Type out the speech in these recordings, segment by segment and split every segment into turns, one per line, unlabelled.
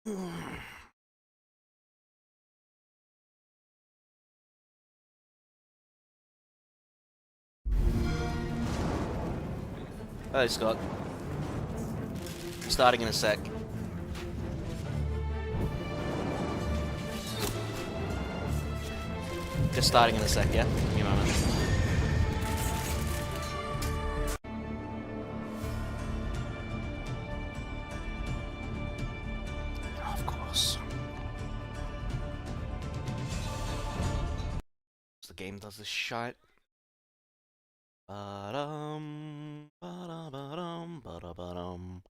Hey Scott, starting in a sec. Just starting in a sec, yeah? Give me a moment. Oh, of course. The game does this shite. Ba-dum, ba-da-ba-dum, ba-da-ba-dum.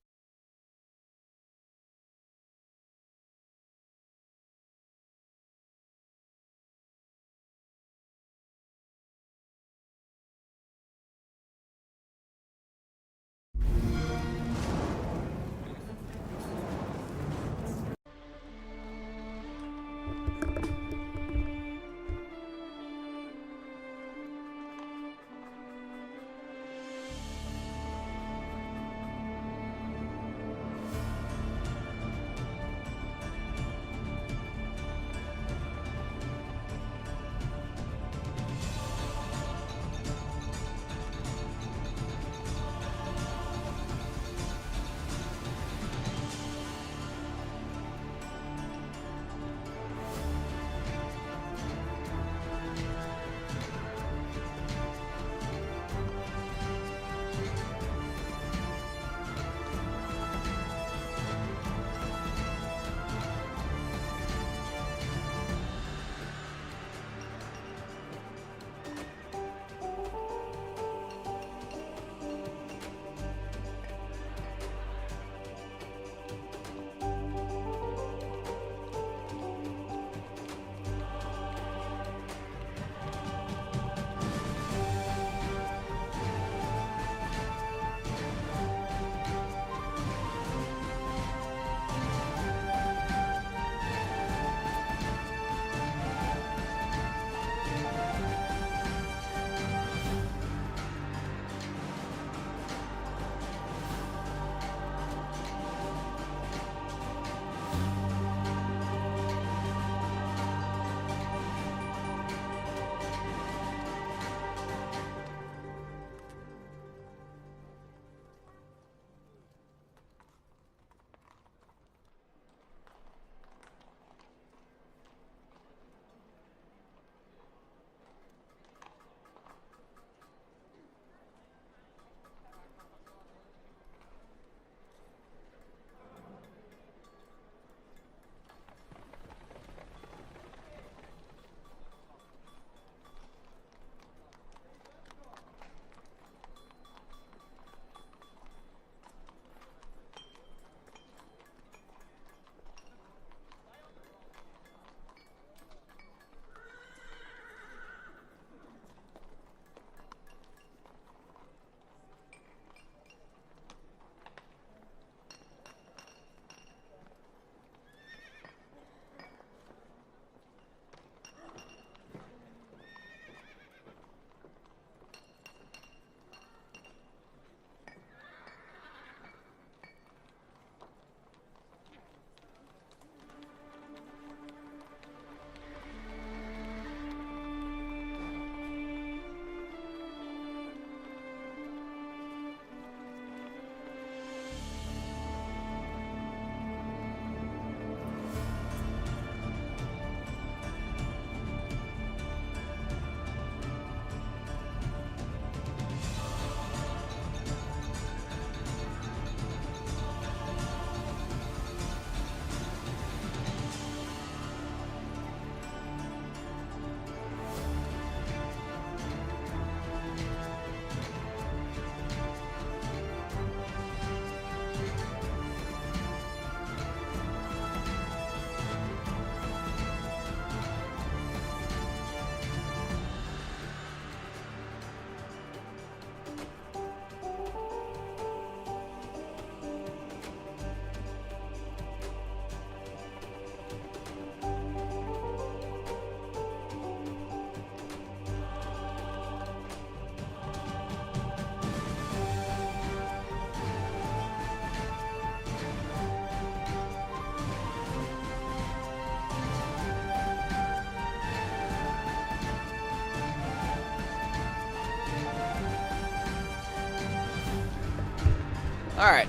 Alright,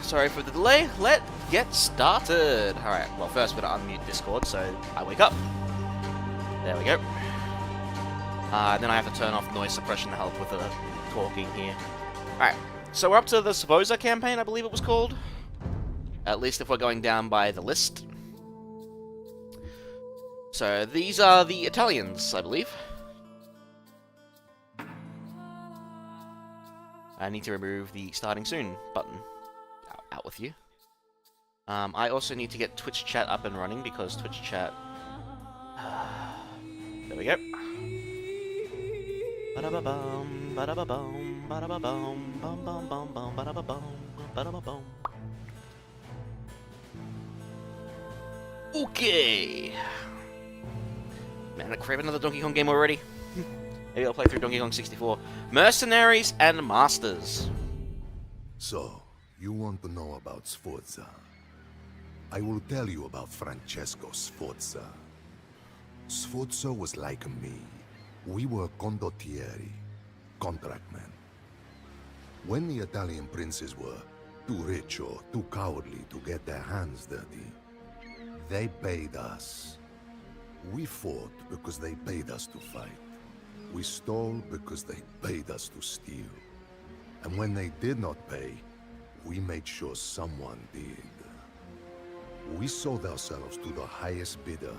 sorry for the delay. Let's get started. Alright, well first we're gonna unmute Discord so I wake up. There we go. Then I have to turn off noise suppression to help with the talking here. Alright, so we're up to the Sforza campaign, I believe it was called. At least if we're going down by the list. So these are the Italians, I believe. I need to remove the starting soon button. Out with you. I also need to get Twitch chat up and running because Twitch chat... there we go. Ba-da-ba-bum, ba-da-ba-bum, ba-da-ba-bum, bum-bum-bum-bum, ba-da-ba-bum, ba-da-ba-bum. Okay. Man, I crave another Donkey Kong game already. Maybe I'll play through Donkey Kong 64. Mercenaries and Masters.
So, you want to know about Sforza? I will tell you about Francesco Sforza. Sforza was like me. We were condottieri, contractmen. When the Italian princes were too rich or too cowardly to get their hands dirty, they paid us. We fought because they paid us to fight. We stole because they paid us to steal. And when they did not pay, we made sure someone did. We sold ourselves to the highest bidder,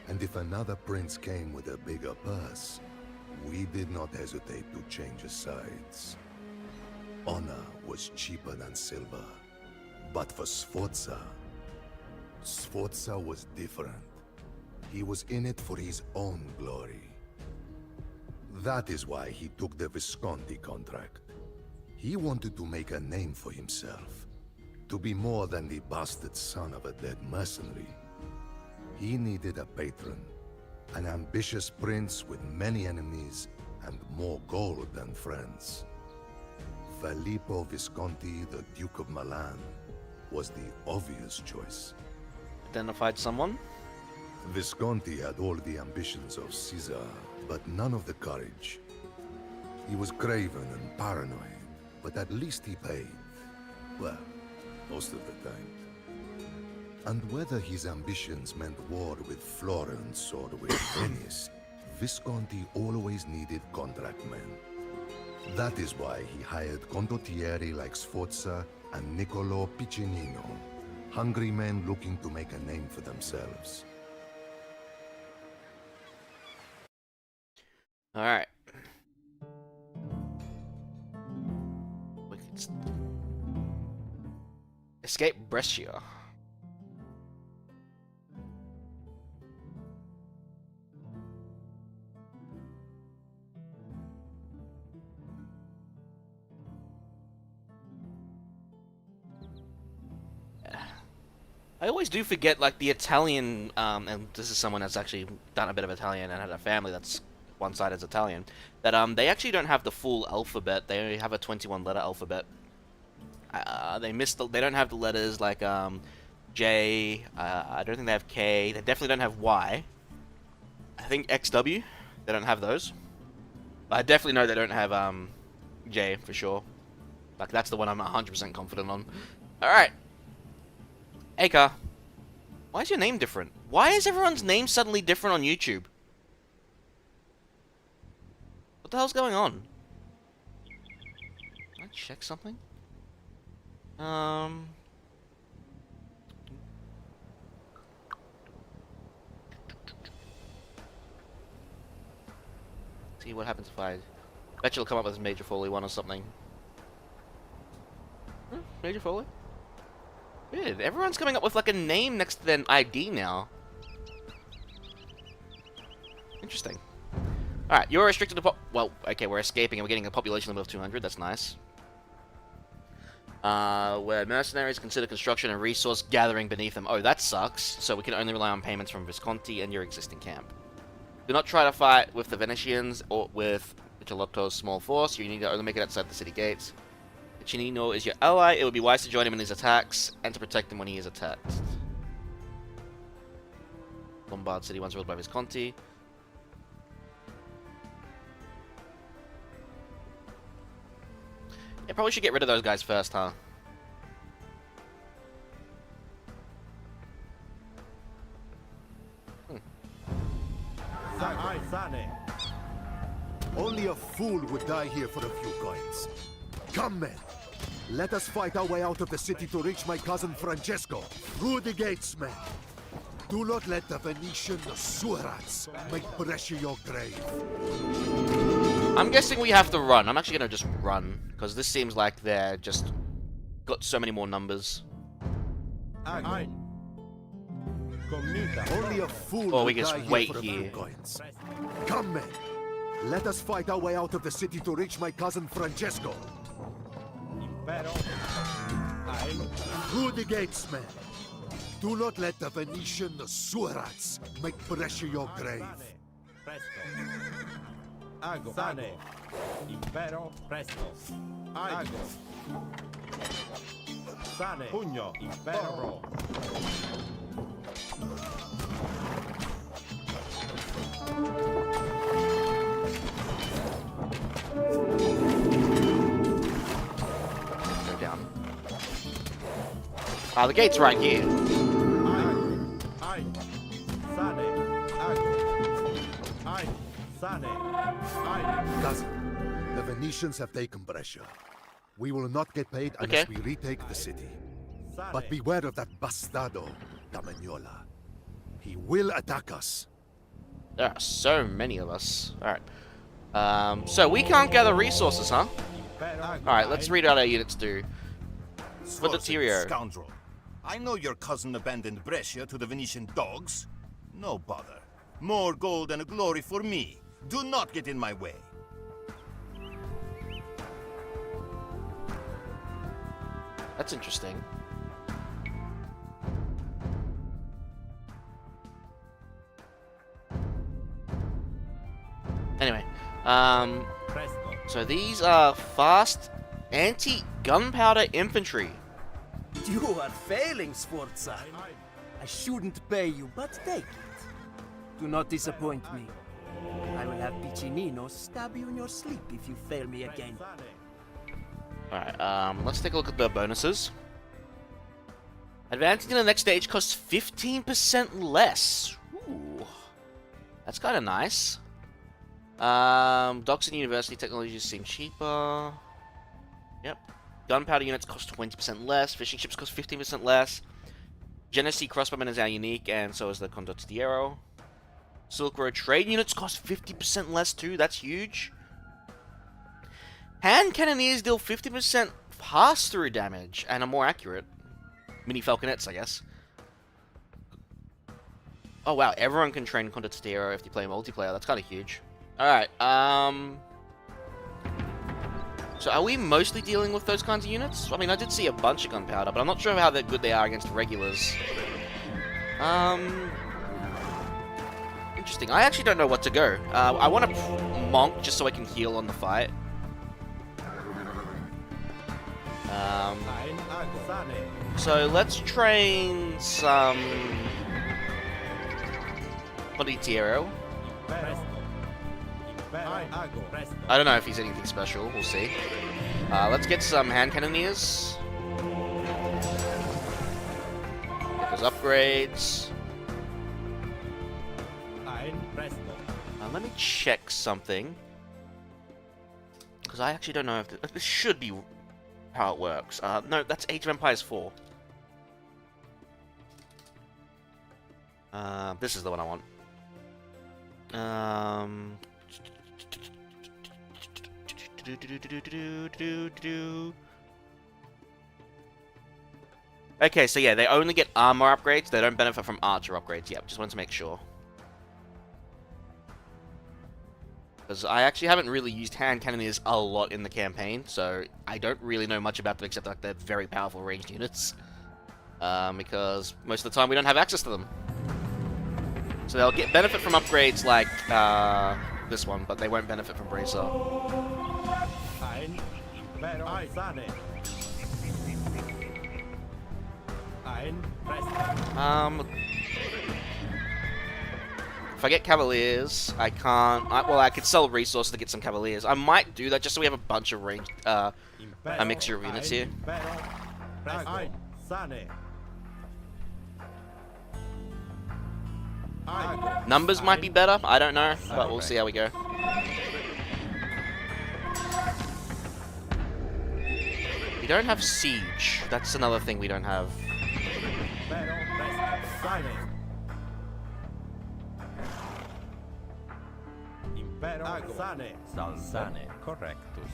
and if another prince came with a bigger purse, we did not hesitate to change sides. Honor was cheaper than silver. But for Sforza, Sforza was different. He was in it for his own glory. That is why he took the Visconti contract. He wanted to make a name for himself, to be more than the bastard son of a dead mercenary. He needed a patron, an ambitious prince with many enemies and more gold than friends. Filippo Visconti, the Duke of Milan, was the obvious choice.
Identified someone?
Visconti had all the ambitions of Caesar, but none of the courage. He was craven and paranoid, but at least he paid. Well, most of the time. And whether his ambitions meant war with Florence or with Venice, Visconti always needed contract men. That is why he hired condottieri like Sforza and Niccolò Piccinino, hungry men looking to make a name for themselves.
Alright. Escape Brescia. I always do forget, like, the Italian, and this is someone that's actually done a bit of Italian and had a family that's one side is Italian, that they actually don't have the full alphabet. They only have a 21-letter alphabet. They don't have the letters like J. I don't think they have K. They definitely don't have Y. I think XW. They don't have those. But I definitely know they don't have J for sure. Like that's the one I'm 100% confident on. All right. Hey, car. Why is your name different? Why is everyone's name suddenly different on YouTube? What the hell's going on? Can I check something? See what happens if I... Bet you'll come up with Major Foley 1 or something. Major Foley? Weird. Everyone's coming up with like a name next to their ID now. Interesting. Alright, you're restricted to well, okay, we're escaping and we're getting a population limit of 200. That's nice. Where mercenaries consider construction and resource gathering beneath them. Oh, that sucks. So we can only rely on payments from Visconti and your existing camp. Do not try to fight with the Venetians or with Michelotto's small force. You need to only make it outside the city gates. Piccinino is your ally. It would be wise to join him in his attacks and to protect him when he is attacked. Lombard city once ruled by Visconti. Yeah, probably should get rid of those guys first, huh?
Only a fool would die here for a few coins. Come, men. Let us fight our way out of the city to reach my cousin Francesco. Through the gates, men. Do not let the Venetian sewer rats make Brescia your grave.
I'm guessing we have to run. I'm actually gonna just run, because this seems like they're just got so many more numbers.
Only a fool
Or we
would
can
die
just wait
for a few
here.
coins. Come, men. Let us fight our way out of the city to reach my cousin Francesco. Through the gates, men. Do not let the Venetian sewer rats make Brescia your grave.
Ago. Sane. Impero. Presto. Ago. Sane. Pugno. Impero.
Go down. The gate's right here.
Cousin, the Venetians have taken Brescia. We will not get paid unless we retake the city. But beware of that bastardo, Damagnola. He will attack us.
There are so many of us. Alright. So we can't gather resources, huh? Alright, let's read out our units do. For the Tyrio.
Scoundrel. I know your cousin abandoned Brescia to the Venetian dogs. No bother. More gold and glory for me. Do not get in my way.
That's interesting. Anyway, so these are fast anti-gunpowder infantry.
You are failing, Sforza. I shouldn't pay you, but take it. Do not disappoint me. I will have Piccinino stab you in your sleep if you fail me again.
Alright, let's take a look at the bonuses. Advancing to the next stage costs 15% less. Ooh. That's kind of nice. Docks and university technologies seem cheaper. Yep. Gunpowder units cost 20% less. Fishing ships cost 15% less. Genesee crossbowmen is now unique, and so is the Condottiero. Silk Road trade units cost 50% less too. That's huge. Hand cannoneers deal 50% pass-through damage and are more accurate. Mini falconets, I guess. Oh wow, everyone can train Condottiero if you play multiplayer. That's kind of huge. Alright, so are we mostly dealing with those kinds of units? I mean, I did see a bunch of gunpowder, but I'm not sure how good they are against regulars. Interesting. I actually don't know what to go. I want to monk just so I can heal on the fight. So let's train some Condottiero. I don't know if he's anything special. We'll see. Let's get some hand cannoneers. Get those upgrades. Let me check something. Because I actually don't know if this should be how it works. No, that's Age of Empires 4. This is the one I want. Okay, so yeah, they only get armor upgrades. They don't benefit from archer upgrades. Yep, just wanted to make sure. Because I actually haven't really used hand cannoneers a lot in the campaign, so I don't really know much about them except like they're very powerful ranged units. Because most of the time we don't have access to them. So they'll get benefit from upgrades like this one, but they won't benefit from Bracer. If I get Cavaliers, I can't... well, I could sell resources to get some Cavaliers. I might do that just so we have a bunch of ranged... a mixture of units here.
Ago.
Numbers might be better. I don't know, but we'll see how we go. We don't have siege. That's another thing we don't have.
Impero presto. Sane. Impero Ago. Sane.
Sane. Correctus.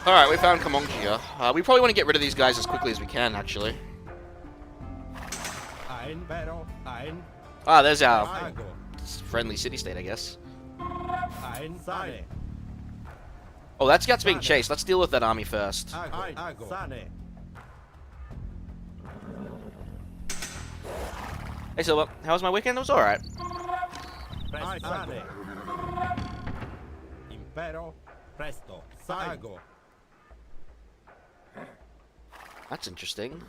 Alright, we found Kamonkia. We probably want to get rid of these guys as quickly as we can, actually.
Impero. Ein.
Ah, there's our
Ago.
friendly city-state, I guess.
Ein. Sane.
Oh, that scout's being chased. Let's deal with that army first.
Ago. Sane.
Hey, Silver. How was my weekend? It was alright.
Sane. Impero presto. Ago.
That's interesting.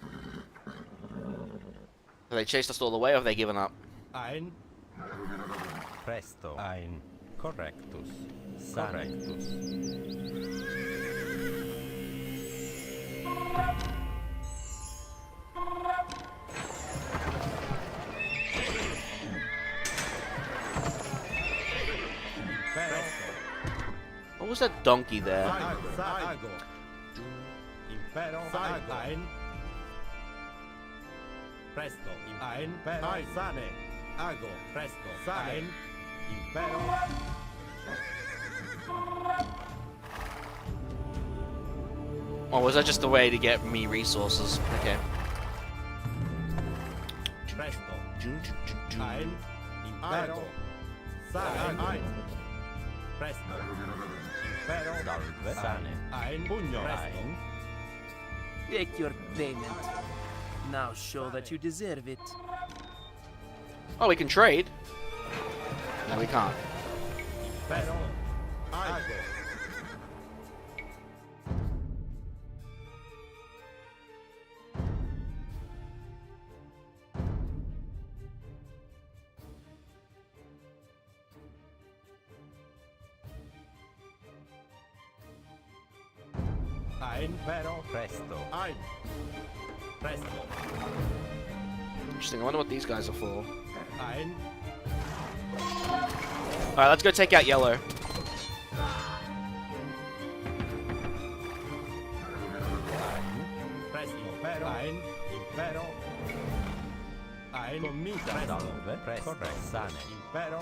Have they chased us all the way, or have they given up?
Ein.
Presto. Ein. Correctus. Correctus.
Impero.
What was that donkey there?
Ago. Impero. Ein. Presto. Ein. Impero. Sane. Ago. Presto. Sane. Impero.
Or was that just a way to get me resources? Okay.
Presto. Ein. Impero. Sane. Ein. Presto. Impero.
Salve. Sane.
Ein. Pugno. Presto.
Ein.
Take your payment. Now show that you deserve it.
Oh, we can trade. No, we can't.
Impero. Ago. Ein. Impero.
Presto.
Ein. Presto.
Interesting. I wonder what these guys are for.
Ein.
Alright, let's go take out yellow.
Presto. Impero. Ein. Impero. Ein. Commita. Presto.
Salve. Presto.
Corretto.
Sane.
Impero.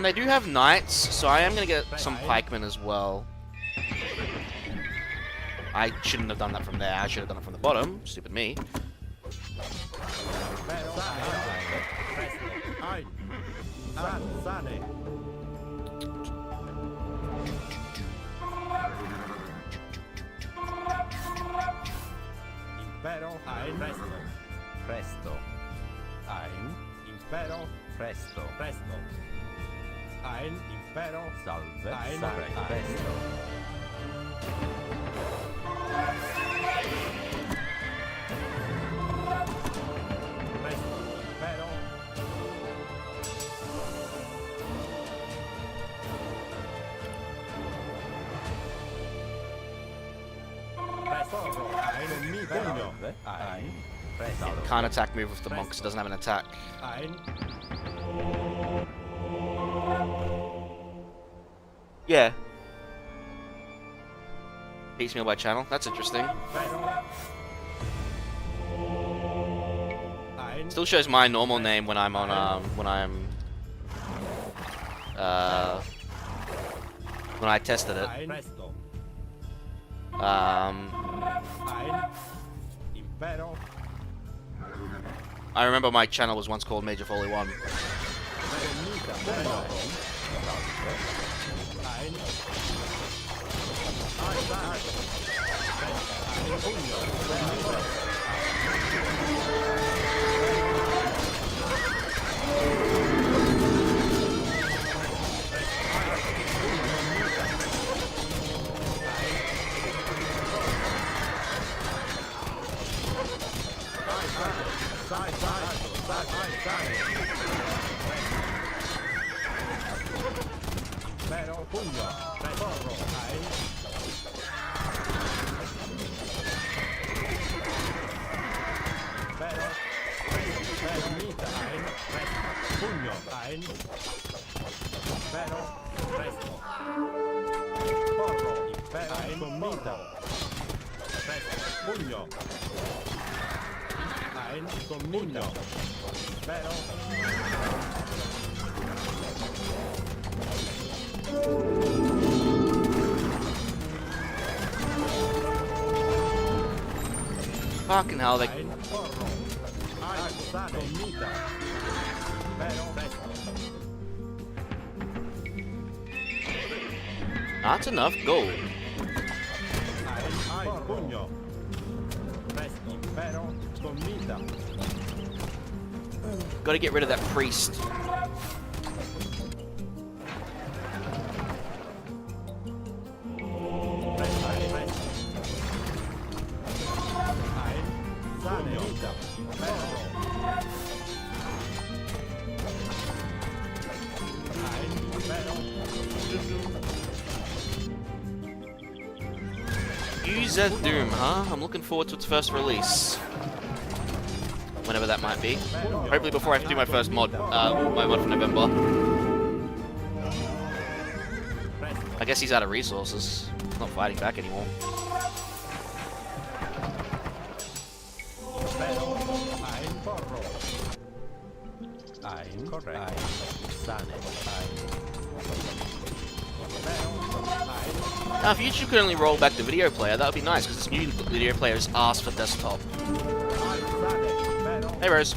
They do have knights, so I am gonna get some pikemen as well. I shouldn't have done that from there. I should have done it from the bottom. Stupid me.
Impero. Ein. Presto. Ein. Sane. Impero. Ein. Presto.
Presto. Ein.
Impero.
Presto.
Presto. Ein. Impero.
Salve.
Ein.
Sane. Presto.
Presto. Impero. Presto. Ein. Pugno.
Salve. Ein. Presto.
Can't attack move with the monk 'cause it doesn't have an attack.
Ein.
Yeah. Piecemeal by channel. That's interesting.
Impero. Ein.
Still shows my normal name when I'm on when I tested it.
Ein. Presto.
Um,
Ein. Impero.
I remember my channel was once called Major Foley 1.
Ein. Impero, pugno, porro, ein. Impero, mita, ein, pugno, ein. Impero, presto. Porro, impero, ein, mita. Presto, pugno. Ein, pugno. Impero.
Fucking hell, they...
Ein, porro. Ein, sane, mita. Impero, presto.
That's enough gold.
Ein, pugno. Presto, impero, mita.
Gotta get rid of that priest. Use Doom, huh? I'm looking forward to its first release. Whenever that might be. Hopefully before I have to do my first mod, my mod for November. I guess he's out of resources. He's not fighting back anymore. Now, if YouTube could only roll back the video player, that would be nice, because this new video player is asked for desktop. Hey, Rose.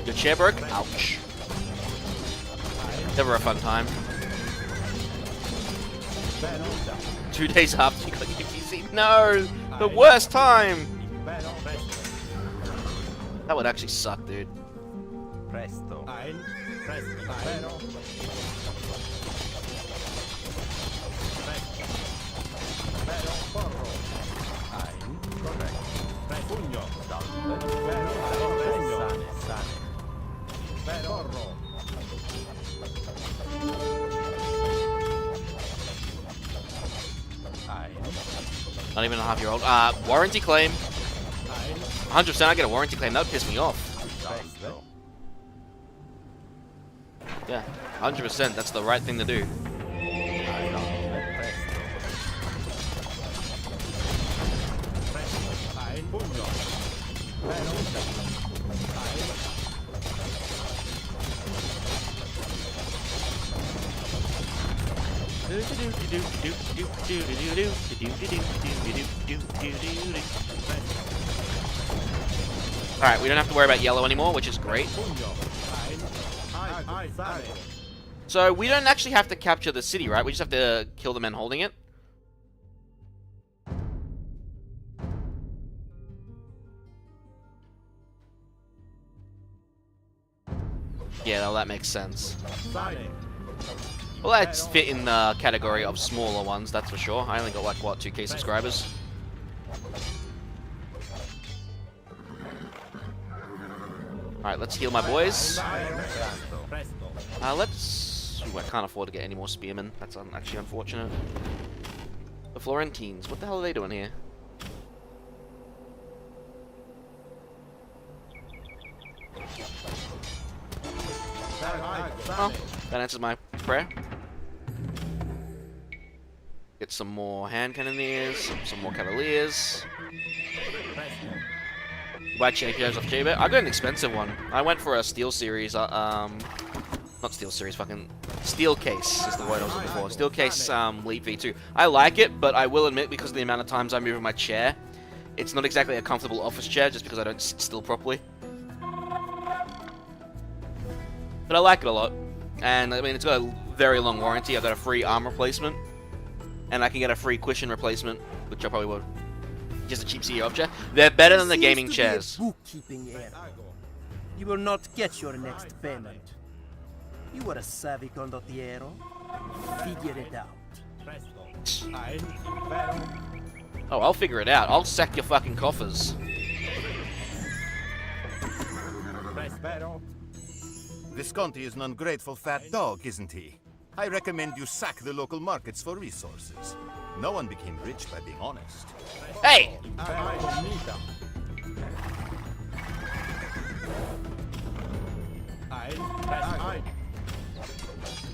Your chair broke? Ouch. Never a fun time. 2 days after you got your PC. No! The worst time! That would actually suck, dude.
Presto.
Ein, presto, impero. Impero, porro.
Ein, corretto.
Pugno.
Salve.
Pugno.
Sane, sane.
Porro.
Ein,
Not even a half-year-old. Warranty claim.
Ein,
100% I get a warranty claim. That would piss me off.
presto.
Yeah, 100%. That's the right thing to do.
presto. Ein, pugno.
Alright, we don't have to worry about yellow anymore, which is great.
Pugno. Ein, sane.
So, we don't actually have to capture the city, right? We just have to kill the men holding it. Yeah, well, that makes sense.
Sane.
Well, that's fit in the category of smaller ones, that's for sure. I only got, like, what, 2k subscribers? Alright, let's heal my boys.
Presto.
Let's... Ooh, I can't afford to get any more spearmen. That's actually unfortunate. The Florentines, what the hell are they doing here? Oh, that answers my prayer. Get some more hand cannoneers, some more cavaliers. Buy champions off JB. I got an expensive one. I went for a steel series. Not steel series. Fucking steel case is the word I was looking for. Steel case Leap V2. I like it, but I will admit because of the amount of times I move in my chair, it's not exactly a comfortable office chair just because I don't sit still properly. But I like it a lot. And I mean, it's got a very long warranty. I've got a free arm replacement. And I can get a free cushion replacement, which I probably would. just a cheap city option. They're better than the
Seems
gaming
to be a
chairs.
bookkeeping error. You will not get your next payment. You are a savvy condottiero. Figure it out.
Presto. Ein. Impero.
Oh, I'll figure it out. I'll sack your fucking coffers.
Prespero.
Visconti is an ungrateful fat dog, isn't he? I recommend you sack the local markets for resources. No one became rich by being honest.
Hey!
Ai comita. Ein. Presto. Ein.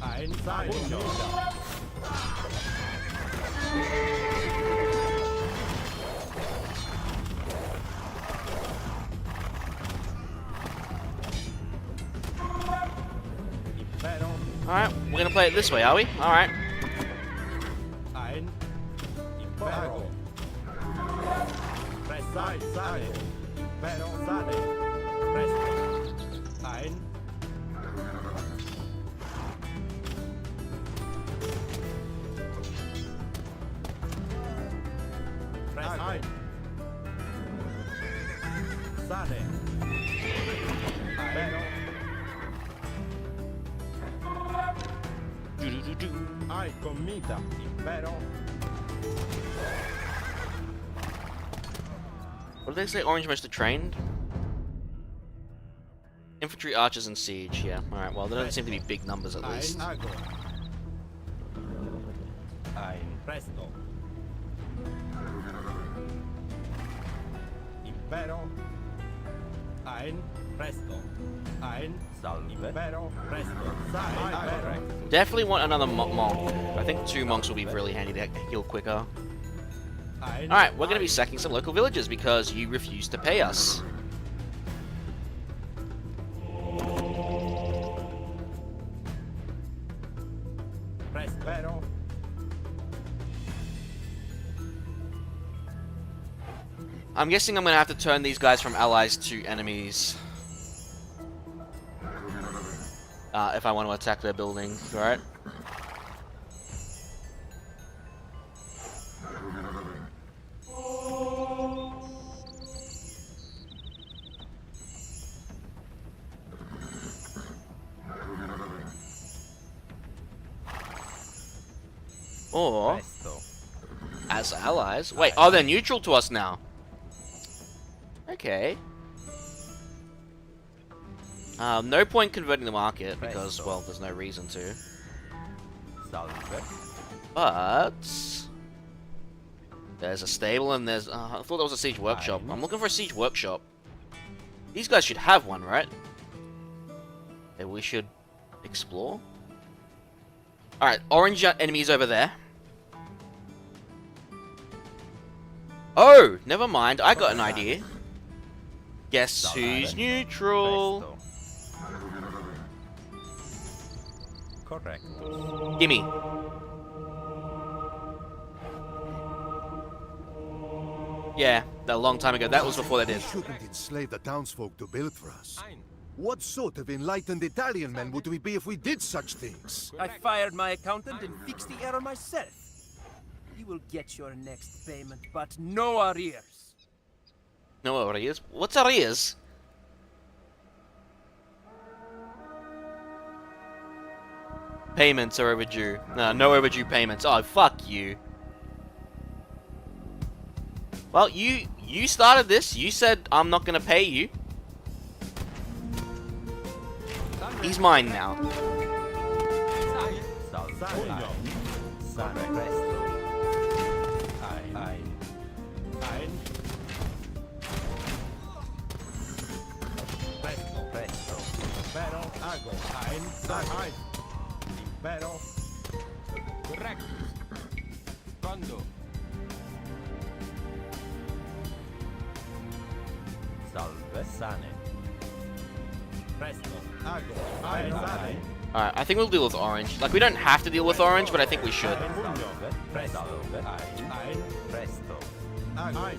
Ein. Pugno. Impero.
Alright, we're gonna play it this way, are we? Alright.
Ein. Impero. Prestai. Sale. Impero. Sale. Presto. Ein. Presto. Ein. Sale. Impero. Ai comita. Impero.
What did they say? Orange mostly trained? Infantry, archers, and siege. Yeah. Alright, well, there don't seem to be big numbers at least.
Ein. Ago.
Ein.
Presto. Impero. Ein. Presto. Ein.
Salve.
Impero. Presto. Sai. Impero.
Definitely want another monk. I think 2 monks will be really handy to heal quicker.
Ein.
Alright, we're gonna be sacking some local villages because you refuse to pay us.
Prespero.
I'm guessing I'm gonna have to turn these guys from allies to enemies. If I want to attack their buildings, right? Or
Presto.
as allies. Wait, oh, they're neutral to us now. Okay. No point converting the market because, well, there's no reason to.
Salve.
But there's a stable and there's. I thought there was a siege workshop. I'm looking for a siege workshop. These guys should have one, right? That we should explore. All right, orange enemies over there. Oh, never mind. I got an idea. Guess who's neutral?
Presto. Correct.
Gimme. Yeah, that a long time ago. That was before they
We
did.
shouldn't enslave the townsfolk to build for us. What sort of enlightened Italian men would we be if we did such things?
I fired my accountant and fixed the error myself. You will get your next payment, but no arrears.
No arrears. What's arrears? Payments are overdue. No overdue payments. Oh, fuck you. Well, you started this. You said I'm not gonna pay you. He's mine now.
Salve.
Pugno.
Sane. Presto. Ein.
Ein. Presto.
Presto.
Impero. Ago. Ein. Sai. Impero. Correct. Quando?
Salve. Sane.
Presto. Ago. Ein. Sale.
Alright, I think we'll deal with orange. Like, we don't have to deal with orange, but I think we should.
Pugno.
Presto. Salve. Ein.
Ein.
Presto.
Ago. Ein.
Ein.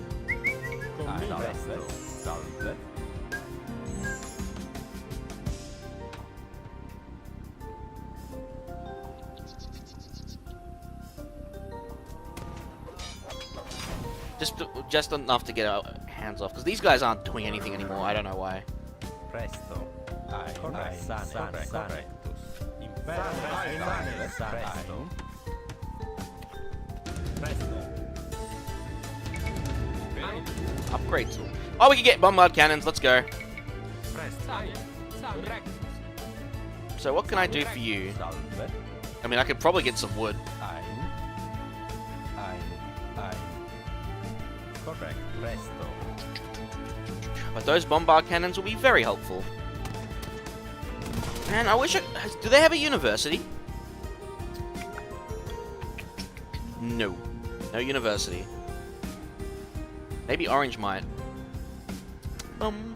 Combina.
Presto. Salve.
Just just enough to get our hands off, because these guys aren't doing anything anymore. I don't know why.
Presto. Ein. Sane. Correctus.
Impero. Sane.
Presto.
Presto.
Upgrade tool. Oh, we can get bombard cannons. Let's go. So what can I do for you?
Salve.
I mean, I could probably get some wood.
Ein. Correct. Presto.
But those bombard cannons will be very helpful. Man, I wish do they have a university? No. No university. Maybe Orange might.
Ein.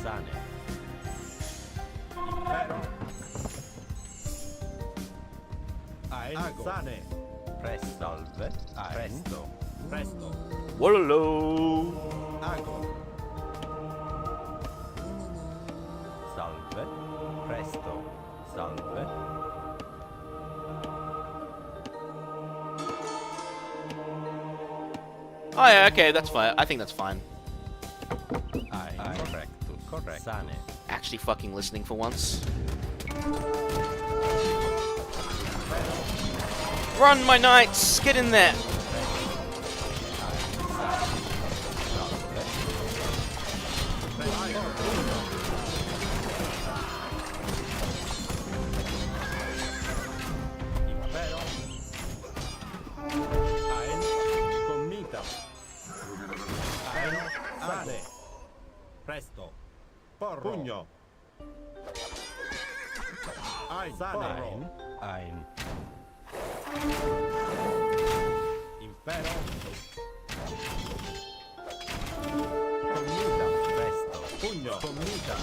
Sane.
Impero. Ein. Sane.
Salve. Presto.
Presto.
Wololo.
Ago.
Salve. Presto. Salve.
Oh yeah, okay, that's fine. I think that's fine.
Ein. Correctus. Correct. Sane.
Actually fucking listening for once. Run, my knights! Get in there!
Impero. Ein. Commita. Ein. Sane. Presto. Porro. Pugno. Ein. Sane.
Ein.
Impero.
Commita. Presto.
Pugno. Commita.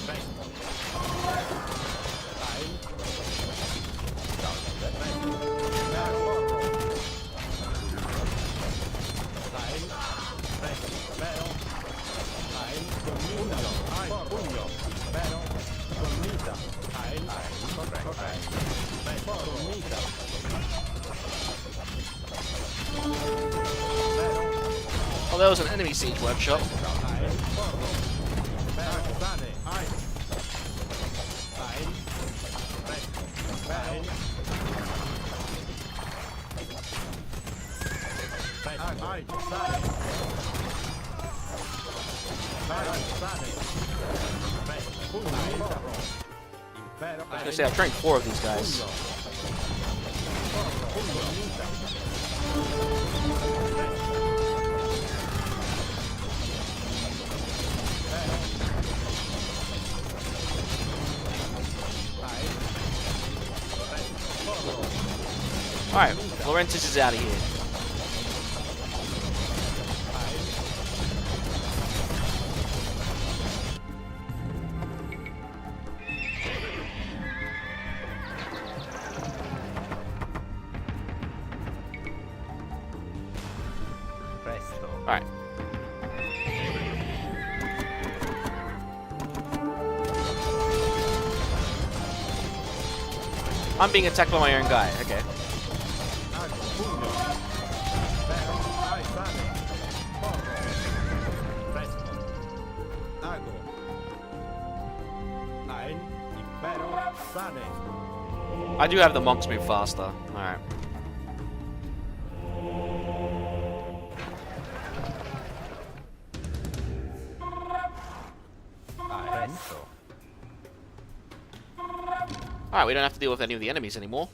Presto. Ein.
Salve.
Presto. Porro. Ein. Presto. Impero. Ein. Commita. Ein. Pugno. Impero. Commita. Ein.
Correct.
Presto. Commita.
Oh, there was an enemy siege workshop.
Ein. Porro. Impero. Sane. Ein. Ein. Presto. Ein. Presto. Ein. Sane. Ein. Sane. Presto. Pugno. Porro. Impero.
I was gonna say, I've trained 4 of these guys. Alright, Florentis is out of here.
Presto.
Alright. I'm being attacked by my own guy, okay. I do have the monks move faster. Alright.
Presto.
Alright, we don't have to deal with any of the enemies anymore.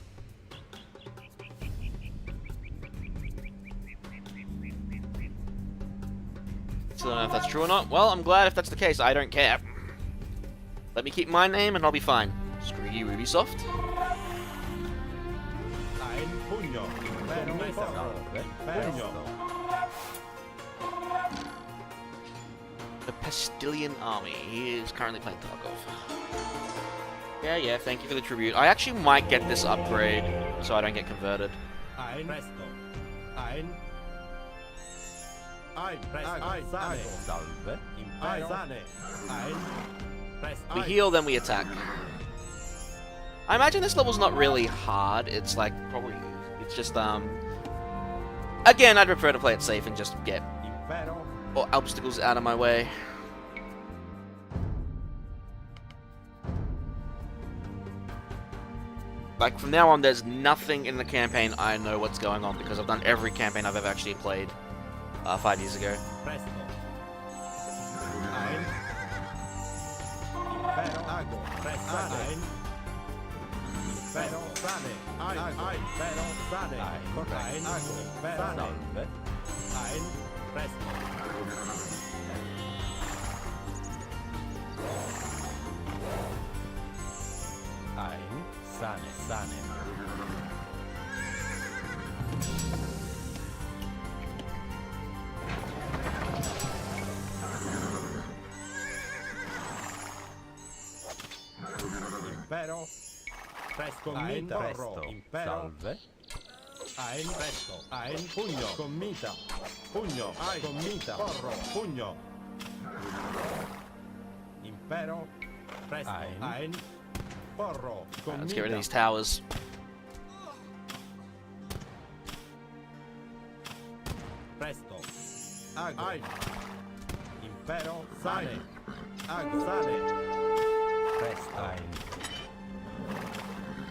Still don't know if that's true or not. Well, I'm glad if that's the case. I don't care. Let me keep my name and I'll be fine. Screw you, Ubisoft. The Pastilian Army. He is currently playing Tarkov. Yeah, thank you for the tribute. I actually might get this upgrade so I don't get converted.
Salve.
We heal, then we attack. I imagine this level's not really hard. It's like probably it's just again, I'd prefer to play it safe and just get
Impero.
all obstacles out of my way. Like from now on, there's nothing in the campaign I know what's going on because I've done every campaign I've ever actually played 5 years ago.
Presto. Ein. Impero. Ago. Sane. Impero. Sane. Ein. Impero. Sane. Ein. Ago. Impero.
Salve.
Ein. Presto.
Ein. Sane. Sane.
Impero. Presto.
Ein.
Mita.
Presto.
Impero.
Salve.
Ein. Presto. Ein. Pugno. Commita. Pugno. Ein. Commita. Porro. Pugno. Impero. Presto.
Ein.
Ein. Porro. Commita.
Let's get rid of these towers.
Presto. Ago. Ein. Impero. Sane. Ago. Sane.
Presto. Ein.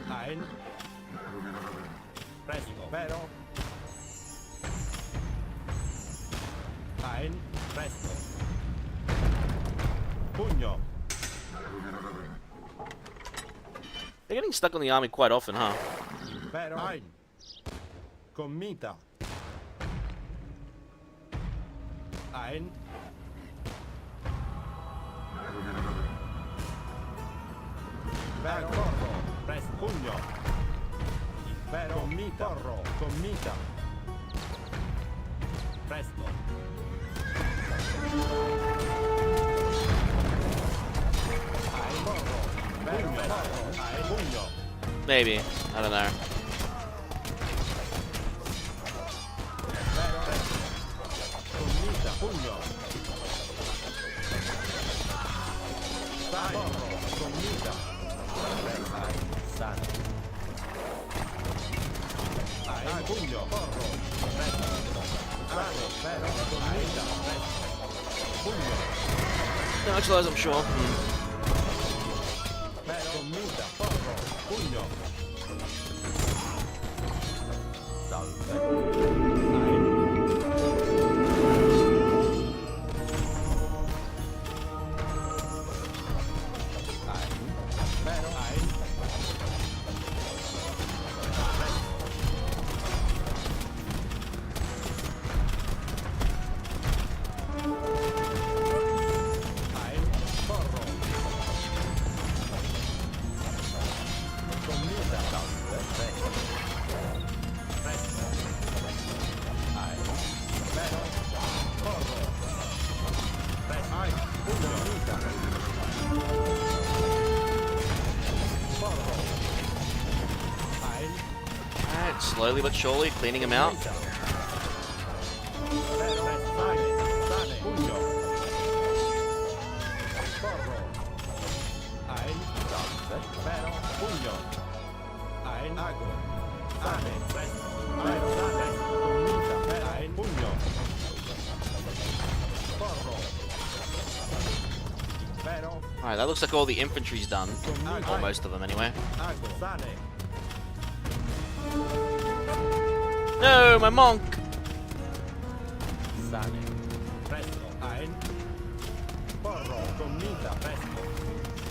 Ein. Presto. Impero. Ein. Presto. Pugno.
They're getting stuck on the army quite often, huh?
Impero. Ein. Commita. Ein. Impero. Porro. Presto. Pugno. Impero. Commita. Porro. Commita. Presto. Ein. Porro. Pugno. Ein. Pugno.
Maybe. I don't know.
Commita, pugno. Porro, commita.
Sane.
Ein pugno, porro. Sane, pero, commita. Pugno,
Neutralize, I'm sure.
pero, commita, porro, pugno.
Salve.
Pero, ein. Ein, porro. Commita, presto. Ein, pero, porro. Presto. Ein, commita. Porro. Ein,
Alright, slowly but surely cleaning them out.
pero, sane, pugno. Porro. Ein, pero, pugno. Ein, ago. Sane, presto. Ein, sane, commita. Ein, pugno. Porro. Pero,
Alright, that looks like all the infantry's done.
commita.
Or most of them, anyway.
Ago. Sane.
No, my monk!
Sane.
Presto. Ein. Porro. Commita. Presto.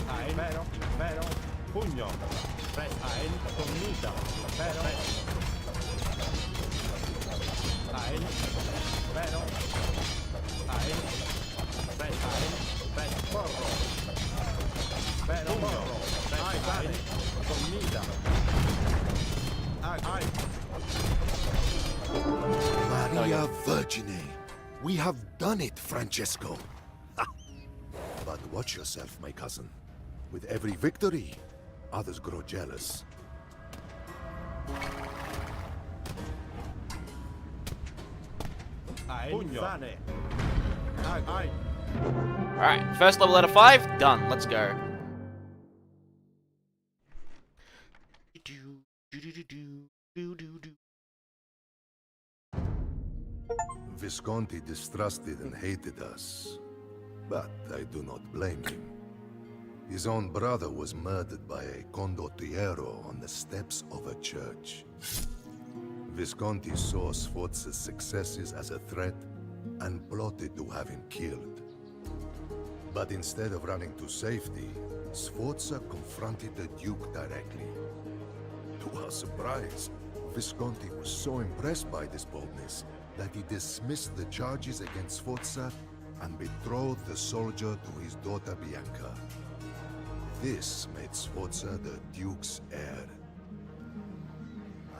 Ein. Pero. Pugno. Presto. Ein. Commita. Pero. Ein. Pero. Ein. Presto. Ein. Presto. Porro. Pero. Porro. Presto. Ein. Commita. Ein.
Maria Virgine. We have done it, Francesco. Ha! But watch yourself, my cousin. With every victory, others grow jealous.
Ein. Pugno. Sane. Ein.
Alright, first level out of 5, done. Let's go.
Visconti distrusted and hated us, but I do not blame him. His own brother was murdered by a condottiero on the steps of a church. Visconti saw Sforza's successes as a threat and plotted to have him killed. But instead of running to safety, Sforza confronted the Duke directly. To our surprise, Visconti was so impressed by this boldness that he dismissed the charges against Sforza and betrothed the soldier to his daughter Bianca. This made Sforza the Duke's heir.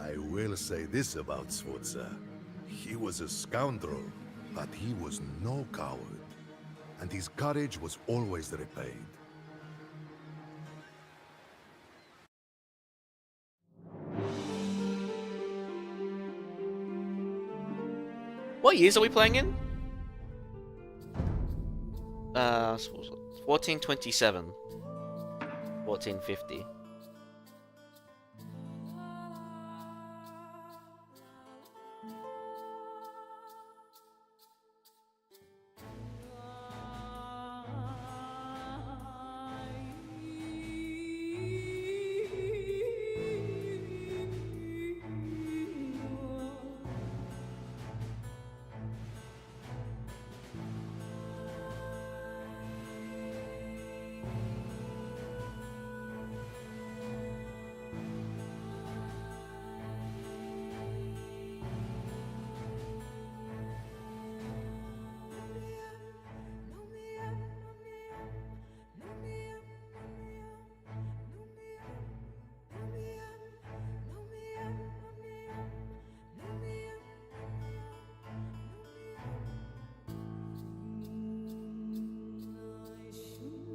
I will say this about Sforza. He was a scoundrel, but he was no coward, and his courage was always repaid.
What years are we playing in? 1427. 1450.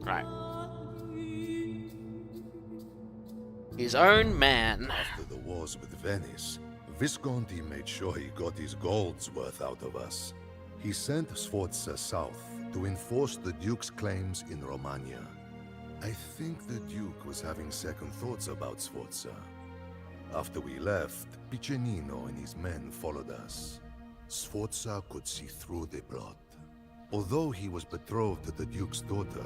Right. His own man.
After the wars with Venice, Visconti made sure he got his gold's worth out of us. He sent Sforza south to enforce the Duke's claims in Romagna. I think the Duke was having second thoughts about Sforza. After we left, Piccinino and his men followed us. Sforza could see through the plot. Although he was betrothed to the Duke's daughter,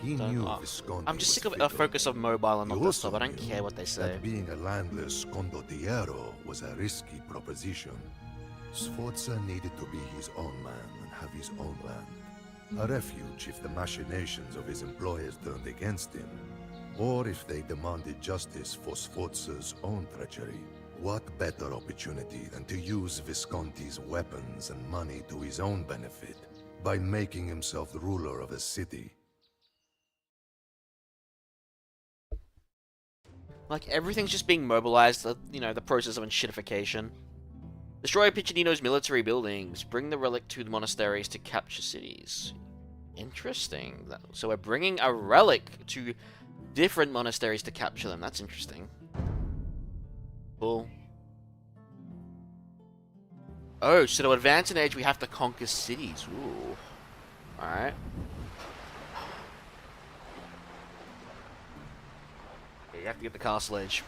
he knew Visconti
I'm just
was
sick of a
fickle.
focus of mobile and not
He also
desktop. I don't
knew
care what they say.
that being a landless condottiero was a risky proposition. Sforza needed to be his own man and have his own land. A refuge if the machinations of his employers turned against him, or if they demanded justice for Sforza's own treachery. What better opportunity than to use Visconti's weapons and money to his own benefit by making himself the ruler of a city?
Like, everything's just being mobilized, you know, the process of enshittification. Destroy Piccinino's military buildings. Bring the relic to the monasteries to capture cities. Interesting. So we're bringing a relic to different monasteries to capture them. That's interesting. Cool. Oh, so to advance in age, we have to conquer cities. Ooh. Alright. Yeah, you have to get the castle edge.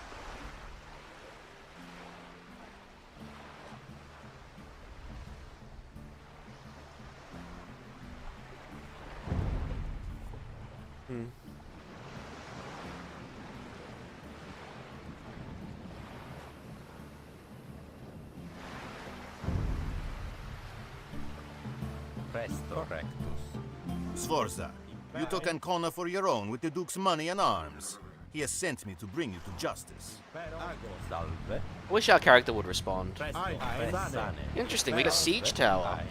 Presto rectus.
Sforza, you took Ancona for your own with the Duke's money and arms. He has sent me to bring you to justice.
Salve.
I wish our character would respond.
Pressane.
Interesting, we got a siege tower.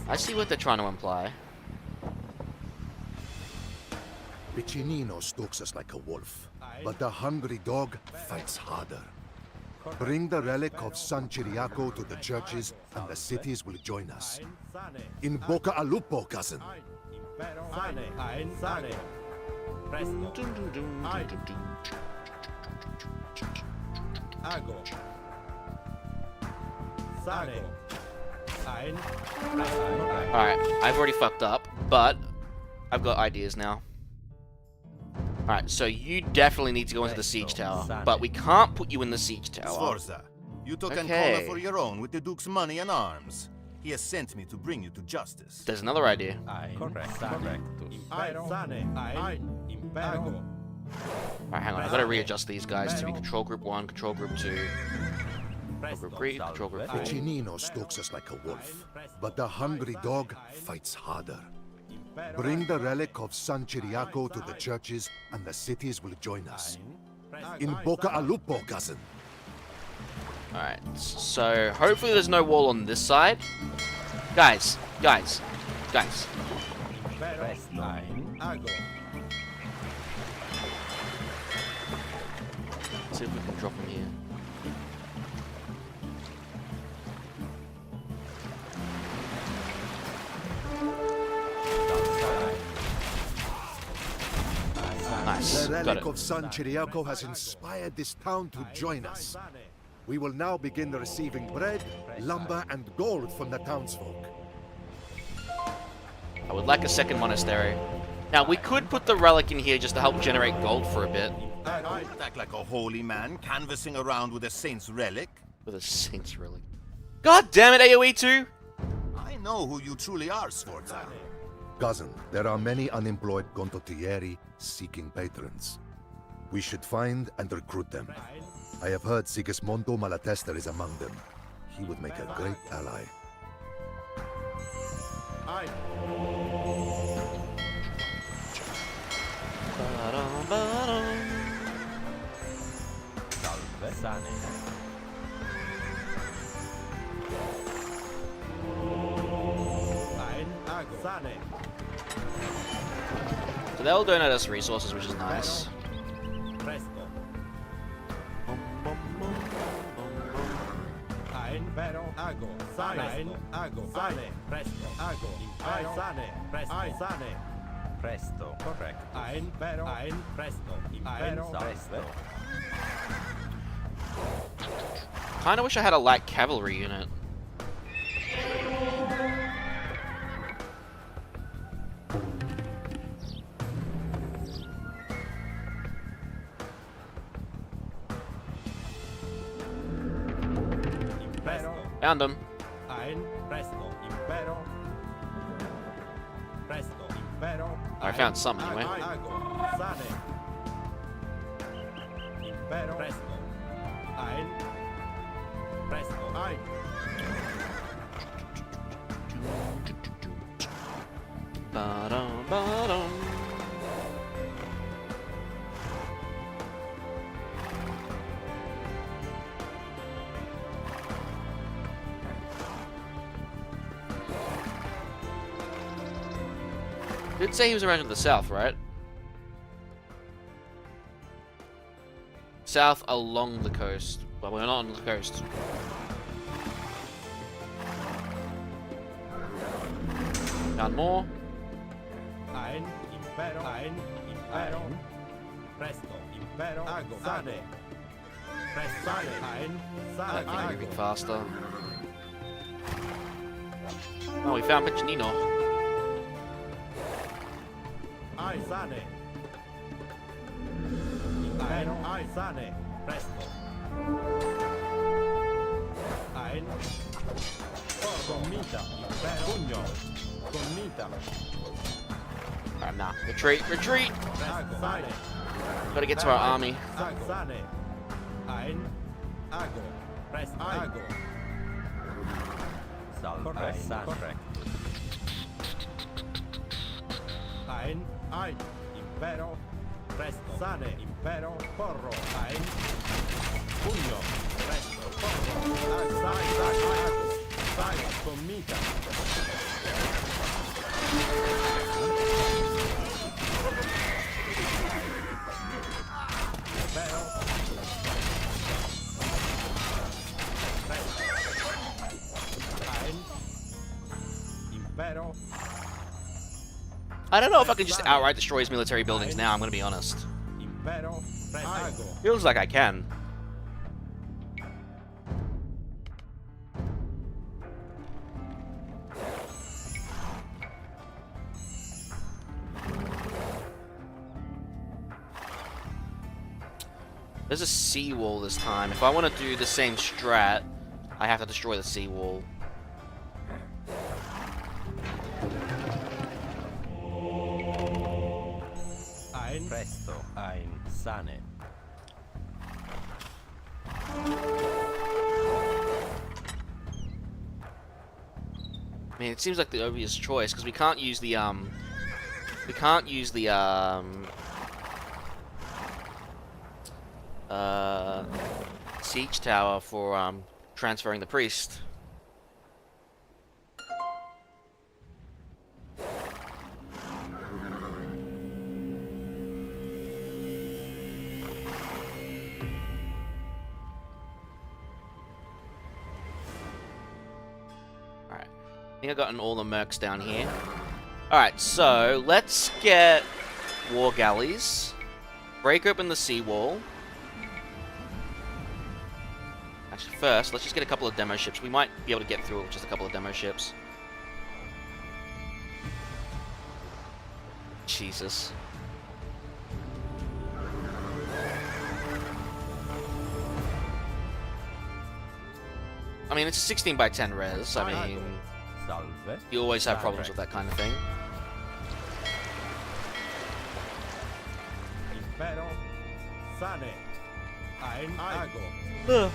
I see what they're trying to imply.
Piccinino stalks us like a wolf, but the hungry dog fights harder. Bring the relic of San Ciriaco to the churches, and the cities will join us. In bocca al lupo, cousin.
Sane. Presto. Ago. Sane.
Alright, I've already fucked up, but I've got ideas now. Alright, so you definitely need to go into the siege tower, but we can't put you in the siege tower.
Sforza, you took
Okay.
Ancona for your own with the Duke's money and arms. He has sent me to bring you to justice.
There's another idea.
Correctus.
Sane. Ein. Impero.
Alright, hang on, I've got to readjust these guys to be control group 1, control group 2, control group 3, control group 4.
Piccinino stalks us like a wolf, but the hungry dog fights harder. Bring the relic of San Ciriaco to the churches, and the cities will join us. In Boca al Lupo, cousin.
Alright, so hopefully there's no wall on this side. Guys.
Ein. Ago.
See if we can drop him here. Nice,
The
got
relic
it.
of San Ciriaco has inspired this town to join us. We will now begin receiving bread, lumber, and gold from the townsfolk.
I would like a second monastery. Now, we could put the relic in here just to help generate gold for a bit.
Don't act like a holy man canvassing around with a saint's relic.
With a saint's relic. God damn it, AoE2!
I know who you truly are, Sforza.
Cousin, there are many unemployed condottieri seeking patrons. We should find and recruit them. I have heard Sigismondo Malatesta is among them. He would make a great ally.
Ein.
Salve. Sane.
Ein. Ago. Sane.
So they'll donate us resources, which is nice.
Presto. Ein. Pero. Ago. Sane. Ein. Ago. Sane. Presto. Ago. Impero. Sane. Presto. Sane.
Presto. Correctus.
Ein. Pero. Ein. Presto. Impero.
Presto.
Kinda wish I had a light cavalry unit.
Presto.
Found them.
Ein. Presto. Impero. Presto. Impero.
I found some anyway.
Ago. Sane. Impero. Presto. Ein. Presto. Ein.
Ba-dum, ba-dum. Did say he was around to the south, right? South along the coast. Well, we're not on the coast. Found more.
Ein. Impero. Ein. Impero. Presto. Impero. Ago. Sane. Presto. Sane. Ein.
I
Sane.
like
Ago.
moving faster. Oh, we found Piccinino.
Ai. Sane. Impero. Ai. Sane. Presto. Ein. Commita. Impero. Pugno. Commita.
Alright, nah. Retreat, retreat!
Ago. Sane.
Gotta get to our army.
Ago. Sane. Ein. Ago. Presto. Ago.
Salve. Sane. Correctus.
Ein. Ein. Impero. Presto. Sane. Impero. Porro. Ein. Pugno. Presto. Porro. Sai. Ago. Sai. Commita. Impero. Presto. Ein. Impero.
I don't know if I can just outright destroy his military buildings now, I'm gonna be honest.
Impero. Presto.
Feels like I can. There's a seawall this time. If I want to do the same strat, I have to destroy the seawall.
Ein
Presto. Ein sane.
I mean, it seems like the obvious choice because we can't use the siege tower for transferring the priest. Alright. I think I've gotten all the mercs down here. Alright, so let's get war galleys. Break open the seawall. Actually, first, let's just get a couple of demo ships. We might be able to get through it with just a couple of demo ships. Jesus. I mean, it's a 16 by 10 res. I mean,
Salve.
you always have problems with that kind of thing.
Impero. Sane. Ein ago.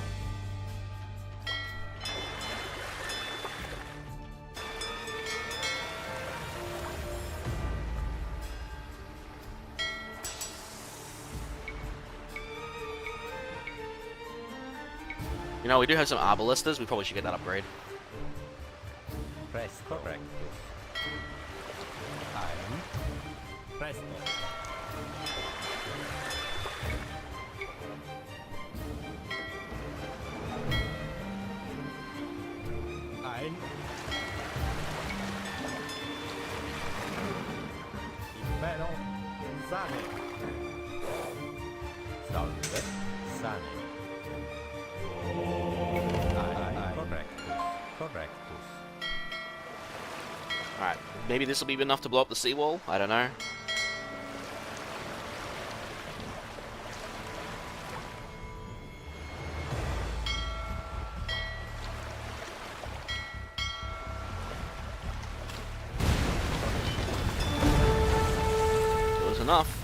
You know, we do have some arbalistas. We probably should get that upgrade.
Presto. Correctus.
Ein. Presto. Ein. Impero. Sane.
Salve. Sane. Correctus. Correctus.
Alright, maybe this will be enough to blow up the seawall? I don't know. It was enough.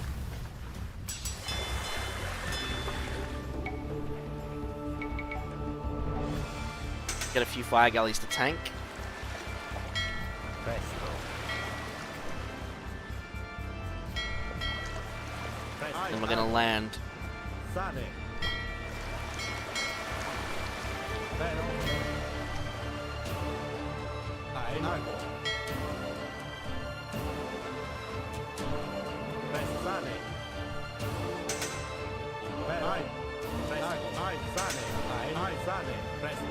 Get a few fire galleys to tank.
Presto.
And we're gonna land.
Sane. Impero. Ein ago. Sane. Impero. Ein. Presto. Ein. Sane. Ein. Sane. Presto.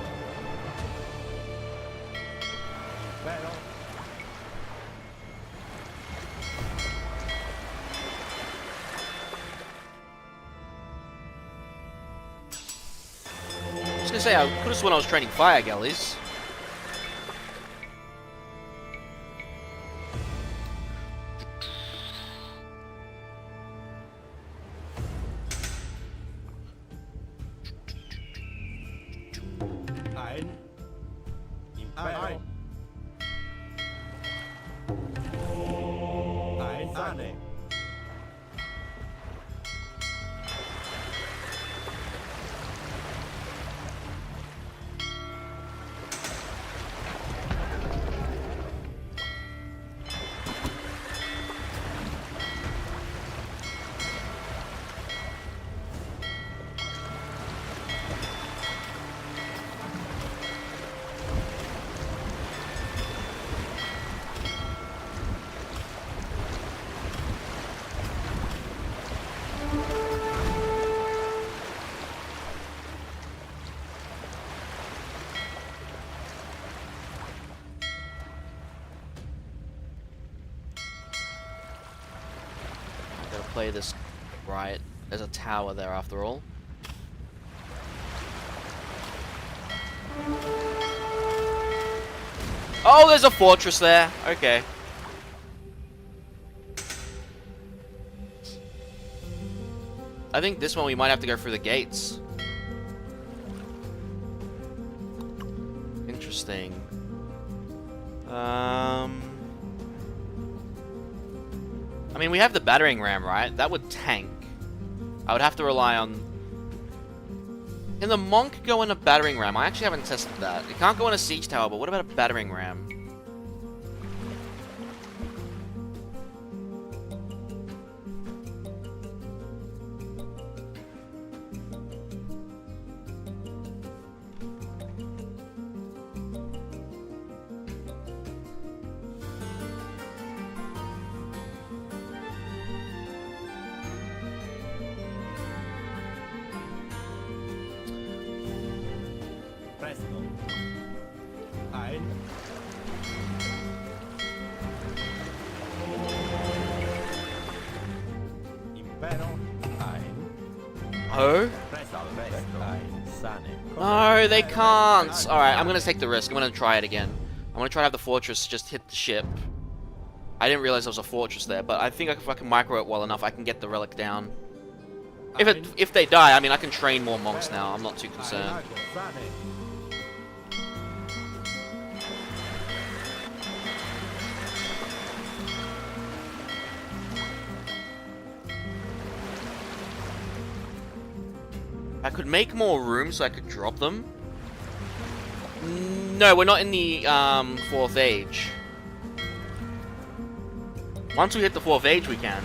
Impero.
I was gonna say, I could have sworn I was training fire galleys.
Ein. Impero. Ein. Sane.
Gotta play this right. There's a tower there after all. Oh, there's a fortress there. Okay. I think this one we might have to go through the gates. Interesting. I mean, we have the battering ram, right? That would tank. I would have to rely on... Can the monk go in a battering ram? I actually haven't tested that. It can't go in a siege tower, but what about a battering ram?
Presto. Ein. Impero. Ein.
Oh?
Salvesto. Ein. Sane.
No, they can't! Alright, I'm gonna take the risk. I'm gonna try it again. I'm gonna try to have the fortress just hit the ship. I didn't realize there was a fortress there, but I think if I can micro it well enough, I can get the relic down. If they die, I mean, I can train more monks now. I'm not too concerned. I could make more room so I could drop them. No, we're not in the 4th age. Once we hit the 4th age, we can.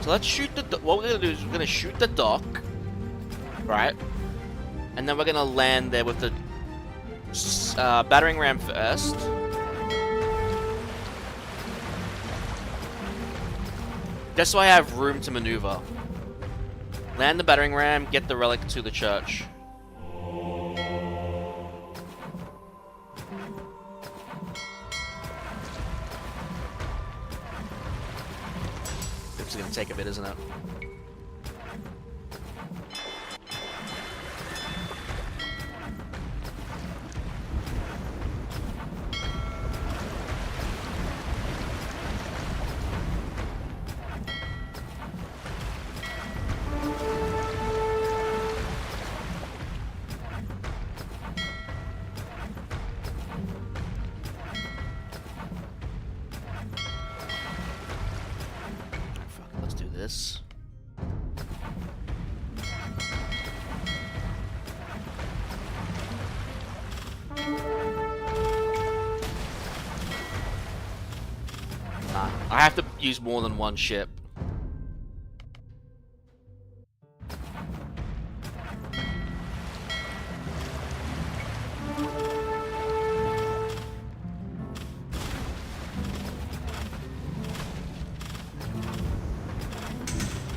So let's shoot the... What we're gonna do is we're gonna shoot the dock, right? And then we're gonna land there with the battering ram first. Just so I have room to maneuver. Land the battering ram, get the relic to the church. This is gonna take a bit, isn't it? Let's do this. Nah, I have to use more than one ship.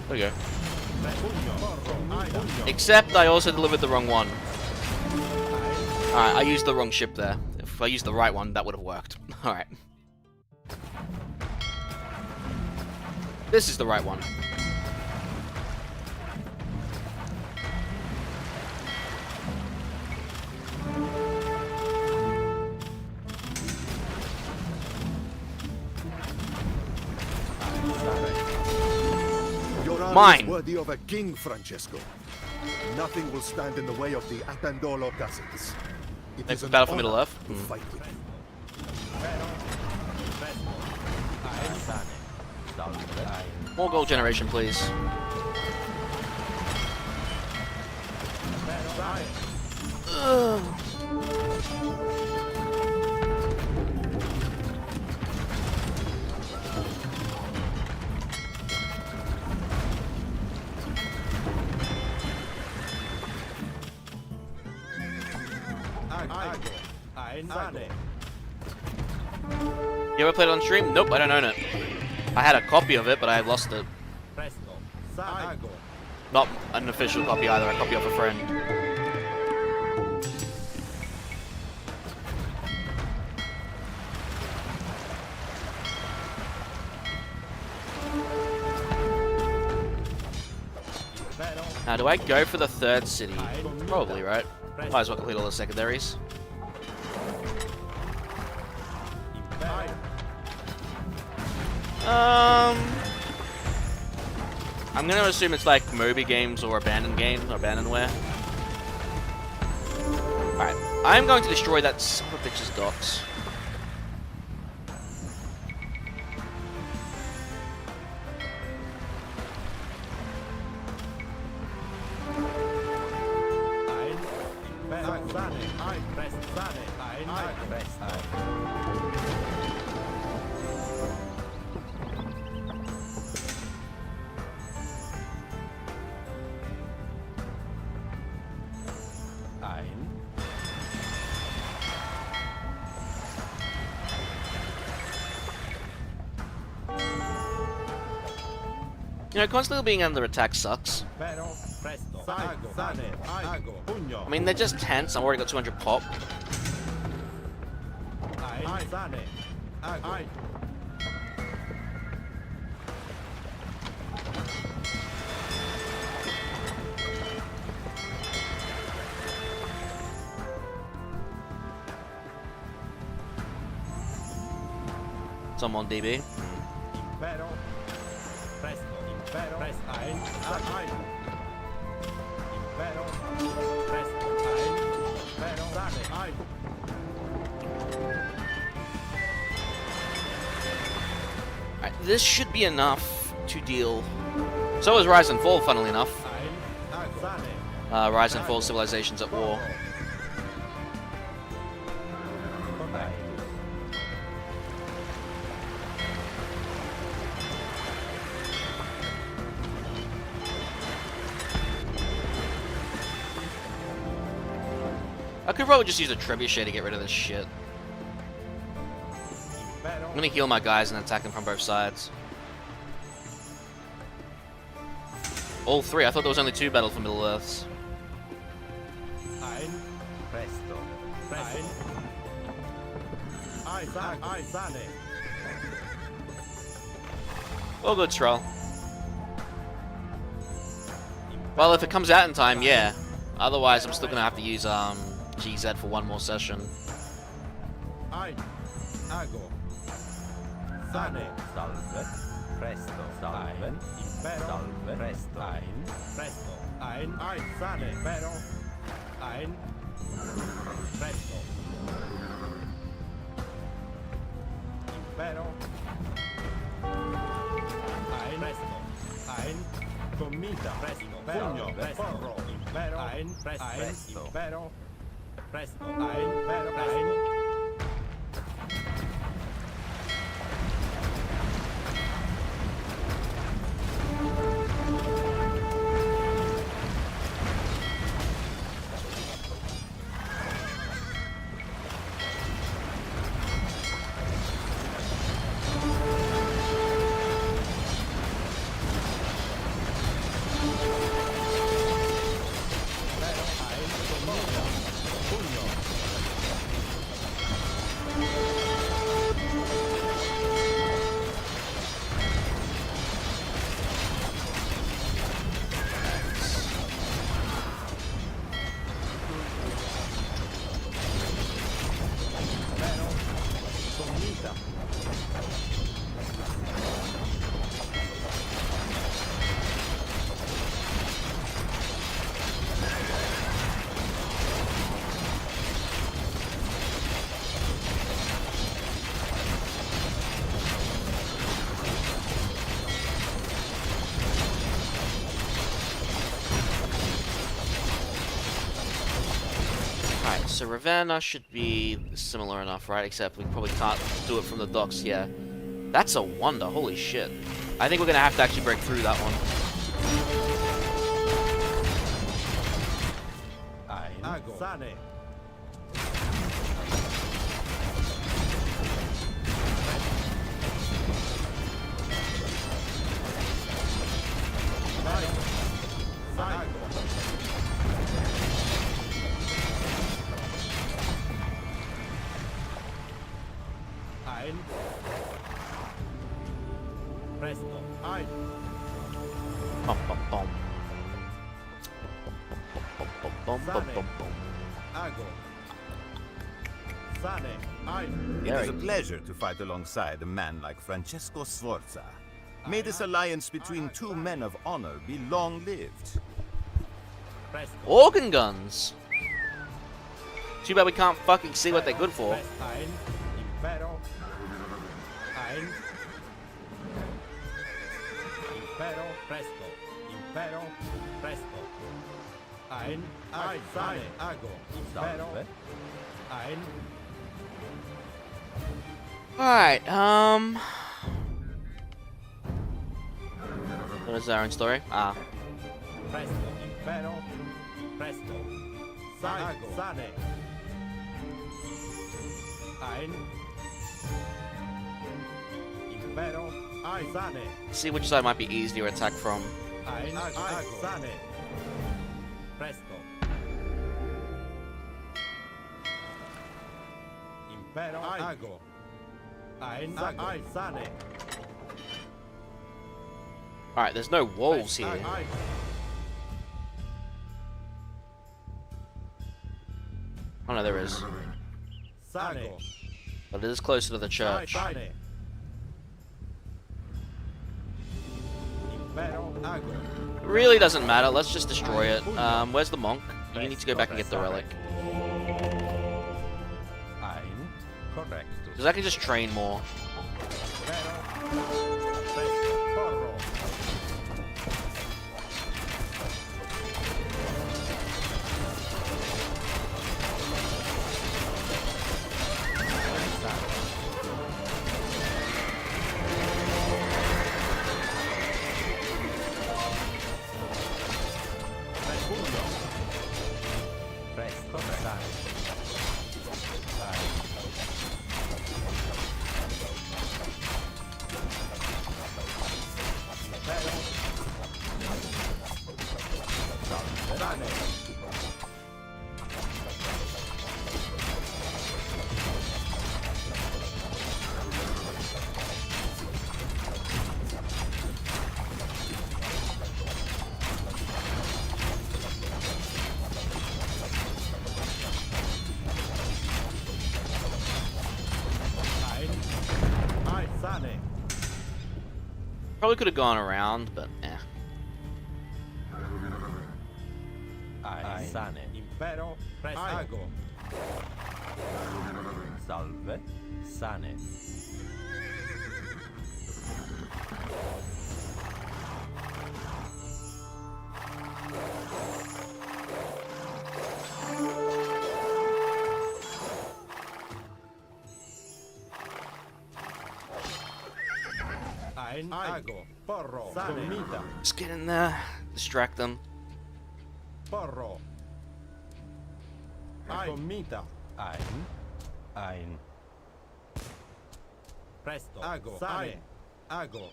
There we go. Except I also delivered the wrong one. Alright, I used the wrong ship there. If I used the right one, that would have worked. Alright. This is the right one.
Your army
Mine.
is worthy of a king, Francesco. Nothing will stand in the way of the Attendolo cousins. It
Next
is an
battle for Middle
honor
Earth.
to fight with you.
More gold generation, please.
Ein. Sane.
You ever played it on stream? Nope, I don't own it. I had a copy of it, but I lost it.
Presto. Sago.
Not an official copy either, a copy of a friend. Now, do I go for the 3rd city? Probably, right? Might as well complete all the secondaries. I'm gonna assume it's like Moby games or abandoned games or abandonware. Alright, I'm going to destroy that son of a bitch's docks. You know, constantly being under attack sucks. I mean, they're just tense. I've already got 200 pop. Some on DB. Alright, this should be enough to deal. So is Rise and Fall, funnily enough. Rise and Fall civilizations at war. I could probably just use a trebuchet to get rid of this shit. I'm gonna heal my guys and attack them from both sides. All three? I thought there was only 2 Battle for Middle Earths. Well, good, Troll. Well, if it comes out in time, yeah. Otherwise, I'm still gonna have to use GZ for one more session.
Salve, presto, salve, salve, presto, presto, sane, pero, presto, impero, presto, comita, presto, pugno, porro, impero, presto, impero, presto, pero, presto.
So Ravenna should be similar enough, right? Except we probably can't do it from the docks here. That's a wonder, holy shit. I think we're gonna have to actually break through that one.
Sane. Ein.
It
Very.
is a pleasure to fight alongside a man like Francesco Sforza. May this alliance between two men of honor be long-lived.
Presto.
Organ guns. Too bad we can't fucking see what they're good for.
Ein. Impero. Ein. Impero. Presto. Impero. Presto. Ein. Sane. Ago. Impero. Ein.
Alright, what is our own story? Ah.
Presto. Impero. Presto. Sane. Sane. Ein. Impero. Ein. Sane.
See which side might be easier to attack from.
Ein. Ago. Sane. Presto. Impero. Ago. Ein. Sane.
Alright, there's no walls here.
Ein.
Oh no, there is.
Sane.
But it is closer to the church.
Sane. Impero. Ago.
It really doesn't matter, let's just destroy it. Where's the monk? You need to go back and get the relic.
Ein. Correctus.
Because I can just train more.
Porro.
Presto. Sane. Ein. Sane.
Probably could have gone around, but eh.
Ein. Sane.
Impero. Presto. Ago.
Salve. Sane.
Ein. Ago. Porro. Comita.
Let's get in there, distract them.
Porro. Comita.
Ein.
Presto. Ago. Sane. Ago.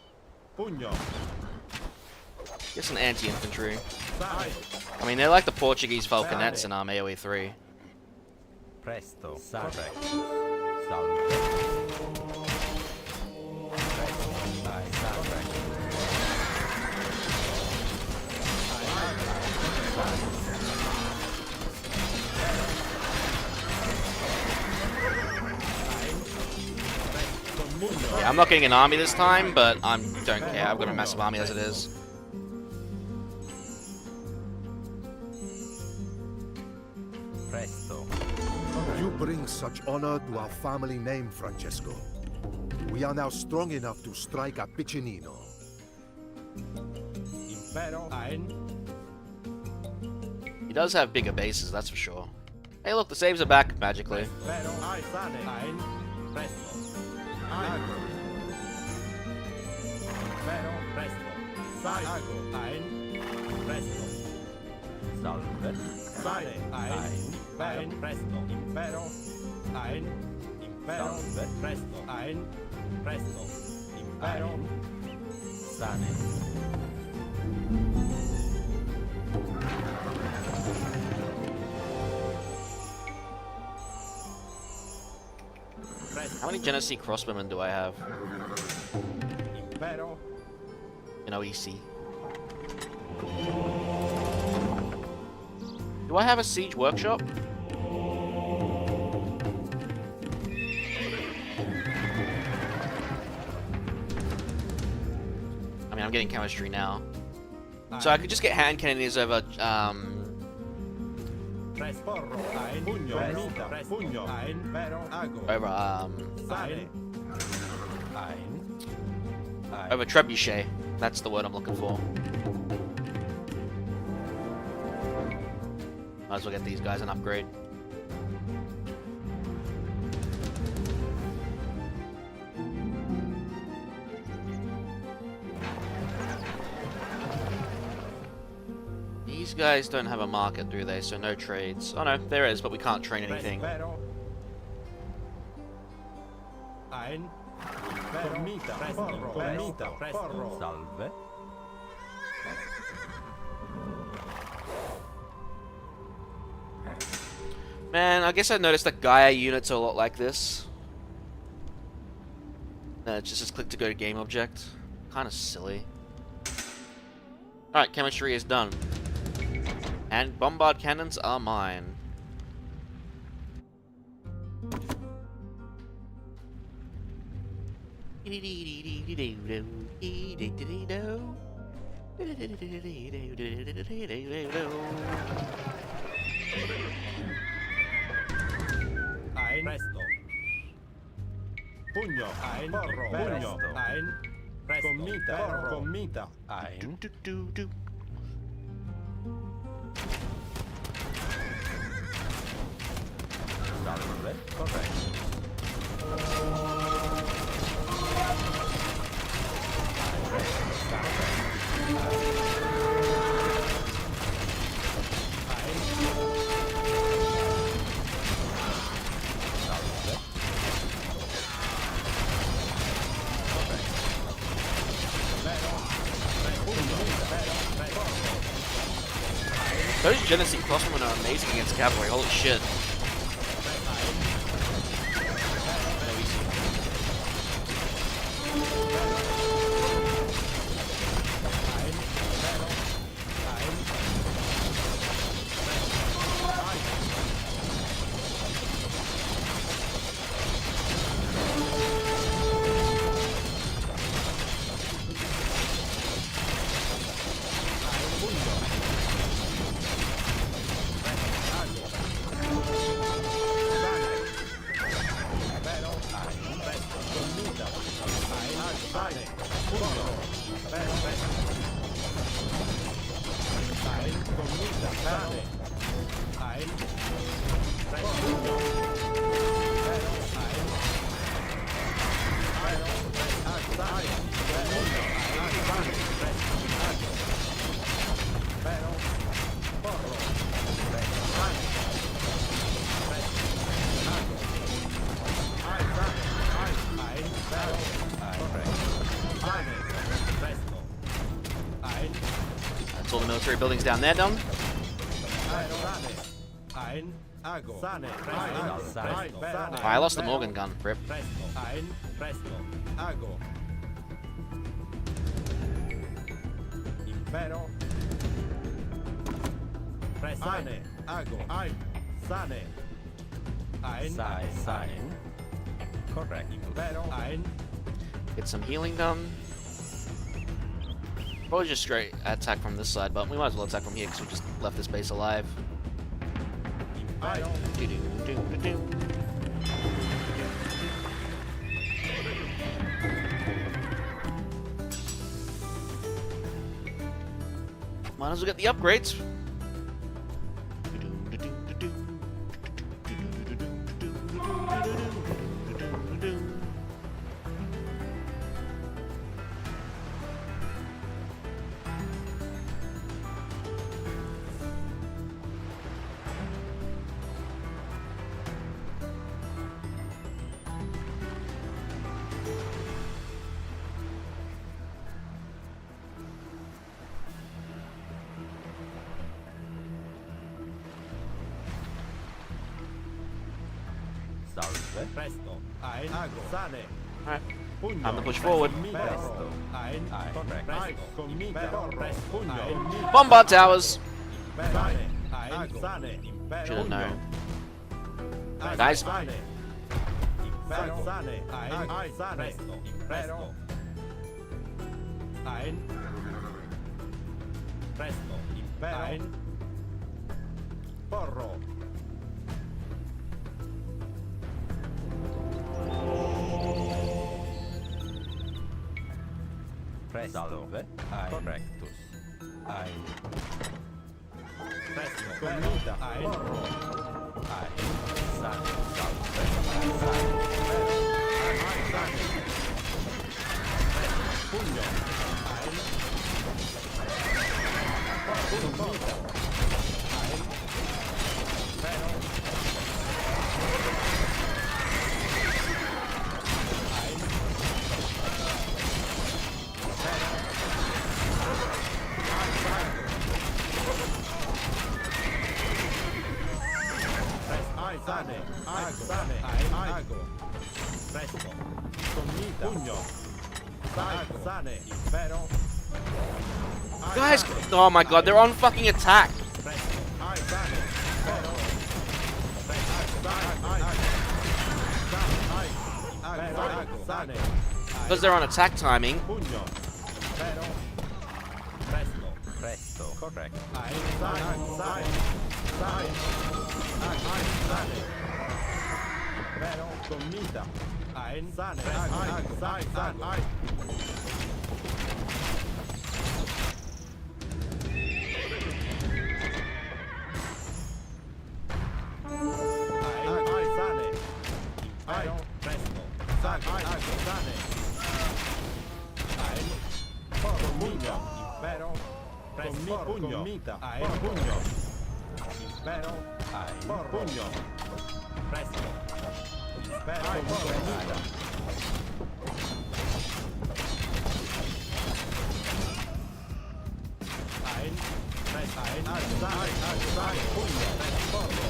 Pugno.
Get some anti-infantry.
Sane.
I mean, they're like the Portuguese falconets in Aoe2.
Presto. Sane. Salve. Presto. Ein. Sane.
Yeah, I'm not getting an army this time, but I don't care. I've got a massive army as it is.
Presto.
You bring such honor to our family name, Francesco. We are now strong enough to strike at Piccinino.
Impero. Ein.
He does have bigger bases, that's for sure. Hey look, the saves are back, magically.
Impero. Sane. Ein. Presto. Ago. Impero. Presto. Ago. Ein. Presto.
Salve.
Sane. Ein. Presto. Impero. Ein. Impero.
Salve.
Presto. Ein. Presto. Impero.
Sane.
How many Genesee crossbowmen do I have
Impero.
in OEC? Do I have a siege workshop? mean, I'm getting chemistry now. So I could just get hand cannons over,
Porro. Ein. Pugno. Mita. Pugno. Ein. Vero. Ago.
over,
Sane. Ein.
over trebuchet. That's the word I'm looking for. Might as well get these guys an upgrade. These guys don't have a market, do they? So no trades. Oh no, there is, but we can't train anything.
Vero. Ein. Mita. Porro. Mita. Porro.
Salve.
Man, I guess I noticed that Gaia units are a lot like this. It's just click to go to game object. Kind of silly. Alright, chemistry is done. And bombard cannons are mine.
Ein. Presto. Pugno. Ein. Porro. Pugno. Ein. Presto. Commita. Porro. Commita. Ein.
Salve. Corretto.
Those Genesee crossmen are amazing against cavalry, holy shit. That's all the military buildings down there done.
Ein. Ago. Sane.
Oh, I lost the Morgan gun, rip.
Presto. Ein. Presto. Ago. Impero. Presto. Sane. Ago. Ein. Sane. Ein.
Sign. Correct.
Impero. Ein.
Get some healing done. Probably just straight attack from this side, but we might as well attack from here because we just left this base alive.
Impero.
Might as well get the upgrades.
Salve.
Presto. Ein. Ago. Sane.
Alright,
Pugno.
time to push forward.
Presto. Ein.
Correct.
Presto. Commita. Presto. Pugno.
Bombard towers!
Sane. Ein. Sane. Impero.
Should've known.
Ein.
Guys.
Sane. Impero. Sane. Ein. Sane. Presto. Ein. Presto. Impero. Ein. Porro.
Presto. Salve. Correctus. Ein.
Presto. Comita. Ein. Porro.
Ein. Salve. Salve.
Pugno. Ein. Comita. Ein. Pero. Ein. Sane, ago, sane, ago. Presto. Comita. Pugno. Ago, sane, impero.
Guys, oh my god, they're on fucking attack.
Presto. Sane, impero. Sane.
Because they're on attack timing.
Pugno. Pero. Presto.
Presto. Correct.
Sane. Pero comita. Ein sane. Sane. Sane. Pero presto. Sane. Ein. Pugno. Impero. Presto. Pugno. Ein. Pugno. Impero.
Ein.
Pugno. Presto. Impero. Comita. Ein. Presto. Ein. Pugno. Porro.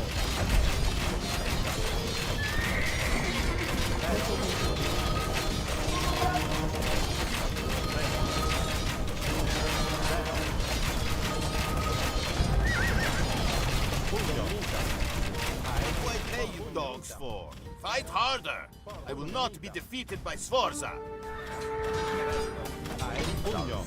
What do I pay you dogs for? Fight harder! I will not be defeated by Sforza!
Ein. Pugno.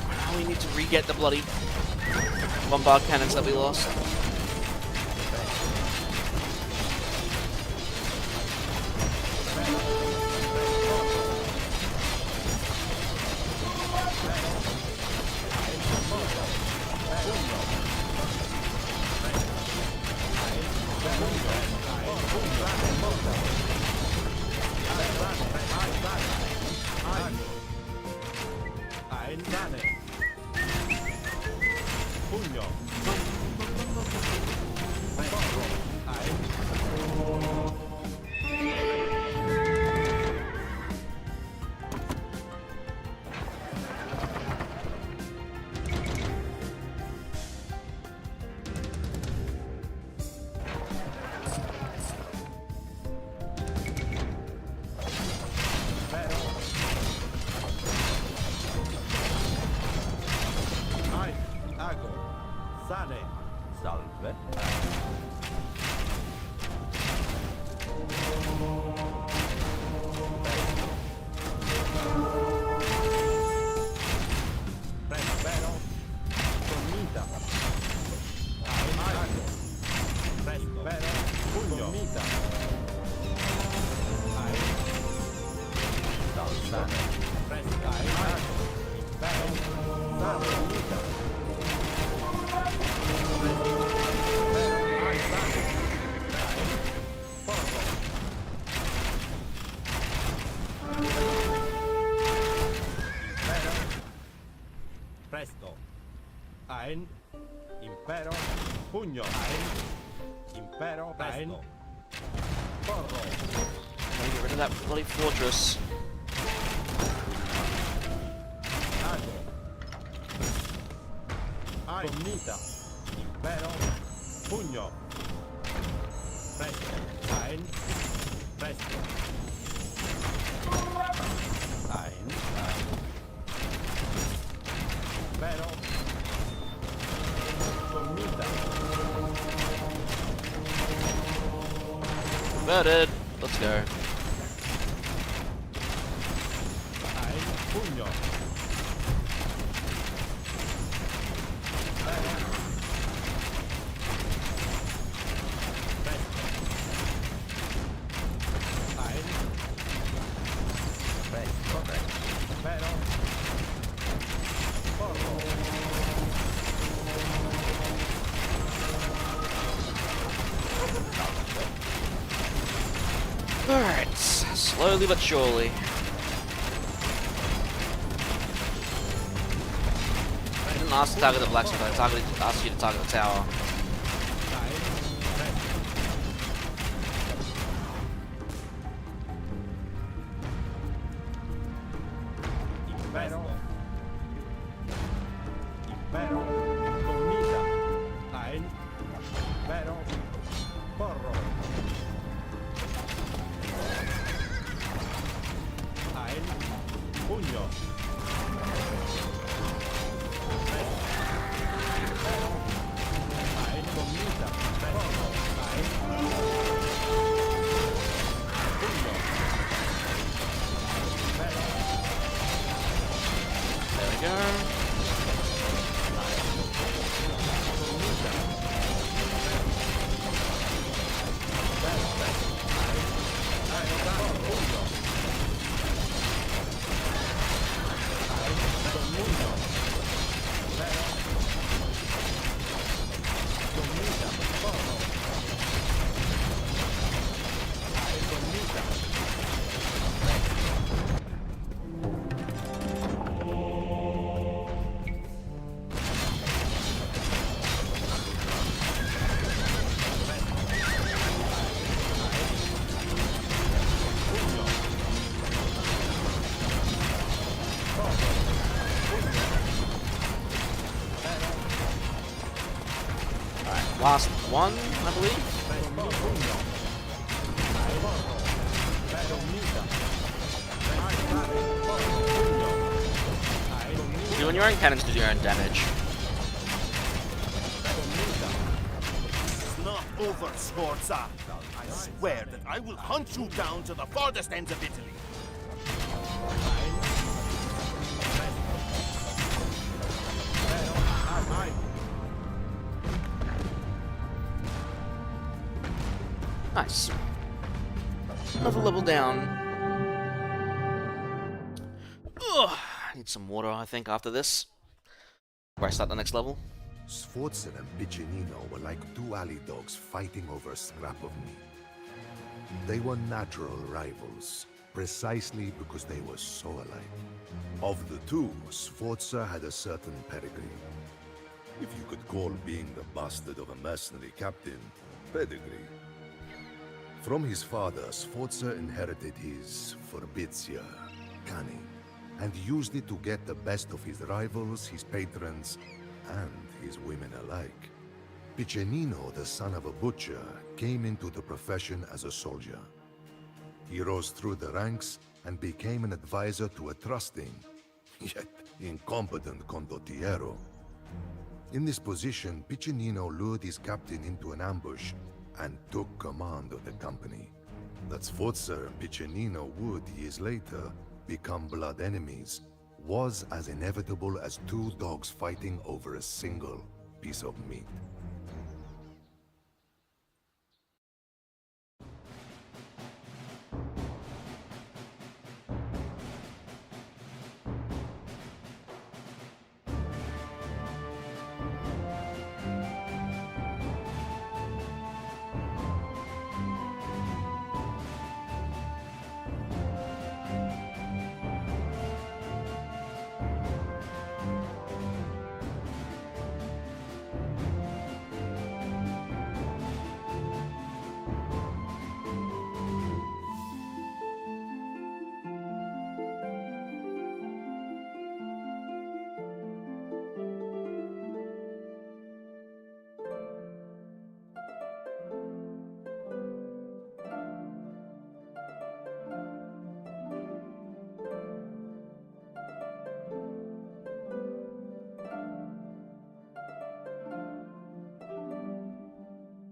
Now we need to re-get the bloody bombard cannons that we lost.
Ein Sane. Pugno. Ago. Sane.
Salve.
Pero. Comita. Ago. Presto. Pero. Pugno. Comita.
Salve.
Presto. Ago. Pero. Sane. Comita. Presto. Ein. Impero. Pugno. Ein. Impero. Presto. Porro.
Gotta get rid of that bloody fortress.
Ago. Gomita. Impero. Pugno. Presto. Ein. Presto. Ein. Impero. Gomita.
Converted. Let's go.
Ein. Pugno.
Alright, slowly but surely. I didn't ask to target the blacksmith, I asked you to target the tower.
Impero. Impero. Gomita. Ein. Impero. Porro. Ein. Pugno. Impero. Ein. Gomita. Porro. Ein. Pugno. Impero.
There we go. Last one, I believe. See, when your own cannons do your own damage.
It's not over, Sforza. I swear that I will hunt you down to the farthest ends of Italy.
Nice. Another level down. Ugh, I need some water, I think, after this. Before I start the next level.
Sforza and Piccinino were like two alley dogs fighting over a scrap of meat. They were natural rivals, precisely because they were so alike. Of the two, Sforza had a certain pedigree. If you could call being the bastard of a mercenary captain pedigree. From his father, Sforza inherited his forbitia, cunning, and used it to get the best of his rivals, his patrons, and his women alike. Piccinino, the son of a butcher, came into the profession as a soldier. He rose through the ranks and became an advisor to a trusting, yet incompetent condottiero. In this position, Piccinino lured his captain into an ambush and took command of the company. That Sforza and Piccinino would, years later, become blood enemies was as inevitable as two dogs fighting over a single piece of meat.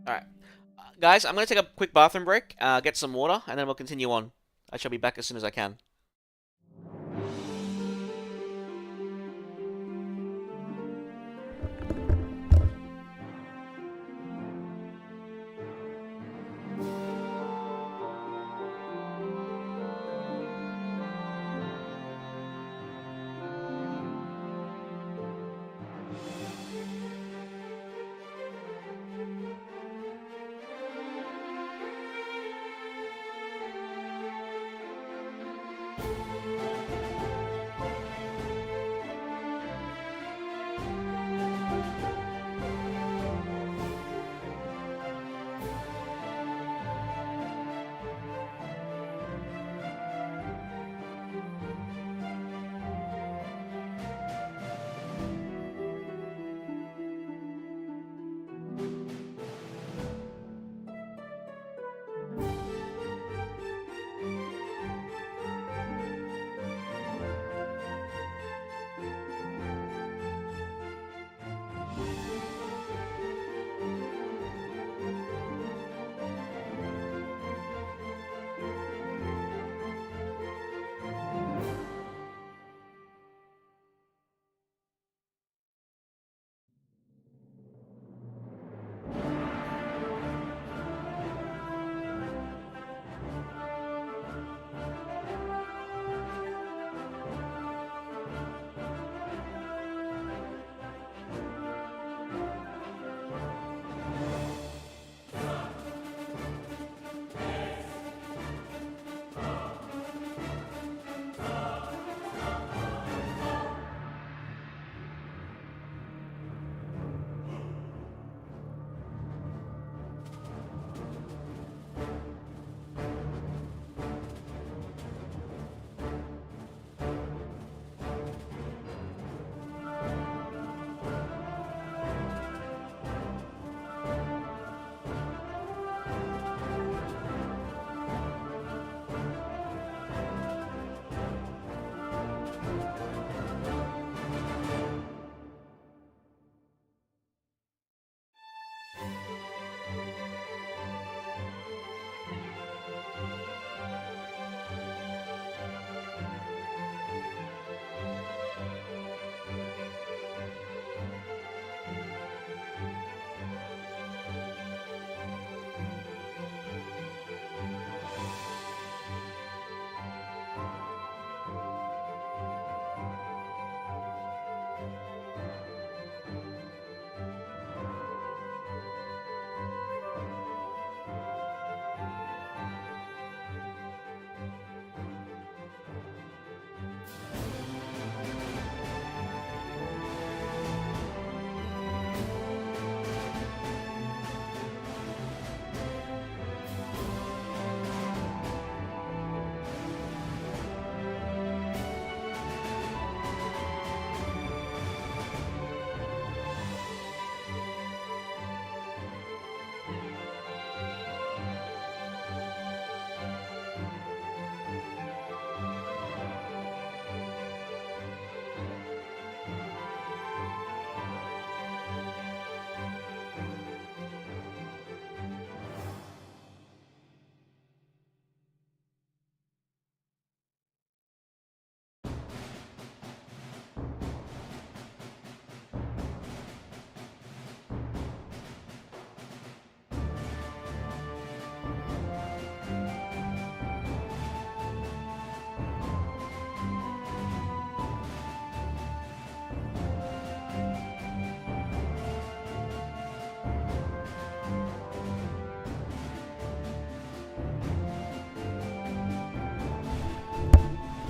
Alright. Guys, I'm going to take a quick bathroom break, get some water, and then we'll continue on. I shall be back as soon as I can.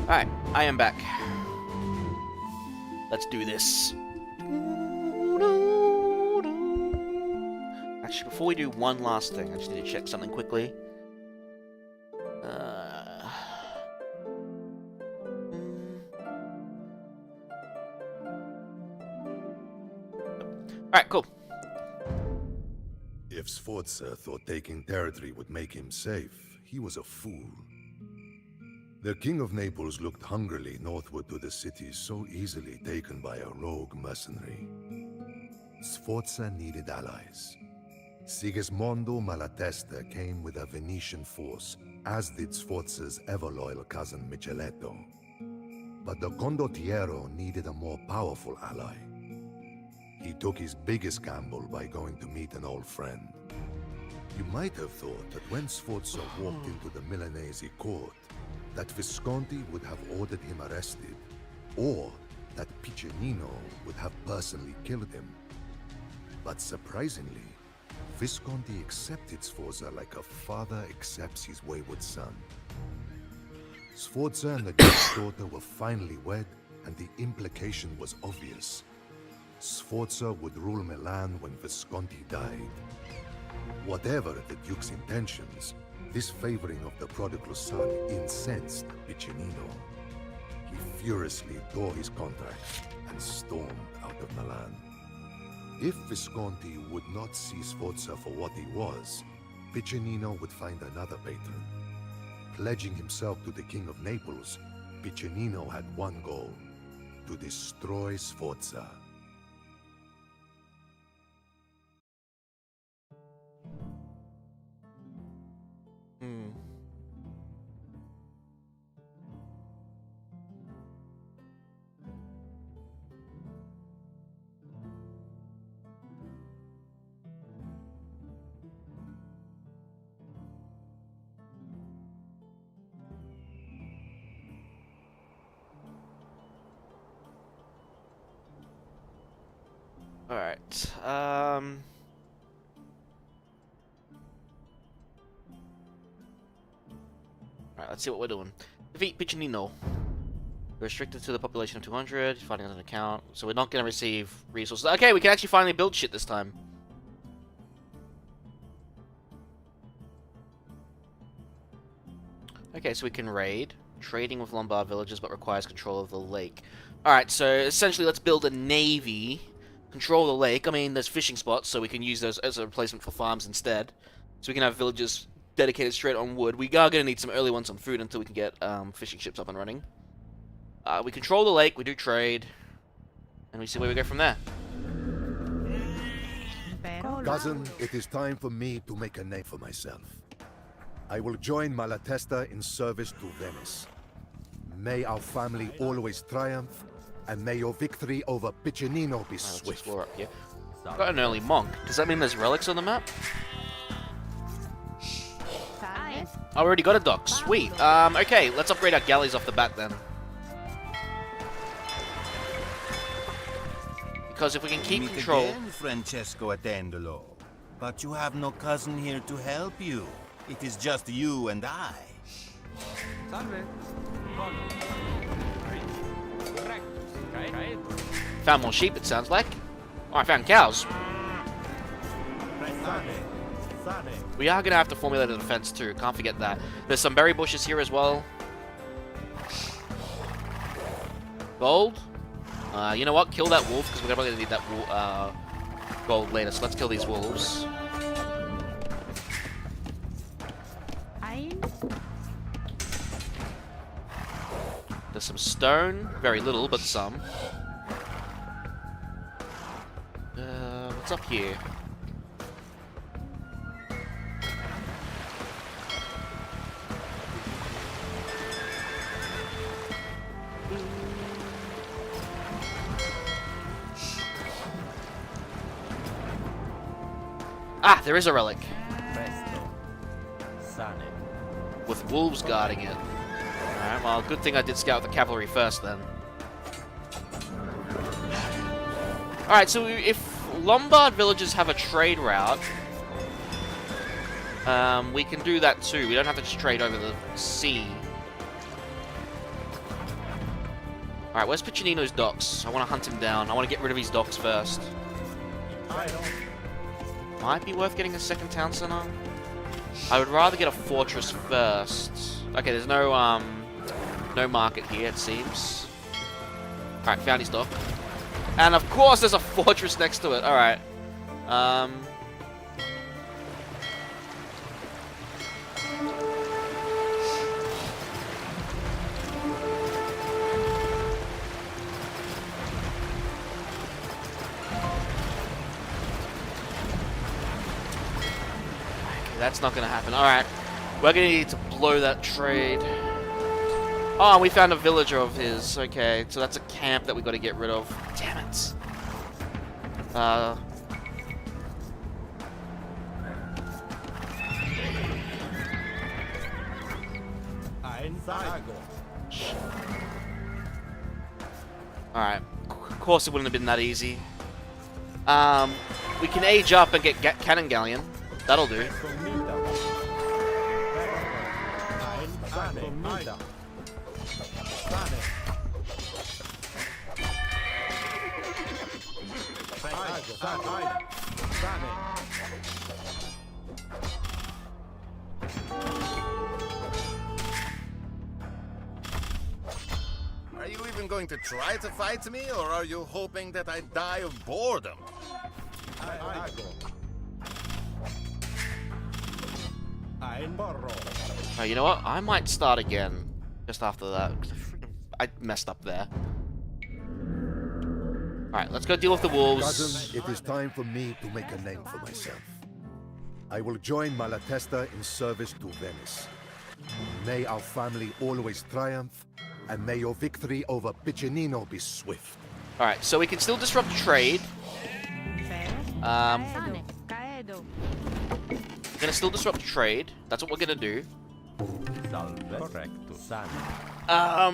Alright, I am back. Let's do this. Actually, before we do one last thing, I just need to check something quickly. Alright, cool.
If Sforza thought taking territory would make him safe, he was a fool. The King of Naples looked hungrily northward to the cities so easily taken by a rogue mercenary. Sforza needed allies. Sigismondo Malatesta came with a Venetian force, as did Sforza's ever-loyal cousin Micheletto. But the Condottiero needed a more powerful ally. He took his biggest gamble by going to meet an old friend. You might have thought that when Sforza walked into the Milanese court, that Visconti would have ordered him arrested, or that Piccinino would have personally killed him. But surprisingly, Visconti accepted Sforza like a father accepts his wayward son. Sforza and the Duke's daughter were finally wed, and the implication was obvious. Sforza would rule Milan when Visconti died. Whatever the Duke's intentions, this favoring of the prodigal son incensed Piccinino. He furiously tore his contract and stormed out of Milan. If Visconti would not see Sforza for what he was, Piccinino would find another patron. Pledging himself to the King of Naples, Piccinino had one goal: to destroy Sforza.
Alright, Alright, let's see what we're doing. Defeat Piccinino. Restricted to the population of 200, fighting on an account, so we're not going to receive resources. Okay, we can actually finally build shit this time. Okay, so we can raid. Trading with Lombard villages, but requires control of the lake. Alright, so essentially let's build a navy. Control the lake. I mean, there's fishing spots, so we can use those as a replacement for farms instead. So we can have villages dedicated straight on wood. We are going to need some early ones on food until we can get fishing ships up and running. We control the lake, we do trade, and we see where we go from there.
Cousin, it is time for me to make a name for myself. I will join Malatesta in service to Venice. May our family always triumph, and may your victory over Piccinino be
Let's
swift.
explore up here. Got an early monk. Does that mean there's relics on the map? I already got a dock. Sweet. Okay, let's upgrade our galleys off the bat then. Because if we can keep
Meet
control...
again, Francesco Attendolo. But you have no cousin here to help you. It is just you and I.
Salve.
Found more sheep, it sounds like. Oh, I found cows. We are going to have to formulate a defense too. Can't forget that. There's some berry bushes here as well. Gold. You know what? Kill that wolf, because we're probably going to need that gold later. So let's kill these wolves. There's some stone. Very little, but some. What's up here? Ah, there is a relic.
Presto. Sane.
With wolves guarding it. Alright, well, good thing I did scout the cavalry first then. Alright, so if Lombard villages have a trade route, we can do that too. We don't have to just trade over the sea. Alright, where's Piccinino's docks? I want to hunt him down. I want to get rid of his docks first. Might be worth getting a second town center. I would rather get a fortress first. Okay, there's no no market here, it seems. Alright, found his dock. And of course there's a fortress next to it. Alright. That's not gonna happen. Alright. We're gonna need to blow that trade. Oh, we found a villager of his. Okay, so that's a camp that we gotta get rid of. Damn it.
Ein Sago.
Alright. Of course it wouldn't have been that easy. We can age up and get Cannon Galleon. That'll do.
Commita. Ein Sane. Commita. Sane. Sago. Sane.
Are you even going to try to fight me, or are you hoping that I die of boredom?
Sago. Ein Borro.
Oh, you know what? I might start again just after that. I messed up there. Alright, let's go deal with the wolves.
Cousin, it is time for me to make a name for myself. I will join Malatesta in service to Venice. May our family always triumph, and may your victory over Piccinino be swift.
Alright, so we can still disrupt trade.
Sane. Caedo.
We're gonna still disrupt trade. That's what we're gonna do.
Salve. Correcto. Sane.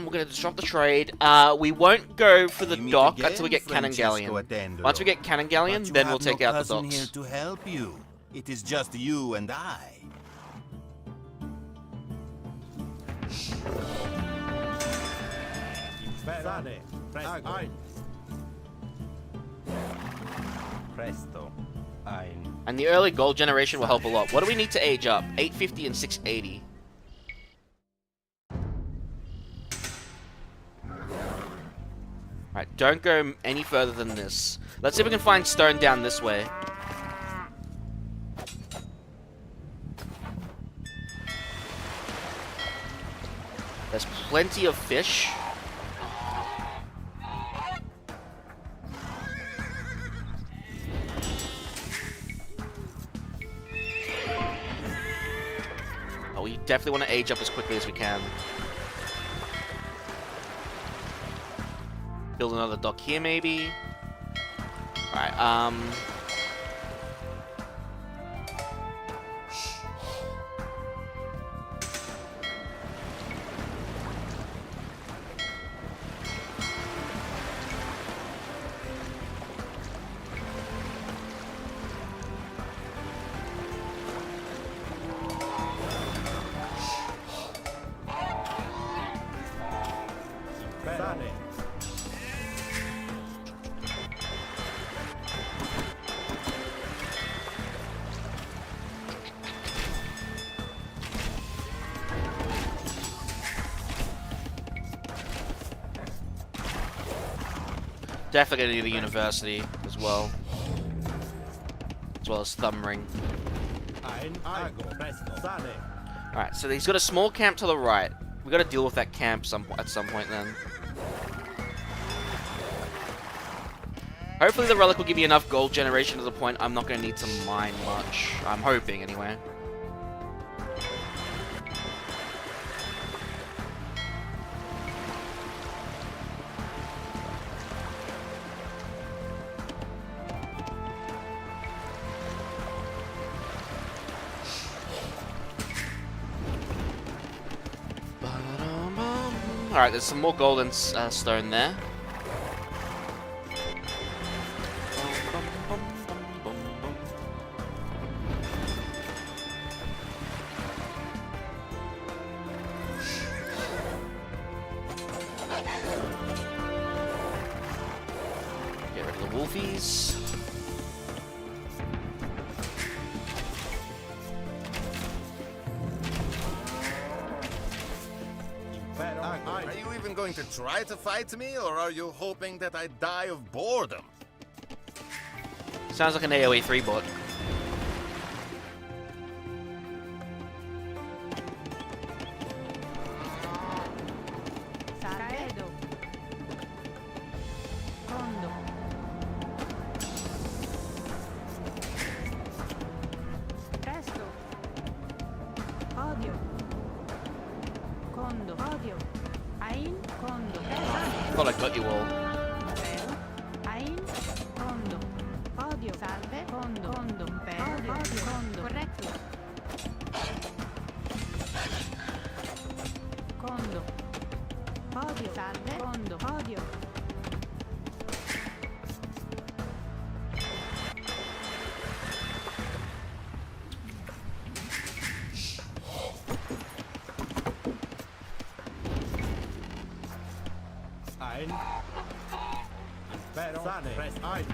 We're gonna disrupt the trade. We won't go for the
We meet
dock
again,
until we get Cannon
Francesco
Galleon.
Attendolo.
Once we get Cannon Galleon,
But you
then we'll
have
take
no
out the
cousin
docks.
here to help you. It is just you and I.
Sane. Presto.
Presto. Ein.
And the early gold generation will help a lot. What do we need to age up? 850 and 680. Alright, don't go any further than this. Let's see if we can find stone down this way. There's plenty of fish. Oh, we definitely want to age up as quickly as we can. Build another dock here, maybe. Alright,
Sane.
definitely gonna need a university as well. As well as Thumb Ring.
Ein Ago. Presto. Sane.
Alright, so he's got a small camp to the right. We gotta deal with that camp at some point then. Hopefully the relic will give me enough gold generation to the point I'm not gonna need to mine much. I'm hoping, anyway. Alright, there's some more golden stone there. Get rid of the wolfies.
Are you even going to try to fight me, or are you hoping that I die of boredom?
Sounds like an Aoe3 bot.
Caedo. Rondo. Presto. Odio. Condo. Odio. Ain. Condo.
Thought I got you all.
Impero. Ain. Condo. Odio. Salve. Condo. Condo. Impero. Odio. Condo. Corretto. Condo. Odio. Salve. Condo. Odio.
Ein. Impero. Sane. Presto. Ein.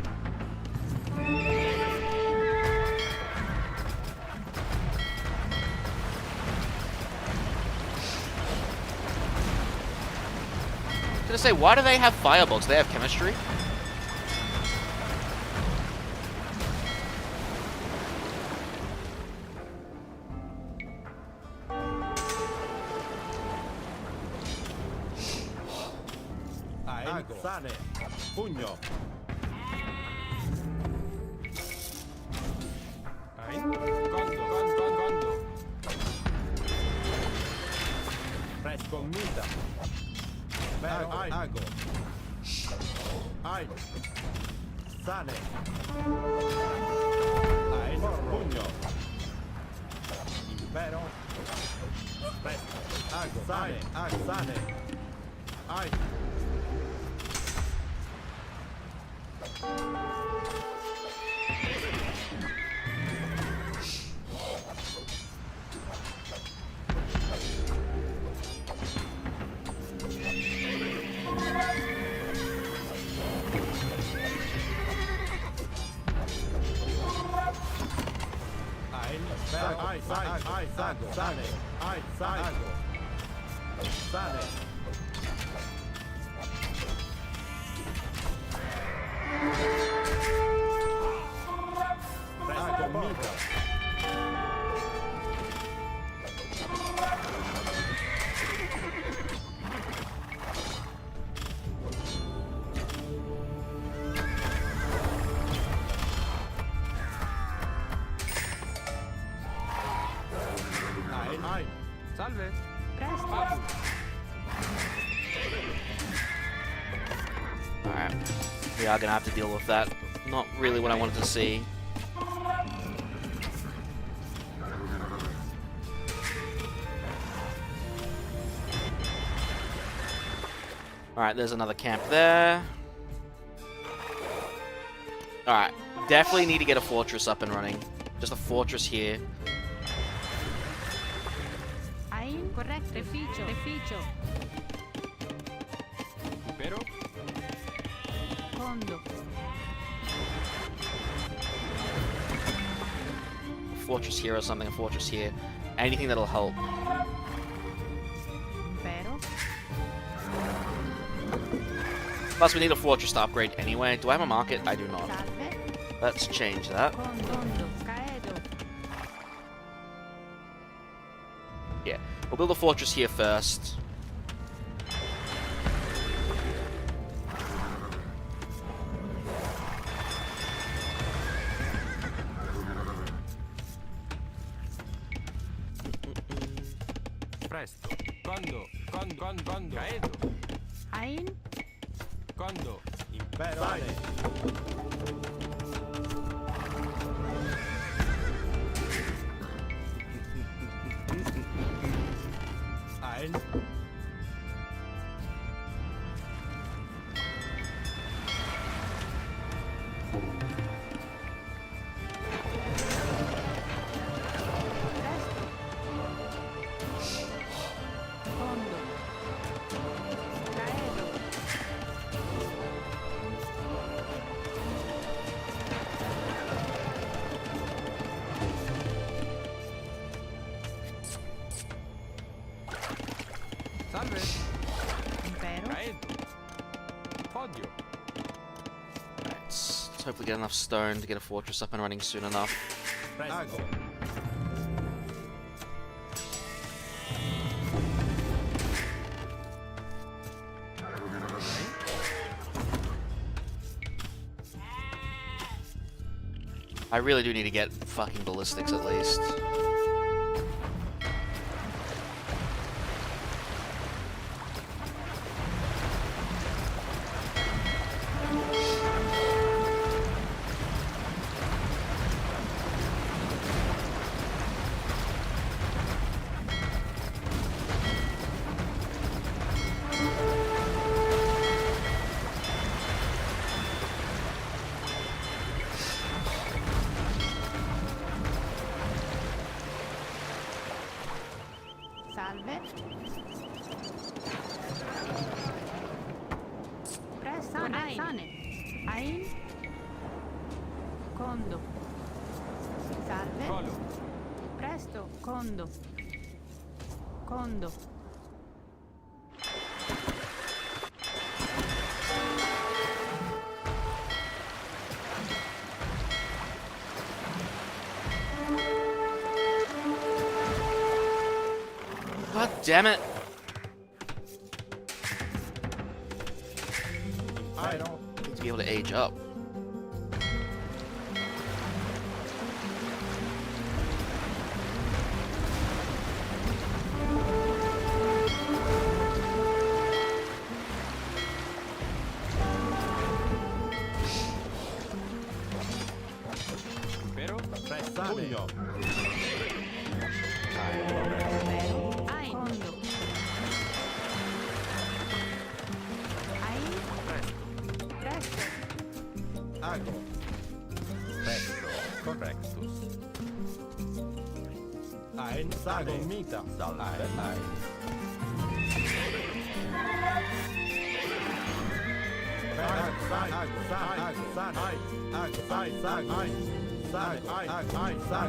I was gonna say, why do they have firebolts? They have chemistry?
Ein. Sane. Pugno. Ein. Condo. Presto. Mita. Impero. Ago. Ein. Sane. Ein. Pugno. Impero. Presto. Ago. Sane. Sane. Ein. Sane. Presto, Mita. Ein. Salve.
Presto.
Alright. We are gonna have to deal with that. Not really what I wanted to see. Alright, there's another camp there. Alright, definitely need to get a fortress up and running. Just a fortress here.
Ain. Corretto. Reficio.
Impero.
Condo.
A fortress here or something, a fortress here. Anything that'll help.
Impero.
Plus, we need a fortress to upgrade anyway. Do I have a market? I do not.
Salve.
Let's change that.
Condo. Caedo.
Yeah, we'll build a fortress here first.
Presto. Condo. Caedo.
Ain.
Condo. Impero. Sane. Ein.
Condo. Caedo.
Salve.
Impero.
Caedo. Podio.
Alright, let's hopefully get enough stone to get a fortress up and running soon enough.
Presto.
I really do need to get fucking ballistics at least.
Salve. Presto, sane. Ein. Condo. Salve.
Colo.
Presto, condo. Condo.
God damn it.
Ein.
Need to be able to age up.
Vero? Pugno.
Vero. Ein. Condo. Ein. Presto.
Ago.
Presto. Correctus.
Ein. Sane. Mita.
Salve. Ein.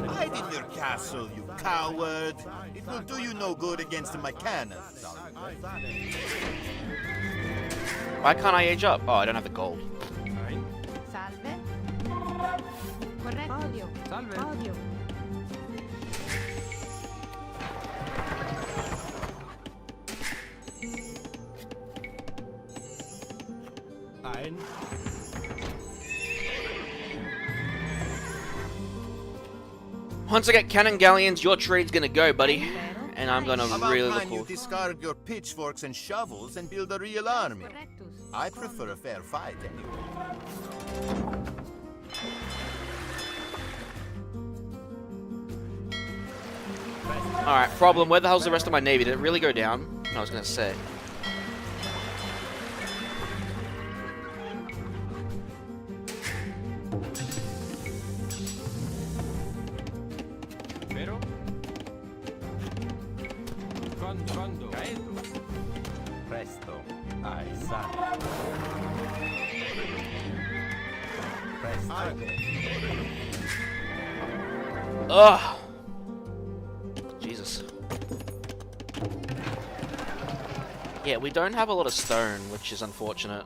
Hide in your castle, you coward. It will do you no good against my cannons.
Why can't I age up? Oh, I don't have the gold.
Salve. Corretto. Podio.
Salve.
Podio.
Ein.
Once I get cannon galleons, your trade's gonna go, buddy. And I'm gonna
About
really look
time you
forward.
discard your pitchforks and shovels and build a real army.
Correctus.
I prefer a fair fight anyway.
Alright, problem. Where the hell's the rest of my navy? Did it really go down? I was gonna say.
Vero? Condo.
Presto. Ai. Sane. Presto.
Ago.
Ugh. Jesus. Yeah, we don't have a lot of stone, which is unfortunate.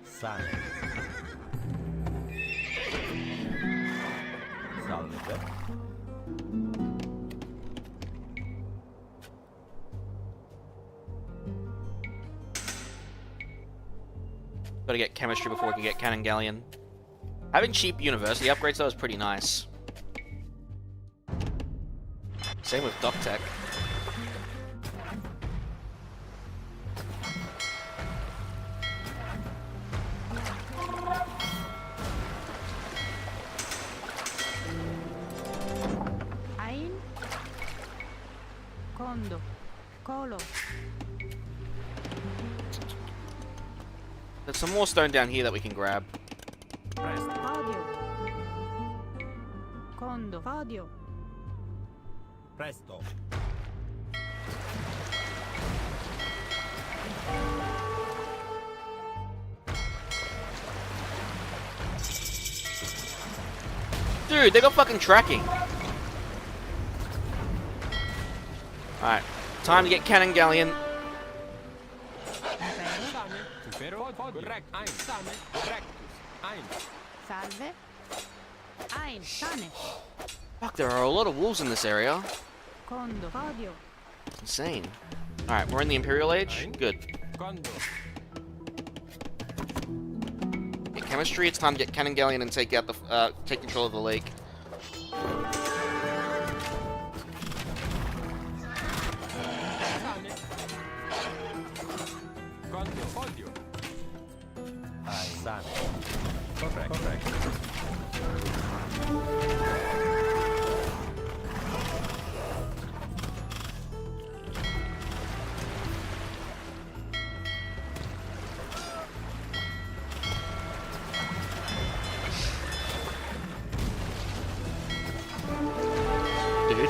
Sane. Salve.
Gotta get chemistry before we can get cannon galleon. Having cheap university upgrades though is pretty nice. Same with dock tech.
Ein. Condo. Colo.
There's some more stone down here that we can grab.
Podio. Condo. Podio.
Presto.
Dude, they got fucking tracking. Alright, time to get cannon galleon.
Vero? Correct. Ein. Sane. Correctus. Ein.
Salve. Ein. Sane.
Fuck, there are a lot of wolves in this area.
Condo. Podio.
Insane. Alright, we're in the Imperial Age. Good.
Condo.
Get chemistry, it's time to get cannon galleon and take out the take control of the lake.
Sane. Condo. Podio.
Ai. Sane. Correcto.
dude.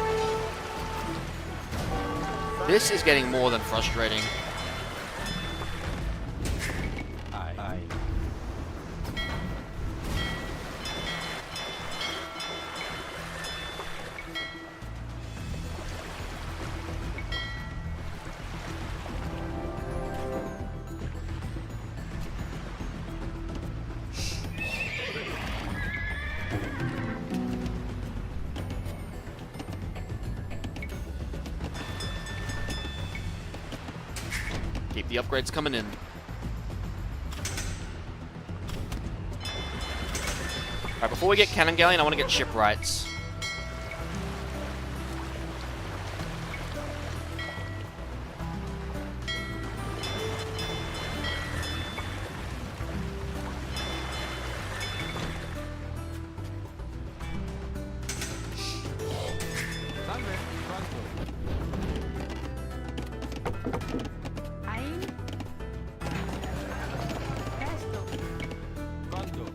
This is getting more than frustrating.
I.
Keep the upgrades coming in. Alright, before we get Cannon Galleon, I want to get shipwrights.
Salve, quanto?
Ein. Presto.
Quanto?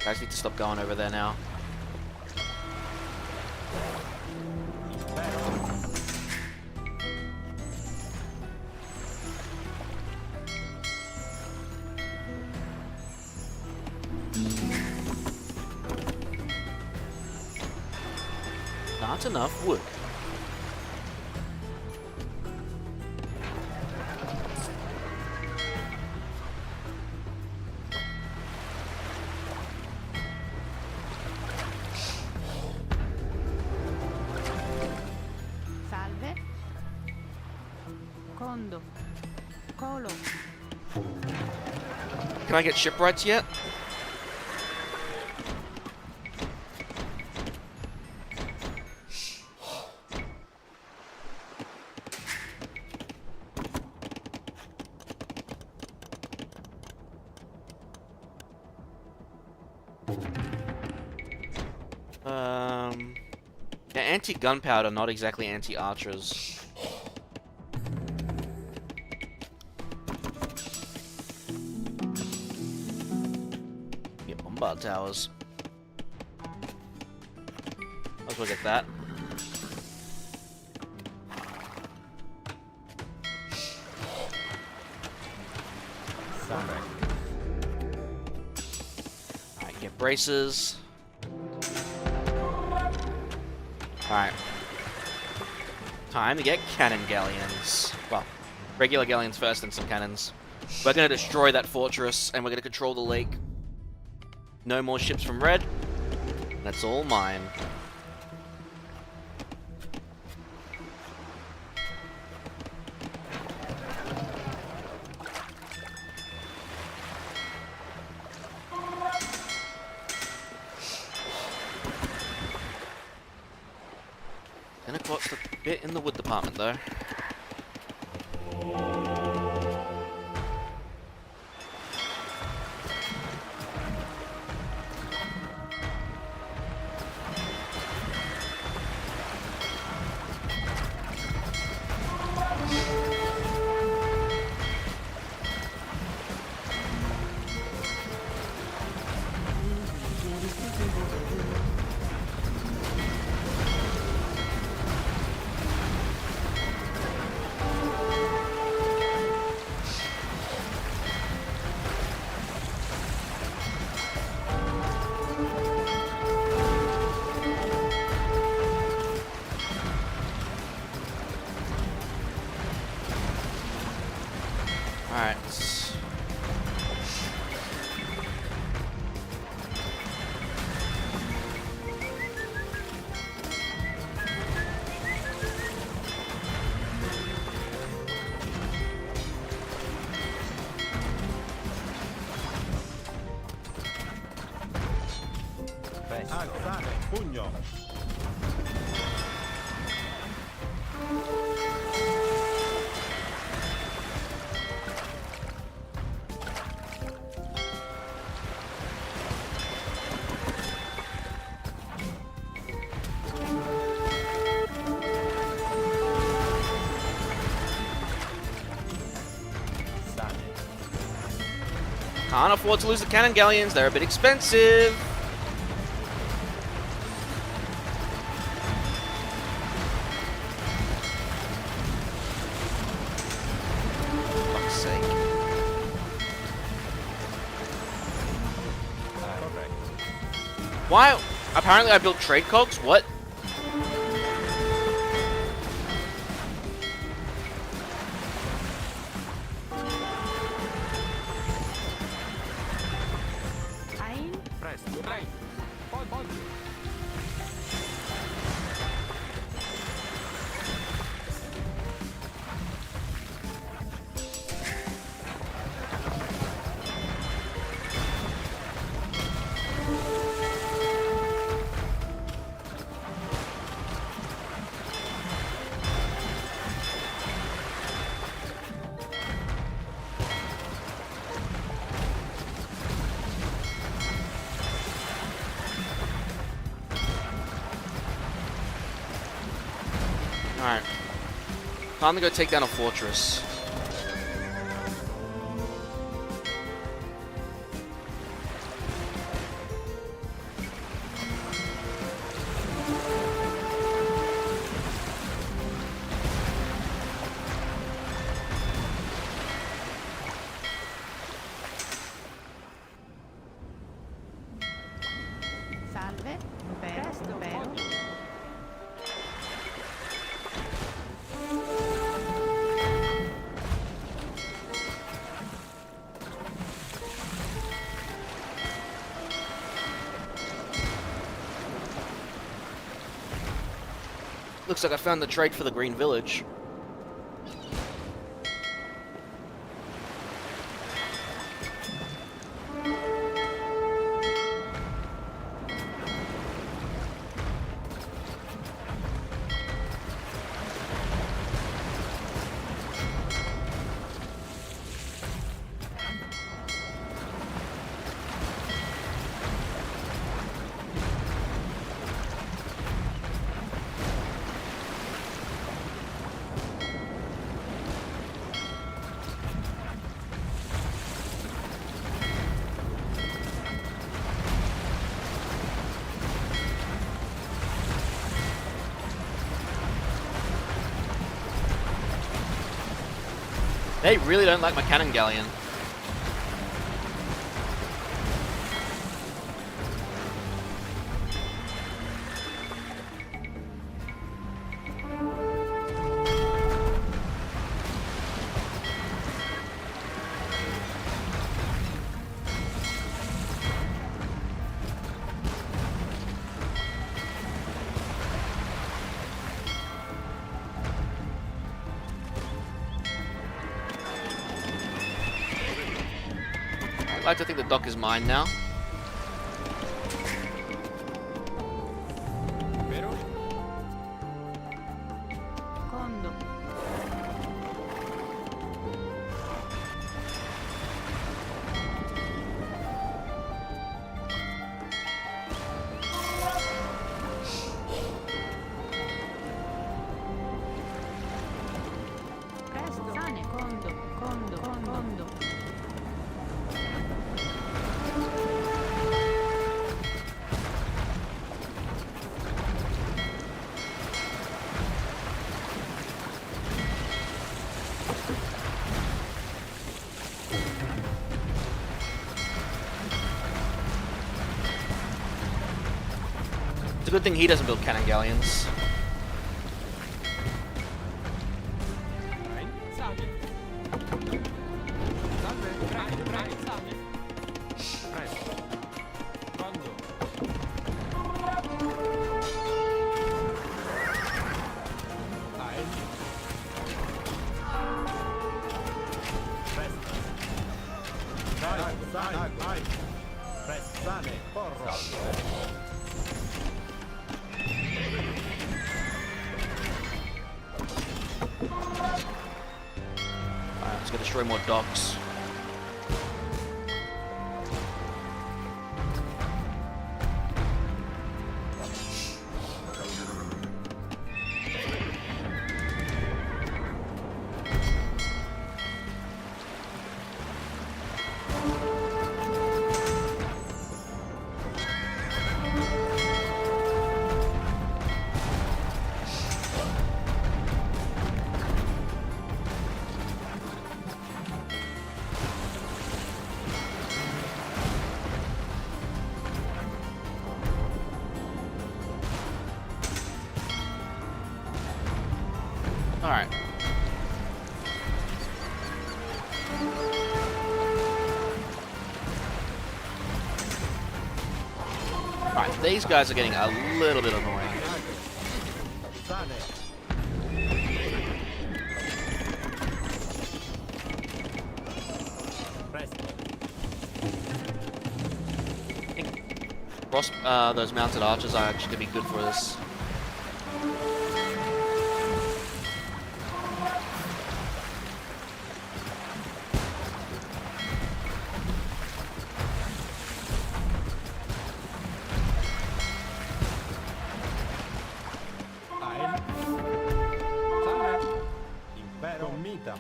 Guys need to stop going over there now. Not enough wood.
Salve. Condo. Colo.
Can I get shipwrights yet? They're anti-gunpowder, not exactly anti-archers. Yeah, bombard towers. Might as well get that. Alright, get braces. Alright. Time to get cannon galleons. Well, regular galleons first and some cannons. We're gonna destroy that fortress and we're gonna control the lake. No more ships from red. That's all mine. Gonna cost a bit in the wood department though. Alright.
Alzare, pugno.
Can't afford to lose the cannon galleons. They're a bit expensive. For fuck's sake. Why? Apparently I built trade cogs? What?
Ein,
Presto. Ein. Poggio.
Alright. Time to go take down a fortress.
salve, presto, vero.
Looks like I found the trade for the Green Village. They really don't like my cannon galleon. I'd like to think the dock is mine now.
Vero?
Condo, presto, sane, condo, condo, condo.
It's a good thing he doesn't build cannon galleons.
Ein. Salve. Salve. Ein. Salve. Presto. Quando? Ein. Presto. Dai. Ein. Pressane. Porro.
Alright, let's go destroy more docks. Alright. Alright, these guys are getting a little bit annoying.
Sane. Presto.
Those mounted archers are actually going to be good for this.
Ein. Sane. Impero. Commita.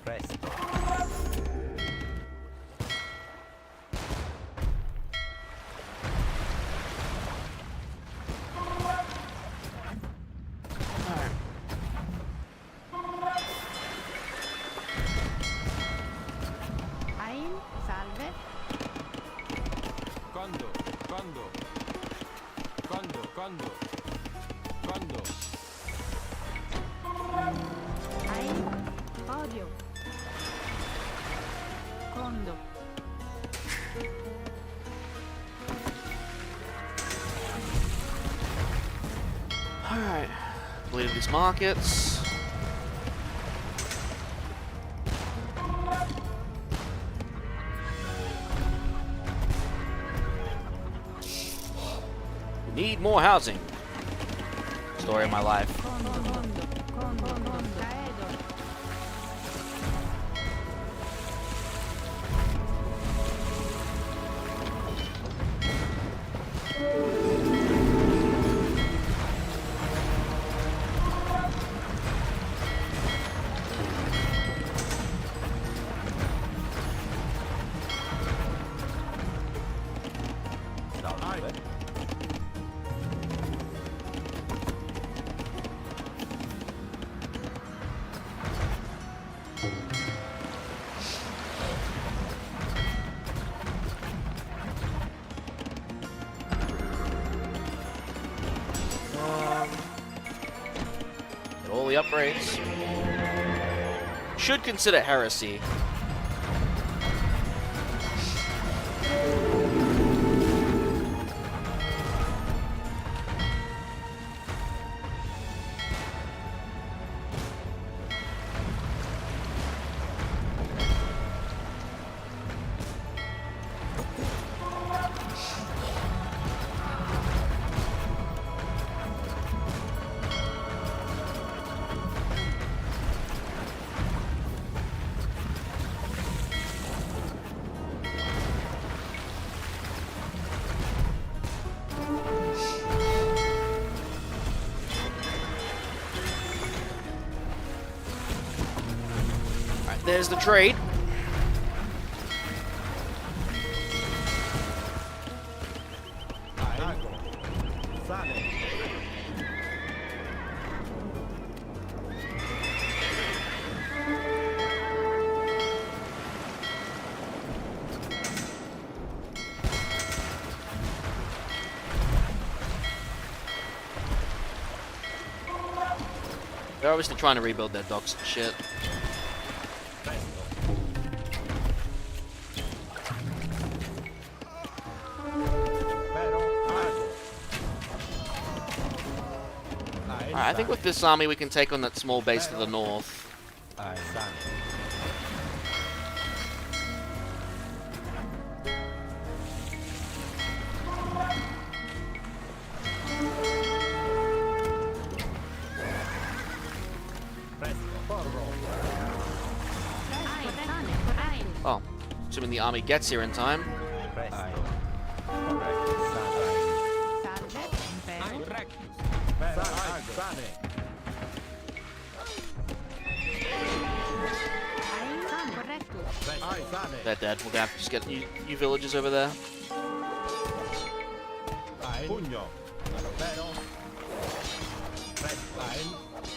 Presto.
Ein, salve.
Condo. Condo. Condo. Condo. Condo.
Ein, odio. Condo.
Alright. Bleed these markets. We need more housing. Story of my life.
Condo, condo, condo, condo. Caedo.
Salve.
Get all the upgrades. Should consider heresy. Alright, there's the trade.
Ago. Sane.
They're obviously trying to rebuild their docks and shit.
Impero. Ago.
Alright, I think with this army we can take on that small base to the north.
Ein. Sane. Presto. Porro.
Ein, sane. Ein.
Oh, assuming the army gets here in time.
Presto. Correcto. Sane.
Salve. Impero.
Impero. Ago. Sane.
Ein, sane. Correcto.
Ein. Sane.
They're dead. We're gonna have to just get you villagers over there.
Ein. Pugno. Impero. Presto. Ein.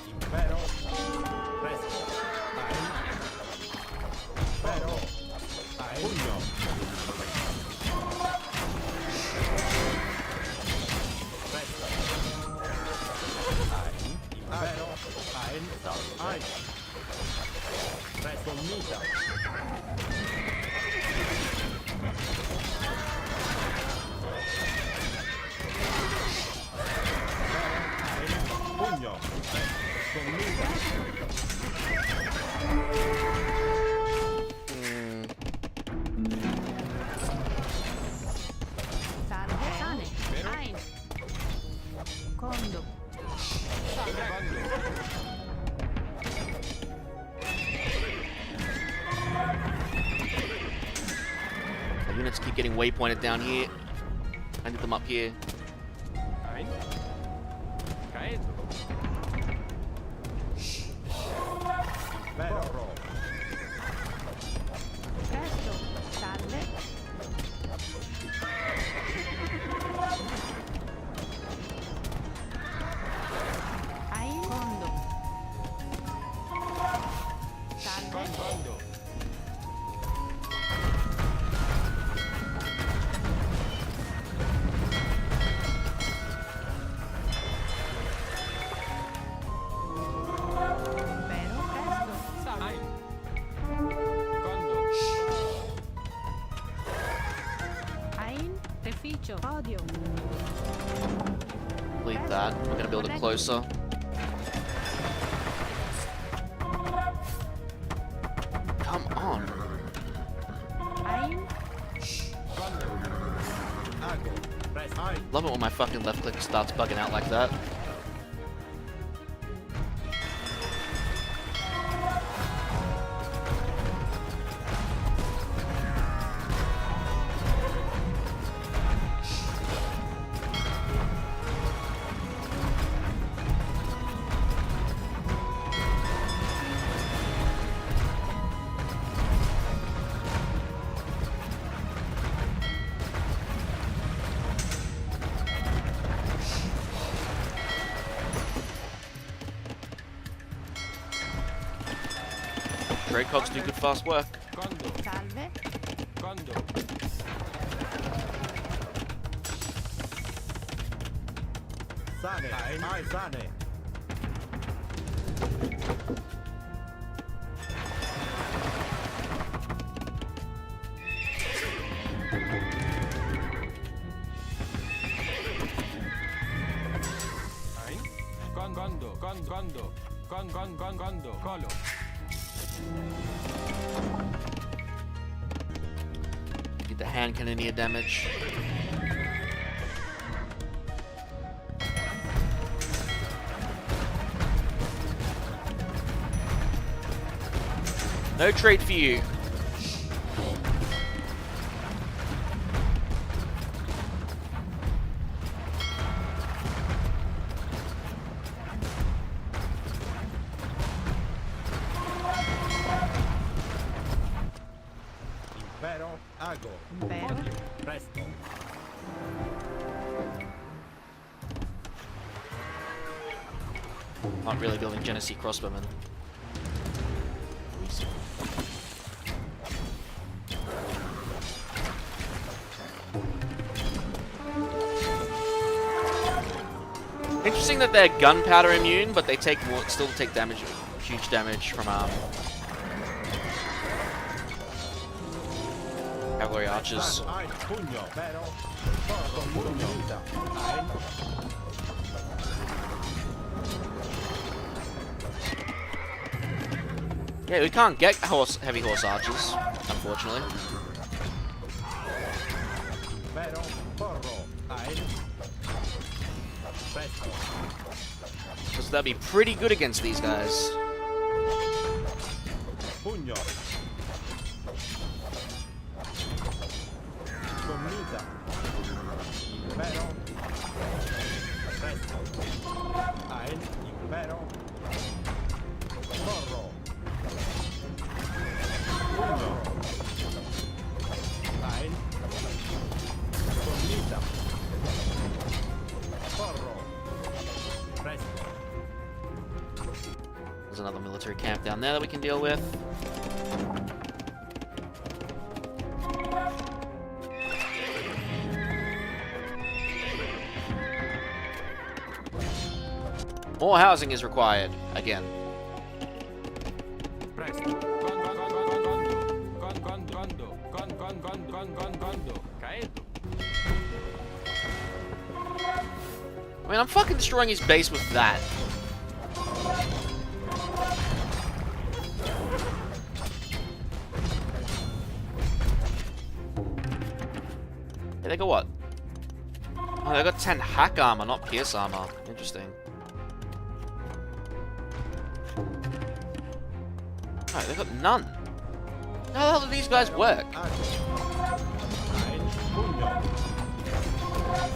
Impero. Presto. Ein. Impero. Ein. Pugno. Commita. Pugno. Commita.
Salve. Sane. Ein. Condo.
The units keep getting waypointed down here. I need them up here.
Ein. Caedo. Impero.
Presto. Salve. Ein. Condo. Salve.
Condo.
Impero. Presto.
Ein. Condo.
Ein. Reficio. Odio.
Leave that. We're gonna build it closer. Come on.
Ein.
Condo. Ago. Presto. Ein.
Love it when my fucking left click starts bugging out like that. Trade cogs do good fast work.
Condo.
Salve.
Condo. Sane. Ein. Sane. Ein. Condo. Condo. Condo. Colo.
Get the hand cannoneer damage. No trade for you.
Impero. Ago.
Impero.
Presto.
Not really building Genesee crossbowmen. Interesting that they're gunpowder immune, but they take more, still take damage, huge damage from cavalry archers.
Ein. Pugno. Impero. Commita. Ein.
Yeah, we can't get heavy horse archers, unfortunately.
Impero. Porro. Ein. Presto.
Because that'd be pretty good against these guys.
Pugno. Commita. Impero. Presto. Ein. Impero. Porro. Pugno. Ein. Commita. Porro. Presto.
There's another military camp down there that we can deal with. More housing is required, again.
Presto. Con. Gondo. Caedo.
I mean, I'm fucking destroying his base with that. Yeah, they got what? Oh, they got 10 hack armor, not pierce armor. Interesting. No, they got none. How the hell do these guys work?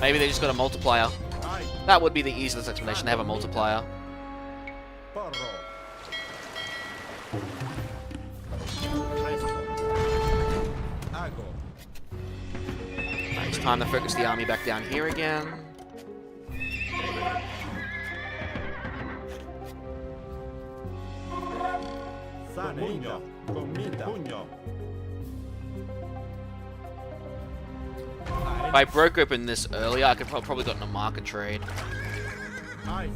Maybe they just got a multiplier. That would be the easiest explanation. They have a multiplier. It's time to focus the army back down here again.
Pugno. Comita. Pugno.
If I broke open this earlier, I could probably gotten a market trade.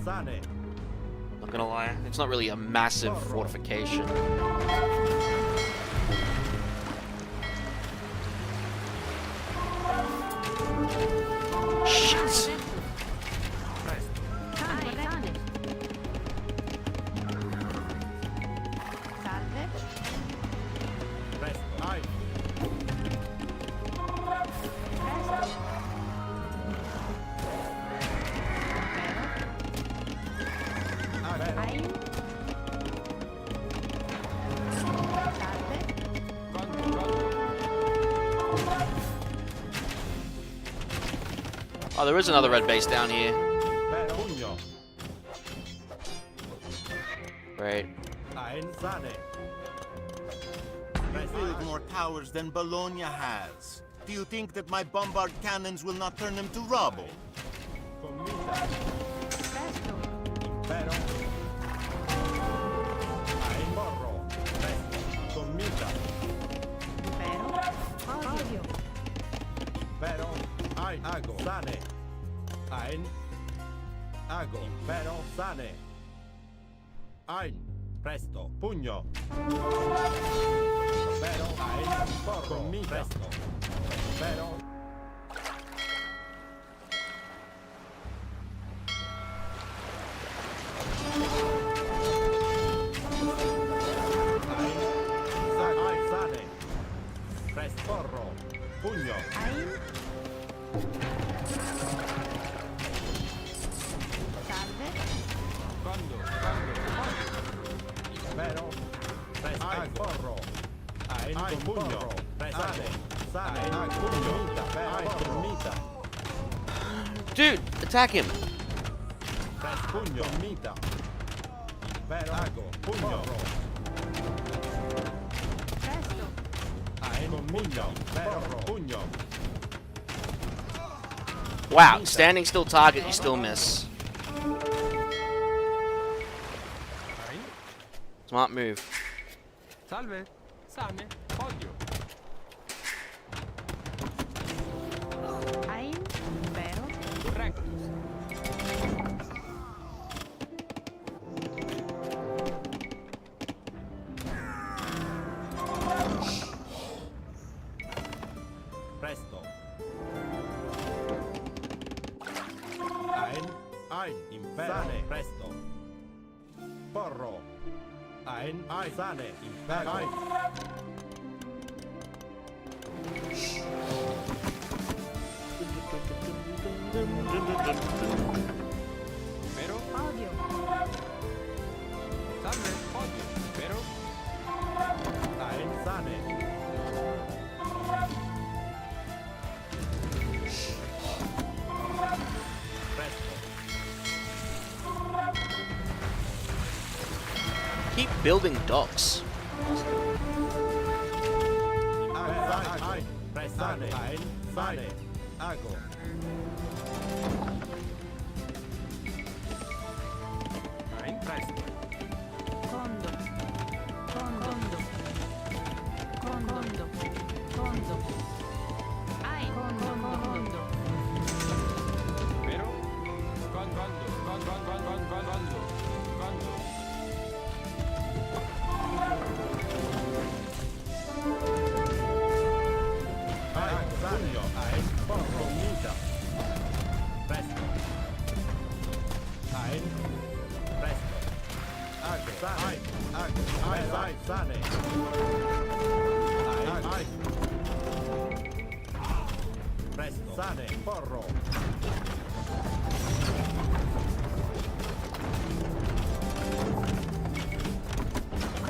Sane.
Not gonna lie, it's not really a massive fortification. Shit! Oh, there is another red base down here. Great.
You build more towers than Bologna has. Do you think that my bombard cannons will not turn them to rubble?
Ago. Sane. Ein. Ago. Impero. Sane. Ein. Presto. Pugno. Impero. Ein. Porro. Commita. Presto. Impero. Ein. Sane. Presto. Porro. Pugno.
Ein.
Vero? Ein porro. Ein pugno. Sane. Sane. Ein pugno. Ein mita.
Dude, attack him!
Pugno. Mita. Vero. Ago. Pugno.
Presto.
Ein pugno. Vero. Pugno.
Wow, standing still target, you still miss. Smart move.
Salve. Sane. Odio.
Ein. Vero.
Correcto.
Presto. Ein. Impero. Sane. Presto. Porro. Ein. Sane. Impero. Ein.
Pero.
Odio.
Salve. Odio. Pero.
Ein. Sane. Presto.
Keep building docks.
Ein. Sane. Ein. Sane. Ago.
Ein. Presto.
Condo. Condo. Condo. Condo. Ein. Condo.
Pero. Gondo.
Sai, sane. Ai. Presto. Sane, porro.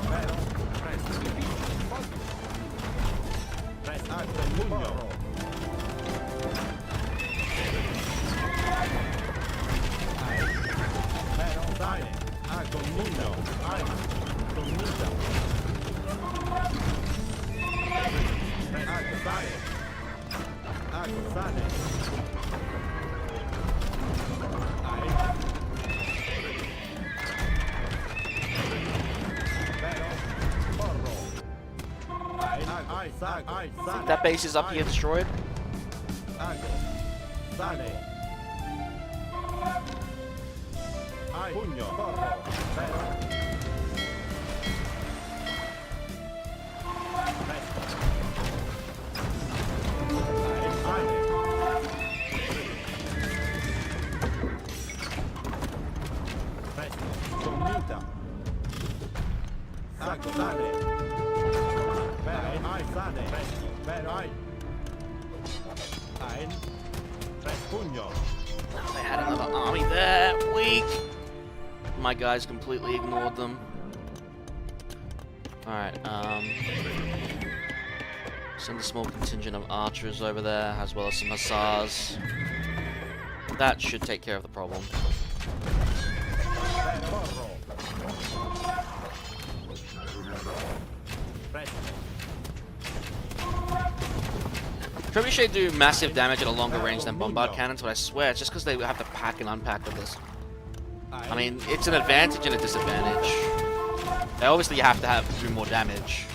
Vero. Presto. Presto. Acqua, pugno. Vero. Sane. Acqua, pugno. Ai. Comunità. Acqua, sane. Acqua, sane. Ai. Vero. Porro. Ai, sane.
That base is up here destroyed.
Acqua. Sane. Ai. Pugno. Porro. Vero. Presto. Ai, sane. Presto. Comunità. Acqua, sane. Vero. Ai, sane. Presto. Vero. Ai. Ai. Presto. Pugno.
They had another army there. Weak. My guys completely ignored them. Alright, send a small contingent of archers over there, as well as some hussars. That should take care of the problem.
Porro. Presto.
Trebuchet do massive damage at a longer range than bombard cannons, but I swear it's just because they have to pack and unpack with this. I mean, it's an advantage and a disadvantage. They obviously have to do more damage.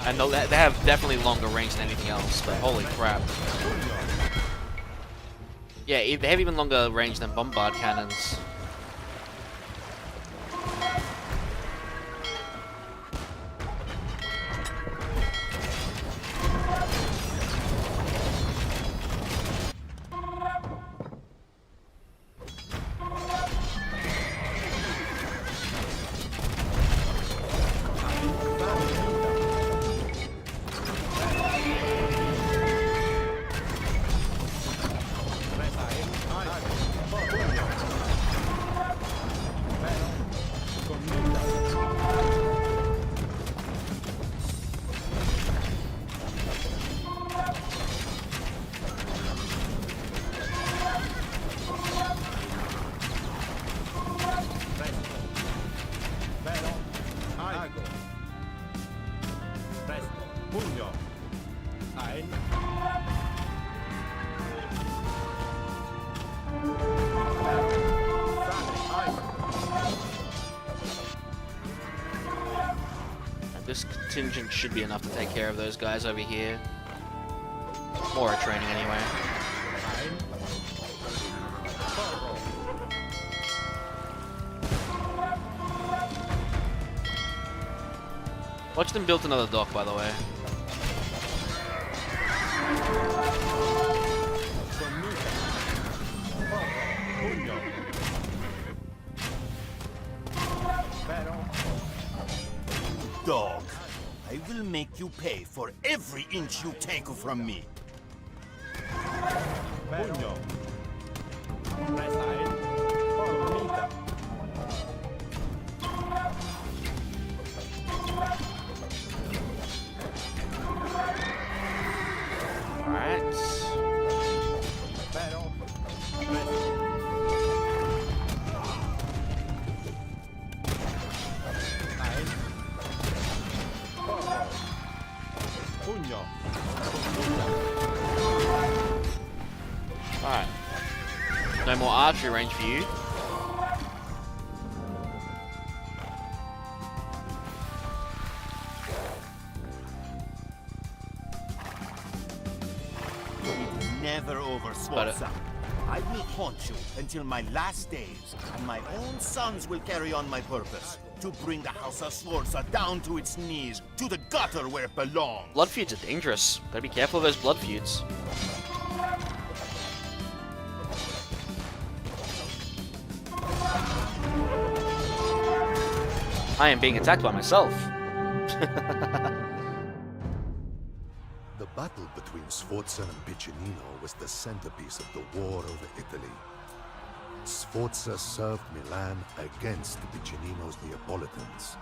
And they have definitely longer range than anything else, but holy crap. Yeah, they have even longer range than bombard cannons. This contingent should be enough to take care of those guys over here. More training anyway. Watch them build another dock, by the way.
Dog, I will make you pay for every inch you take from me.
Pugno. Presto. Comunità.
Alright.
Vero. Presto. Pugno.
Alright. No more archery range for you.
Never over, Sforza. I will haunt you until my last days, and my own sons will carry on my purpose. To bring the House of Sforza down to its knees, to the gutter where it belongs.
Blood feuds are dangerous. Gotta be careful of those blood feuds. I am being attacked by myself.
The battle between Sforza and Piccinino was the centerpiece of the war over Italy. Sforza served Milan against Piccinino's Neapolitans.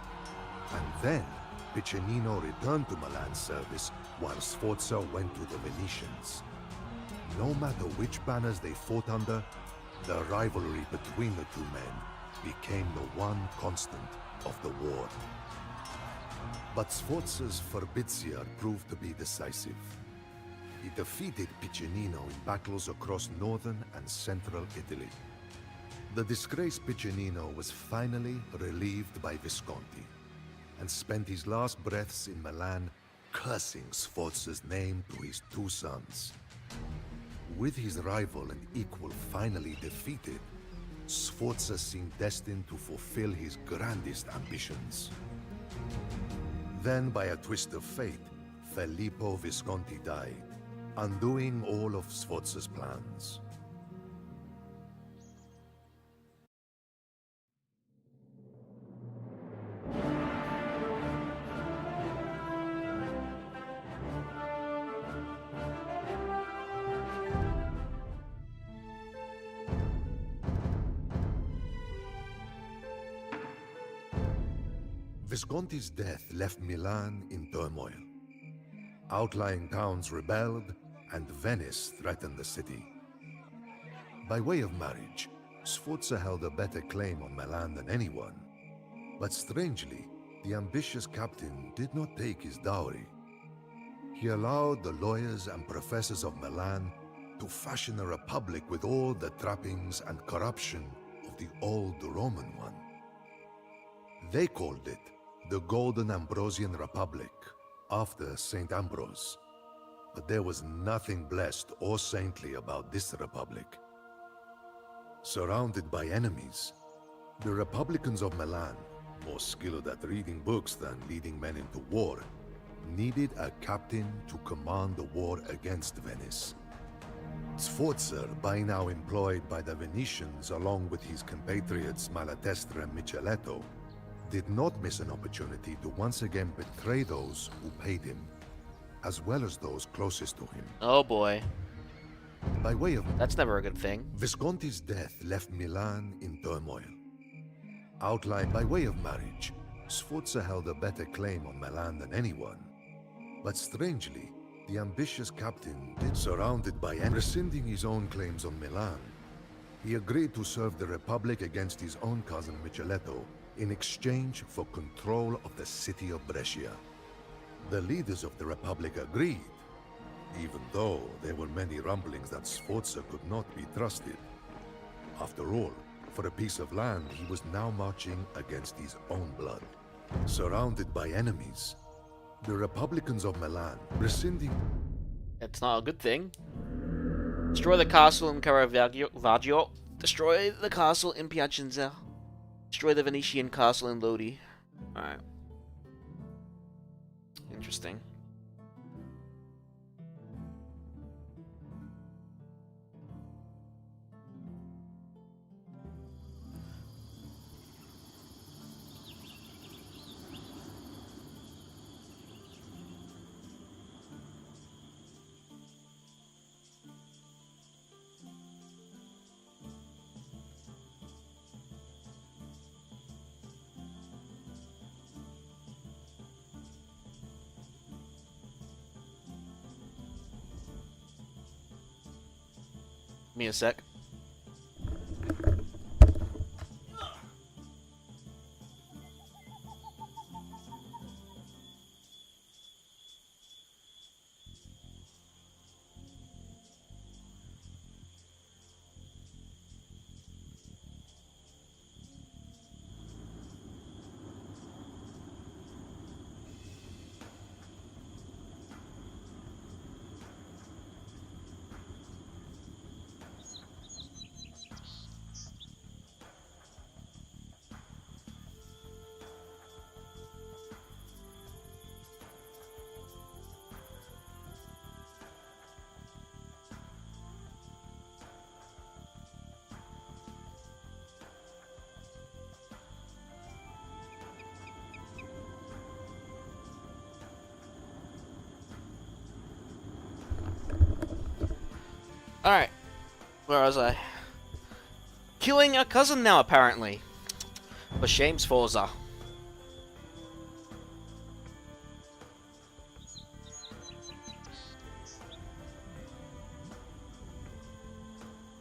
And then, Piccinino returned to Milan's service while Sforza went to the Venetians. No matter which banners they fought under, the rivalry between the two men became the one constant of the war. But Sforza's Forbizia proved to be decisive. He defeated Piccinino in battles across northern and central Italy. The disgraced Piccinino was finally relieved by Visconti, and spent his last breaths in Milan cursing Sforza's name to his two sons. With his rival and equal finally defeated, Sforza seemed destined to fulfill his grandest ambitions. Then, by a twist of fate, Filippo Visconti died, undoing all of Sforza's plans. Visconti's death left Milan in turmoil. Outlying towns rebelled, and Venice threatened the city. By way of marriage, Sforza held a better claim on Milan than anyone. But strangely, the ambitious captain did not take his dowry. He allowed the lawyers and professors of Milan to fashion a republic with all the trappings and corruption of the old Roman one. They called it the Golden Ambrosian Republic, after Saint Ambrose. But there was nothing blessed or saintly about this republic. Surrounded by enemies, the Republicans of Milan, more skilled at reading books than leading men into war, needed a captain to command the war against Venice. Sforza, by now employed by the Venetians along with his compatriots Malatesta and Micheletto, did not miss an opportunity to once again betray those who paid him, as well as those closest to him.
Oh boy.
By way of...
That's never a good thing.
Visconti's death left Milan in turmoil. Outlined by way of marriage, Sforza held a better claim on Milan than anyone. But strangely, the ambitious captain did surrounded by and rescinding his own claims on Milan. He agreed to serve the Republic against his own cousin Micheletto in exchange for control of the city of Brescia. The leaders of the Republic agreed, even though there were many rumblings that Sforza could not be trusted. After all, for a piece of land, he was now marching against his own blood. Surrounded by enemies, the Republicans of Milan, rescinding...
It's not a good thing. Destroy the castle in Caravaggio. Destroy the castle in Piacenza. Destroy the Venetian castle in Lodi. Alright. Interesting. Give me a sec. Alright. Where was I? Killing a cousin now, apparently. For shame's Forza.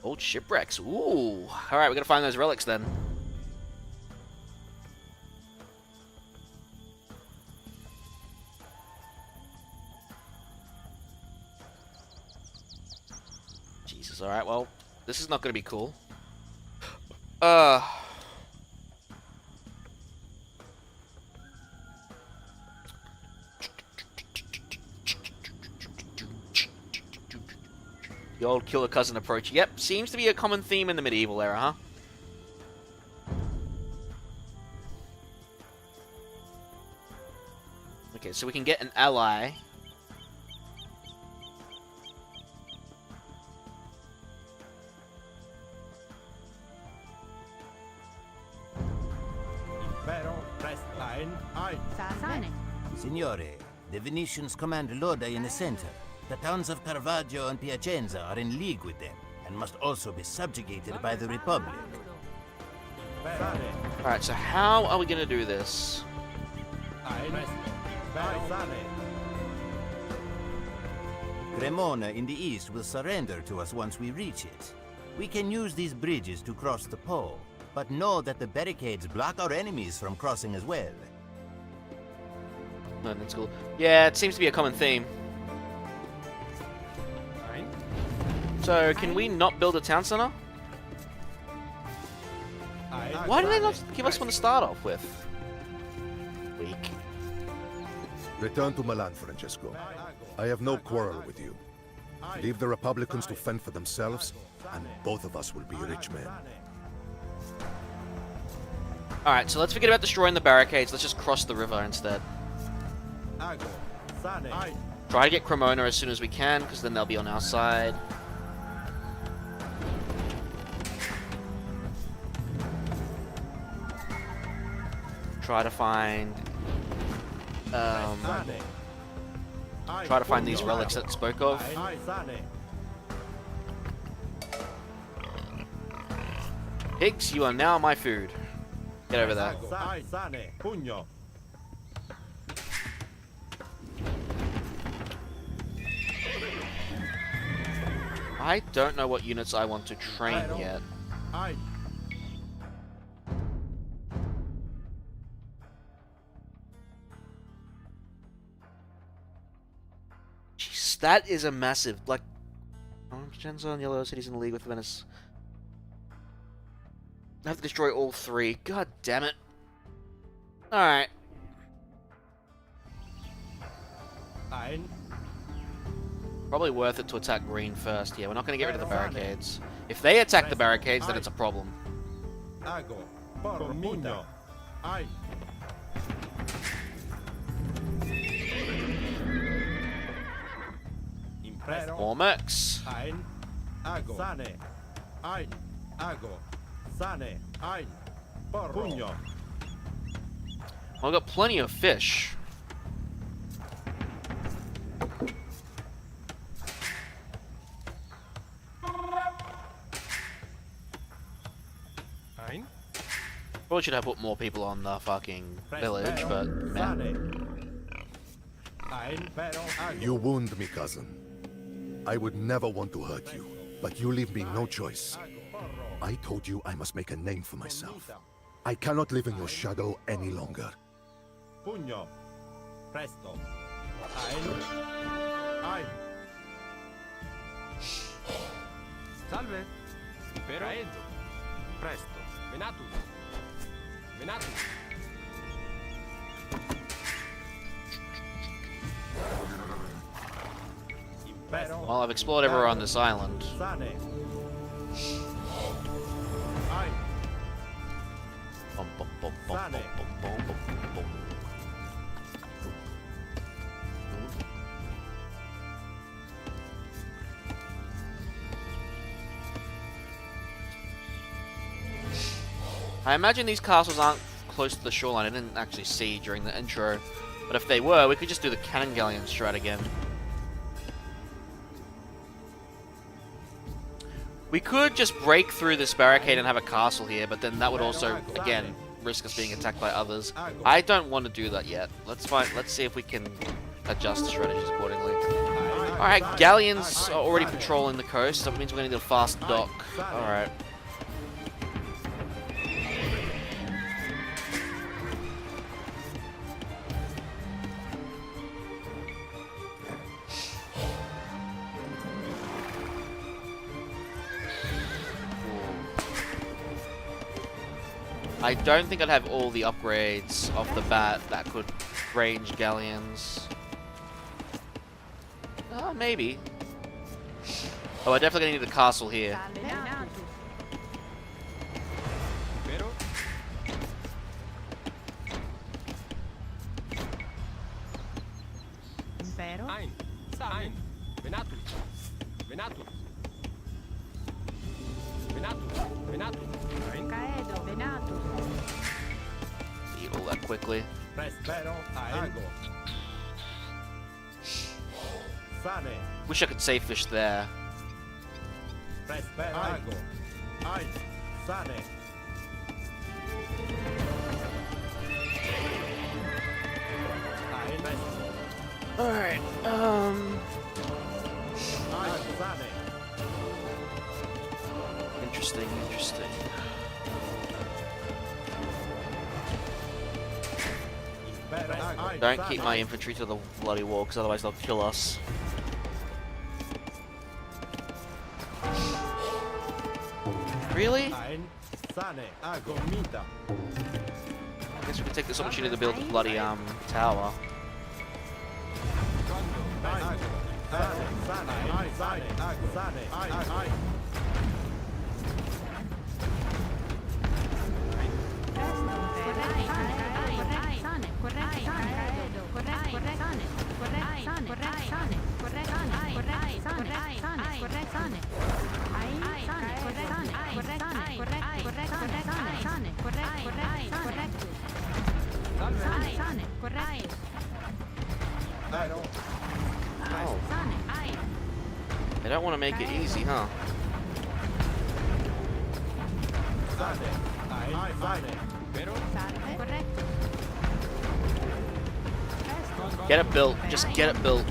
Old shipwrecks. Ooh. Alright, we gotta find those relics then. Jesus, alright, well, this is not gonna be cool. The old killer cousin approach. Yep, seems to be a common theme in the medieval era, huh? Okay, so we can get an ally.
Impero, presto. Ein.
Sasane.
Signore, the Venetians command Lodi in the center. The towns of Caravaggio and Piacenza are in league with them, and must also be subjugated by the Republic.
Sane.
Alright, so how are we gonna do this?
Ein. Sane.
Cremona in the east will surrender to us once we reach it. We can use these bridges to cross the Po, but know that the barricades block our enemies from crossing as well.
No, that's cool. Yeah, it seems to be a common theme.
Ein.
So, can we not build a town center?
Ein.
Why do they not give us one to start off with? Weak.
Return to Milan, Francesco. I have no quarrel with you. Leave the Republicans to fend for themselves, and both of us will be rich men.
Alright, so let's forget about destroying the barricades. Let's just cross the river instead.
Ago. Sane. Ein.
Try to get Cremona as soon as we can, because then they'll be on our side. Try to find...
Sane. Ein.
try to find these relics that spoke of.
Ein. Sane.
Pigs, you are now my food. Get over there.
Ein. Sane. Pugno.
I don't know what units I want to train yet.
Ein.
Jeez, that is a massive, like... Piacenza and Yellow Cities in the league with Venice. I have to destroy all three. God damn it. Alright.
Ein.
Probably worth it to attack green first. Yeah, we're not going to get rid of the barricades. If they attack the barricades, then it's a problem.
Ago. Commita. Ein. Impero.
More mechs.
Ein. Ago. Sane. Ein. Ago. Sane. Ein. Pugno.
I've got plenty of fish.
Ein.
Probably should have put more people on the fucking village, but man.
Sane. Ein. Pero. Ago.
You wound me, cousin. I would never want to hurt you, but you leave me no choice. I told you I must make a name for myself. I cannot live in your shadow any longer.
Pugno. Presto. Ein. Ein.
Salve. Impero. Aedo. Presto. Venatus. Venatus.
Impero.
Well, I've explored everywhere on this island.
Sane. Ein.
Bum, bum, bum, bum, bum, bum, bum, bum, bum. I imagine these castles aren't close to the shoreline. I didn't actually see during the intro. But if they were, we could just do the cannon galleon strat again. We could just break through this barricade and have a castle here, but then that would also, again, risk us being attacked by others. I don't want to do that yet. Let's see if we can adjust the strategies accordingly. Alright, galleons are already patrolling the coast. That means we're going to need a fast dock. Alright. I don't think I'd have all the upgrades off the bat that could range galleons. Maybe. Oh, I definitely gonna need a castle here.
Pero?
Impero.
Ein. Ein. Venatus. Venatus. Venatus. Venatus. Ein.
Caedo. Venatus.
Eat all that quickly.
Prospero. Ago. Sane.
Wish I could save fish there.
Prospero. Ago. Ein. Sane. Ein.
Alright,
Ein. Sane.
interesting.
Ein.
Don't keep my infantry to the bloody wall, because otherwise they'll kill us. Really?
Ein. Sane. Ago. Mita.
I guess we can take this opportunity to build a bloody tower.
Ein. Sane. Sane. Ein. Sane. Ago. Sane. Ein.
Oh. They don't want to make it easy, huh?
Sane. Ein. Sane.
Pero?
Get it built. Just get it built.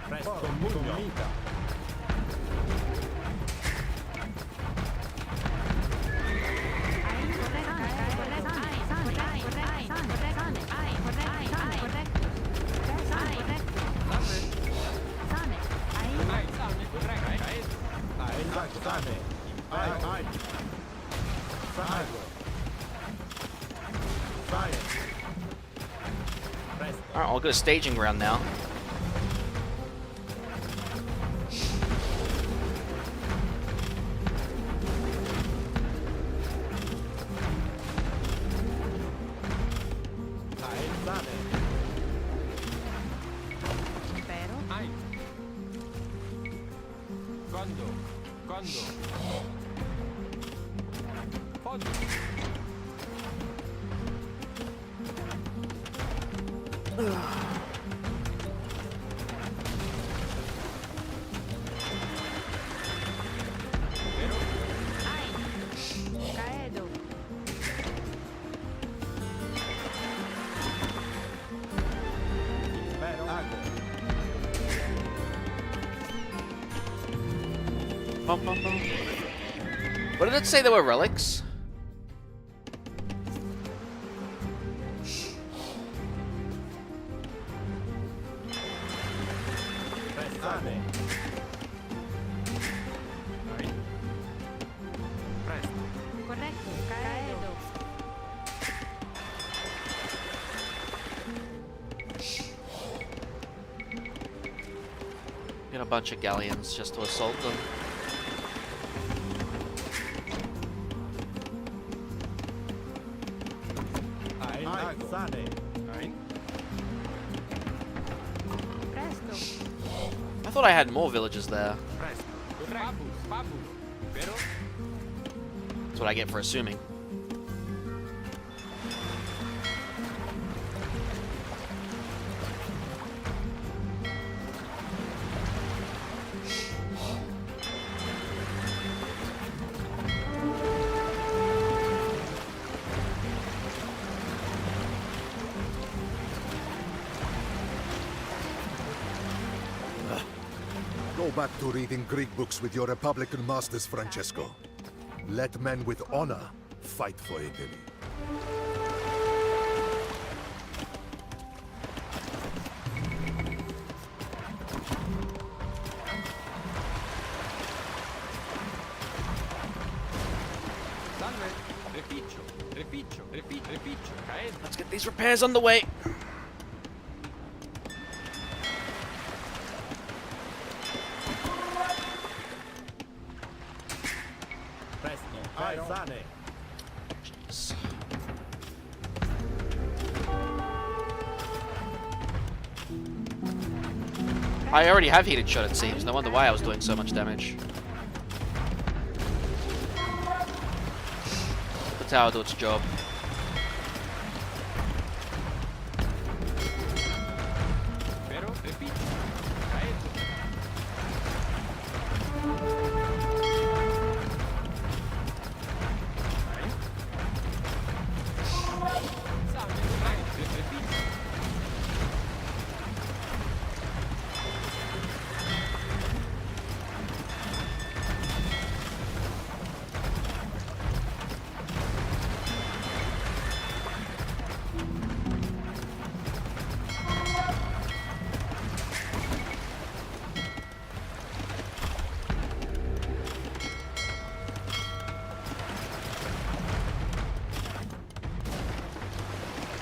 Presto. Mita.
Ein. Sane. Corretto.
Ein. Sane. Ein. Ago. Sane. Presto.
Alright, I'll go to staging ground now.
Ein. Sane.
Ein. Condo. Fondo. Pero?
Caedo.
Pero. Ago.
Bum, bum, bum. What did it say there were relics?
Sane.
Ein. Presto.
Corretto. Caedo.
Get a bunch of galleons just to assault them.
Ein. Ago. Sane.
Ein.
Presto.
I thought I had more villages there.
Presto. Corretto. Fabus. Pero?
That's what I get for assuming.
back to reading Greek books with your Republican masters, Francesco. Let men with honor fight for Italy.
Salve. Refitto. Refitto. Refitto. Refitto. Caedo.
Let's get these repairs underway.
Presto. Alzane.
I already have heated shot, it seems. No wonder why I was doing so much damage. The tower do its job.
Pero. Refitto. Caedo. Salve. Refitto.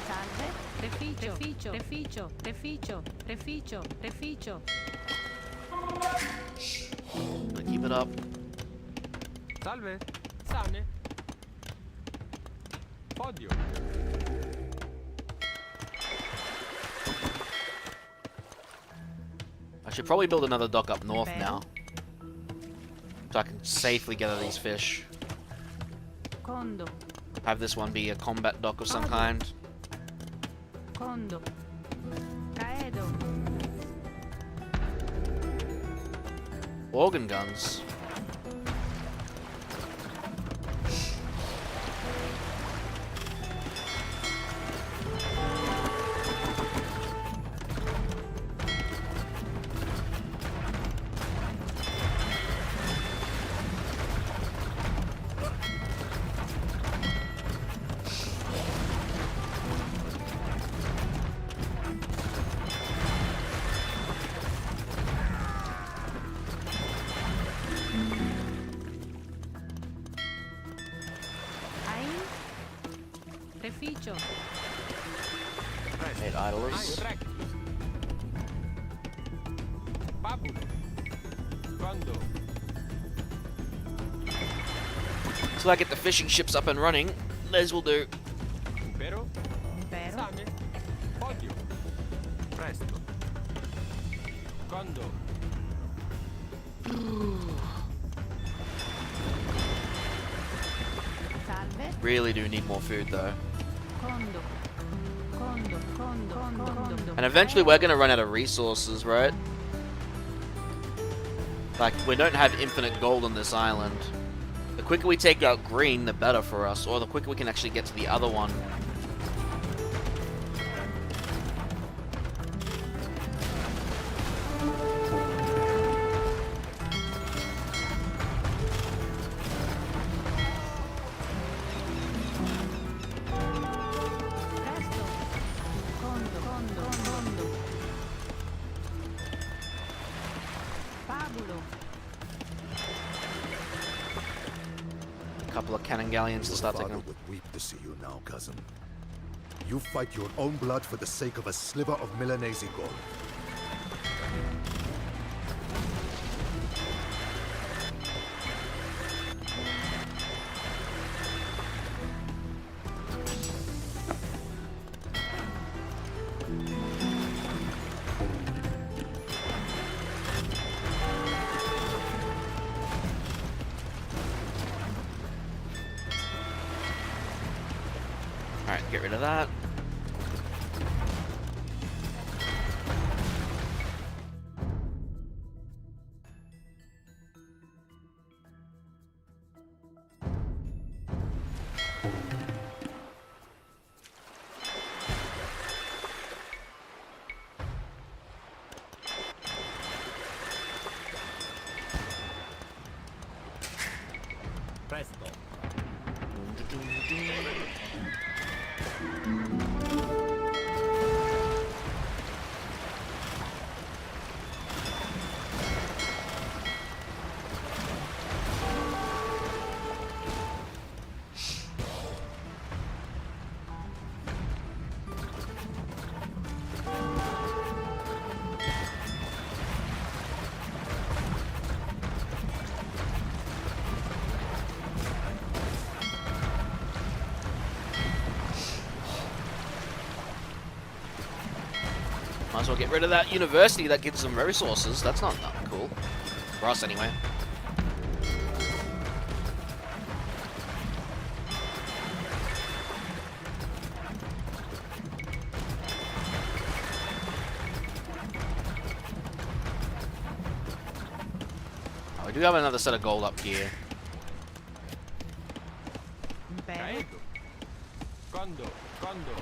Salve. Refitto. Refitto. Refitto. Refitto. Refitto.
Gonna keep it up.
Salve. Sane. Podio.
I should probably build another dock up north now. So I can safely gather these fish.
Condo.
Have this one be a combat dock of some kind.
Condo. Caedo.
Organ guns.
Ein. Refitto.
8 idlers.
Rectus. Pabulo. Quando.
Till I get the fishing ships up and running, Les will do.
Pero.
Impero.
Sane. Podio. Presto. Quando.
Salve.
Really do need more food though.
Condo. Condo. Condo. Condo. Condo.
And eventually we're gonna run out of resources, right? Like, we don't have infinite gold on this island. The quicker we take out green, the better for us. Or the quicker we can actually get to the other one.
Presto. Condo. Condo. Condo. Pabulo.
A couple of cannon galleons to
Your
start
father
taking.
would weep to see you now, cousin. You fight your own blood for the sake of a sliver of Milanese gold.
Alright, get rid of that.
Presto.
Might as well get rid of that university that gives them resources. That's not cool. For us, anyway. Oh, we do have another set of gold up here.
Bene.
Caedo. Condo.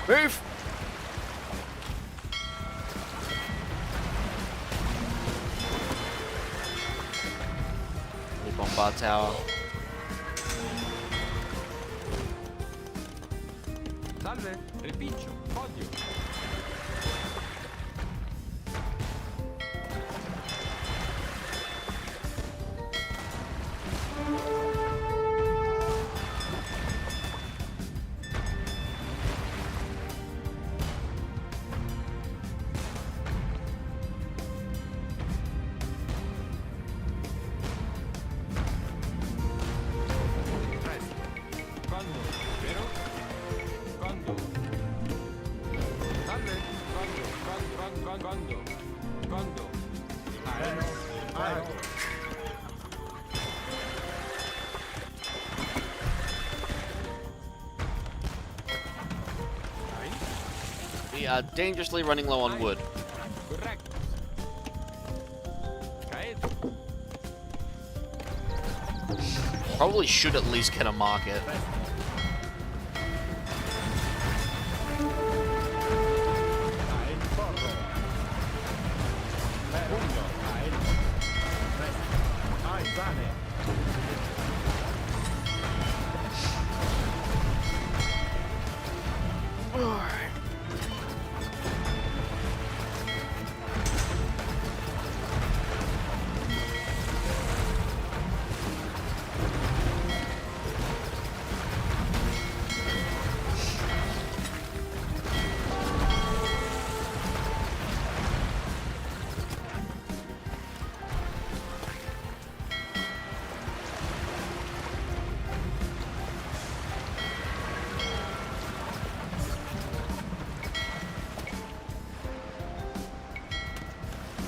Move! The bombard tower.
Salve. Ripiccio. Podio. Presto. Quando? Vero? Quando? Salve. Quando?
Aero.
We are dangerously running low on wood.
Corretto. Caedo.
Probably should at least get a market.
Ein porro. Pugno. Ein. Presto. Ein sane.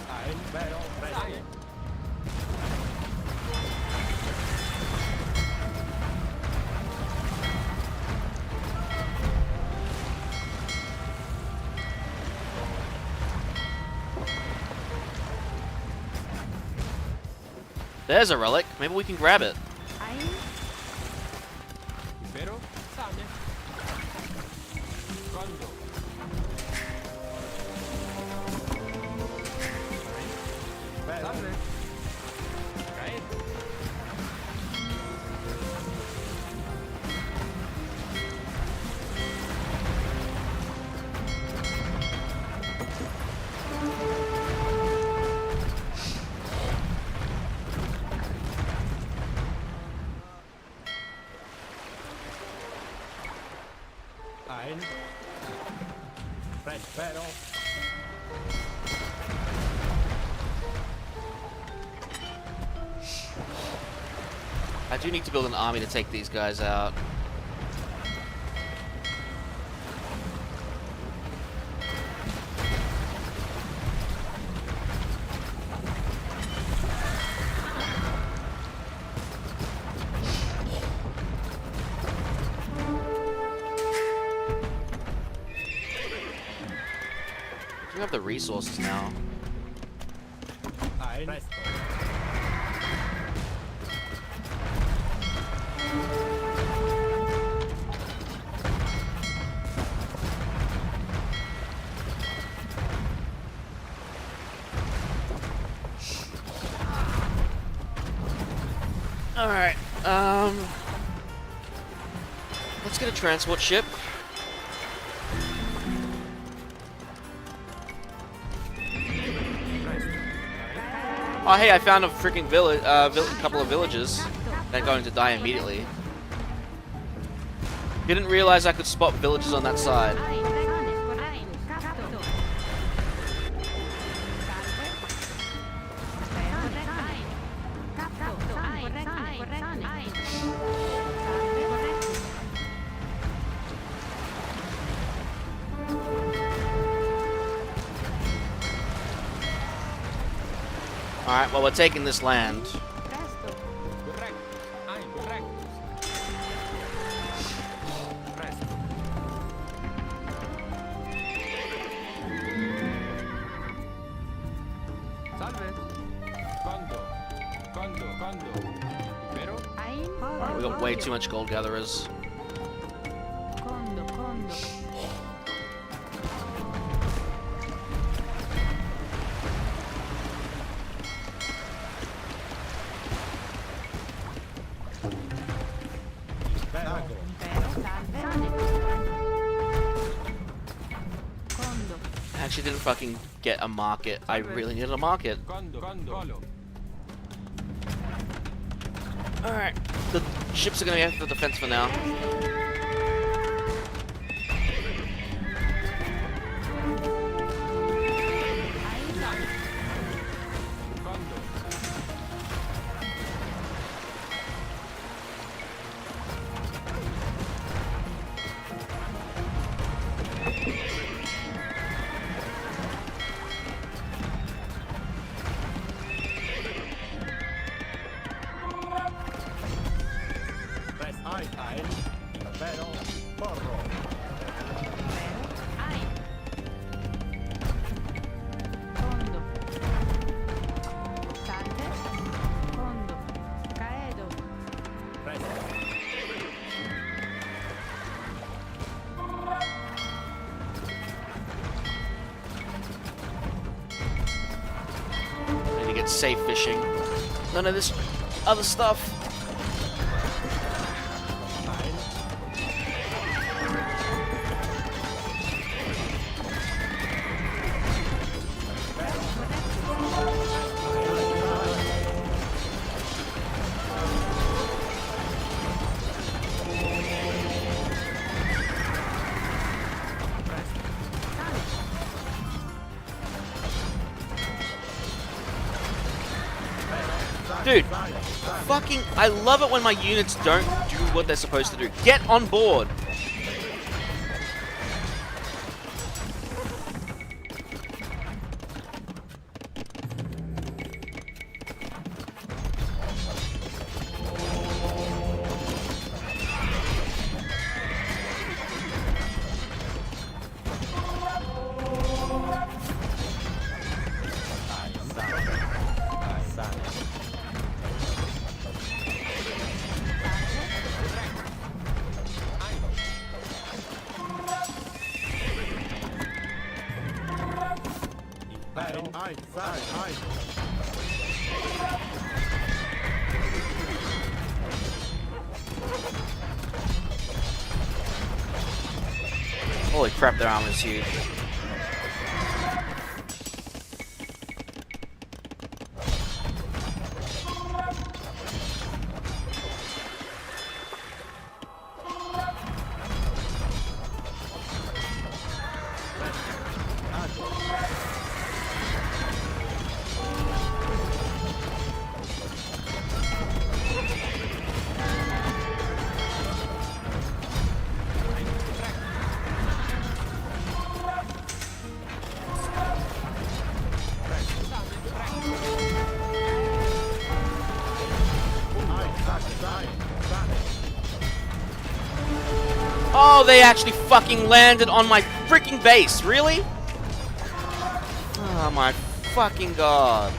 Ein vero. Presto.
There's a relic. Maybe we can grab it.
Ein.
Vero? Sane. Quando? Salve. Caedo.
Ein. Vero.
I do need to build an army to take these guys out. We have the resources now.
Ein. Ein. Presto.
Alright, let's get a transport ship. Oh hey, I found a freaking village, couple of villages that are going to die immediately. Didn't realize I could spot villages on that side. Alright, well we're taking this land.
Correct. Ein. Correct. Presto. Salve. Condo. Vero?
Alright, we got way too much gold gatherers.
Condo.
I actually didn't fucking get a market. I really needed a market.
Condo.
Alright, the ships are gonna be after the defense for now.
Ein. Vero. Porro.
Condo. Salve. Condo. Caedo.
Presto.
I need to get safe fishing. None of this other stuff. Dude, fucking, I love it when my units don't do what they're supposed to do. Get on board!
Ein.
Holy crap, their armor's huge. Oh, they actually fucking landed on my freaking base. Really? Oh my fucking god.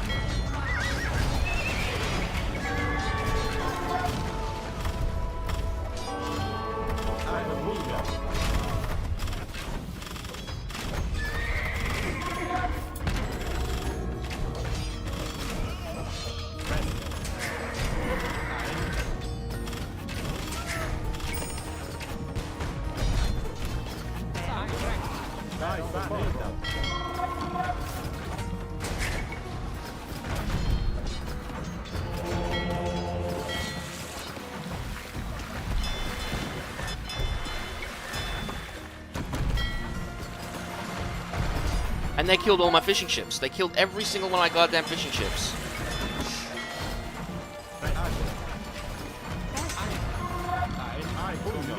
And they killed all my fishing ships. They killed every single one of my goddamn fishing ships.
Ein, pugno.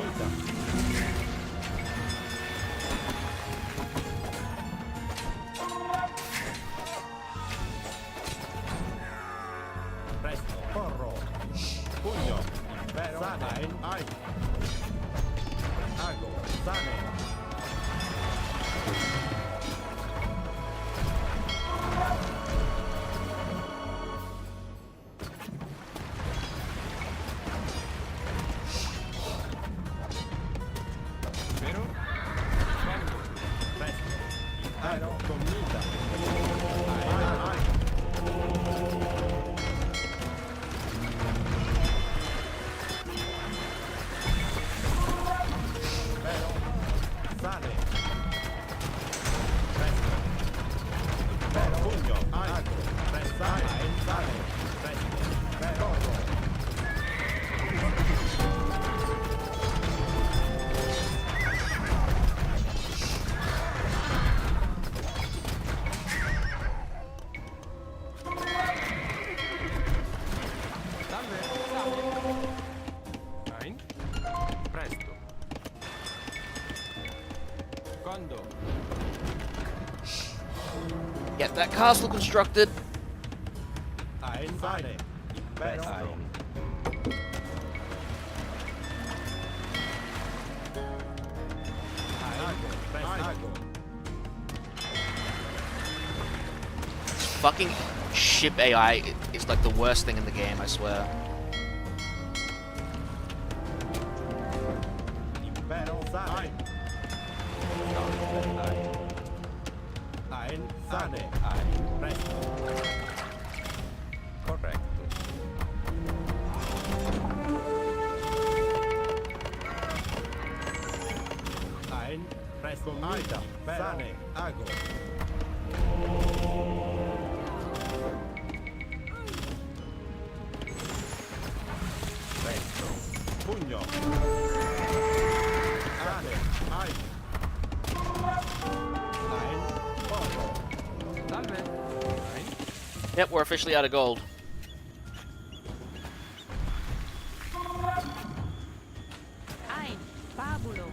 Presto, porro. Pugno. Impero. Sane. Ein. Ago. Sane.
Vero? Quando?
Presto. Impero. Commita. Ein. Impero. Sane. Presto. Impero. Pugno. Ago. Presto. Ein. Sane. Presto. Impero.
Salve, salve. Ein. Presto. Quando?
Get that castle constructed.
Ein. Sane. Impero. Ago. Presto.
Fucking ship AI is like the worst thing in the game, I swear.
Impero. Sane. Ein. Sane. Ein. Presto.
Corretto.
Ein. Presto. Commita. Sane. Ago. Presto. Pugno. Sane. Ein. Ein. Porro.
Salve. Ein.
Yep, we're officially out of gold.
Ein, fabulo,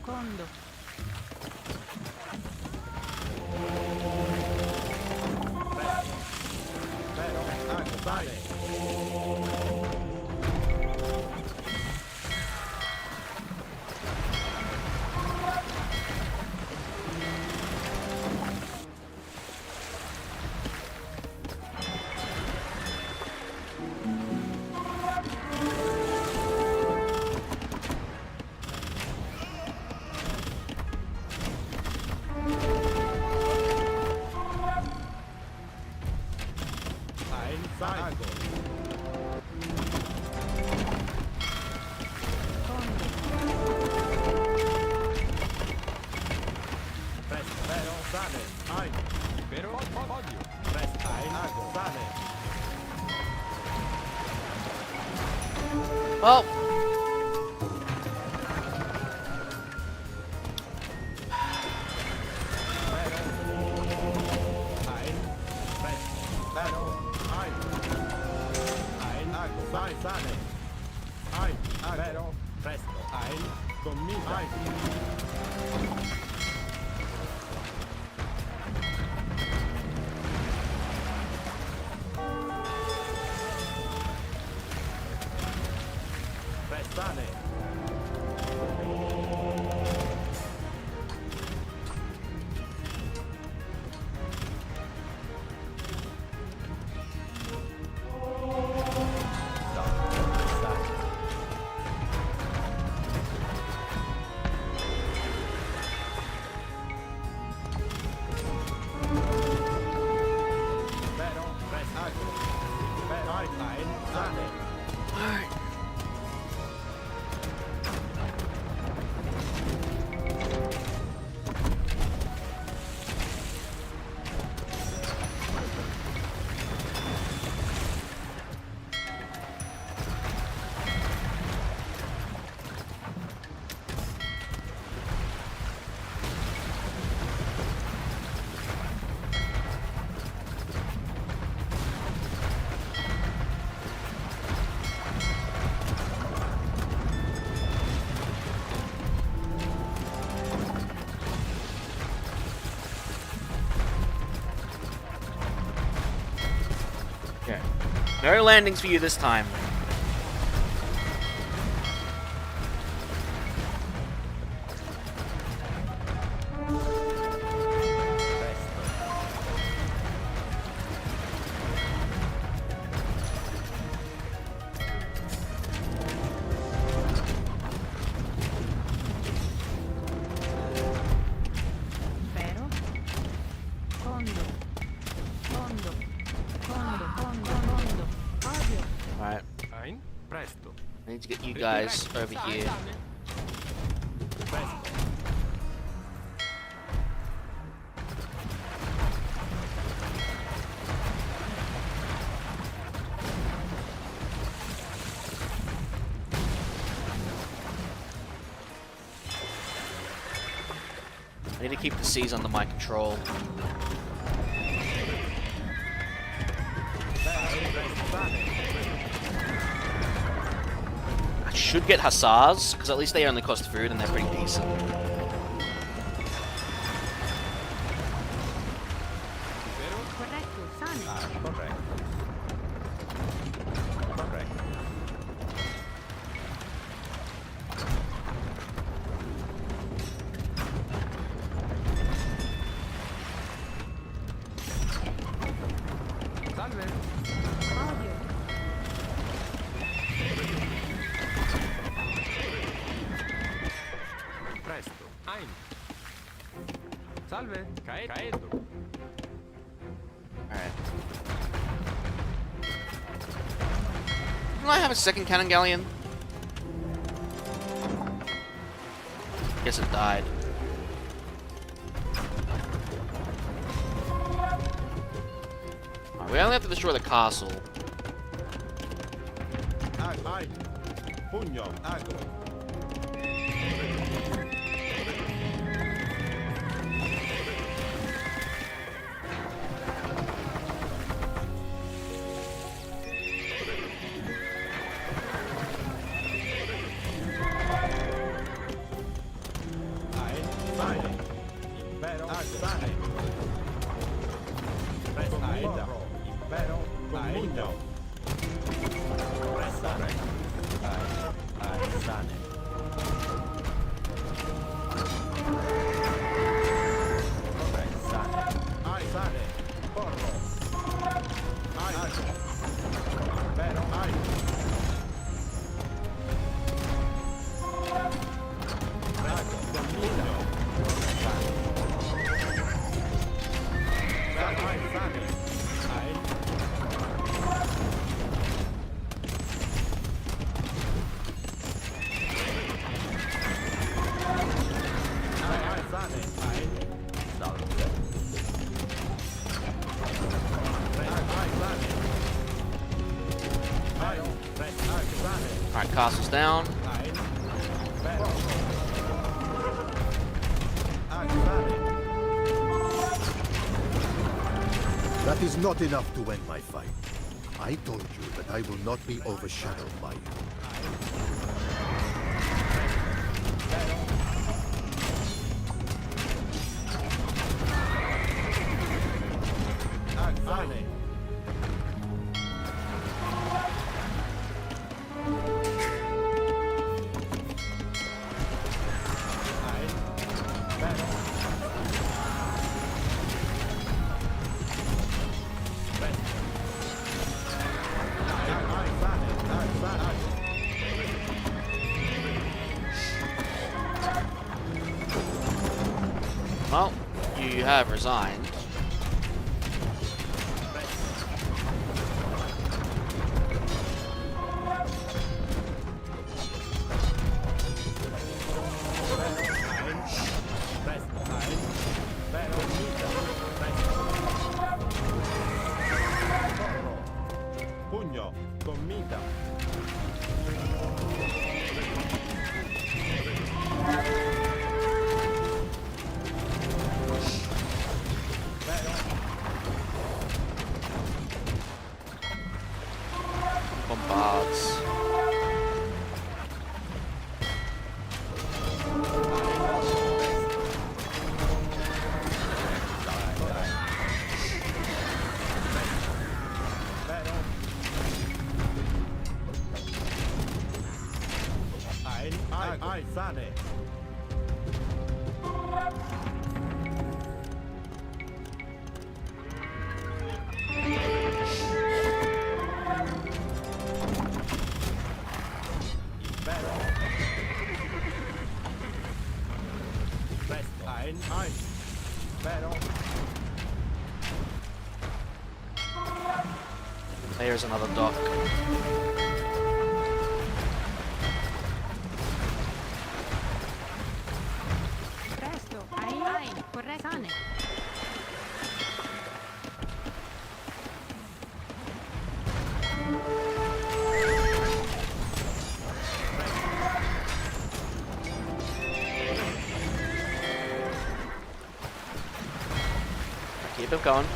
condo,
Impero. Ago. Sane. Ein. Sane. Ago.
condo,
Presto. Impero. Sane. Ein.
Vero? Podio.
Presto. Ein. Ago. Sane.
Well,
Ein. Presto. Impero. Ein. Ein. Ago. Sane. Ein. Impero. Presto. Ein. Commita. Ein. Prestane. Pero, prestago. Pero, ein, sane.
Okay. No landings for you this time.
Vero? Fondo. Fondo. Fondo. Fondo. Fondo. Odio.
Alright.
Ein. Presto.
I need to get you guys over here.
Presto.
I need to keep the C's under my control. I should get Hussars, because at least they only cost food and they're pretty decent.
Corretto, sane.
Corretto. Corretto.
Salve.
Odio.
Presto. Ein. Salve. Caedo.
Alright. Do I have a second cannon galleon? Guess it died. Alright, we only have to destroy the castle.
Ai. Pugno. Ago. Ai. Sane. Impero. Sane. Aida. Impero. Pugno. Sane. Ai. Sane. Sane. Ai. Sane. Porro. Ai. Impero. Ai. Prago. Pugno. Sane. Ai. Sane. Ai. Ai. Sane. Ai. Salve. Ai. Sane. Ai. Ai. Sane.
Alright, castle's down.
Ai. Impero. Ai. Sane.
That is not enough to win my fight. I told you that I will not be overshadowed by you.
Ai. Sane. Ai. Impero.
Well, you have resigned.
Pugno, gommita.
Bombards.
Ai, sane. Impero. Presto. Ein. Impero.
Here's another dock.
Presto. Ein. Corretto. Sane.
Keep him going.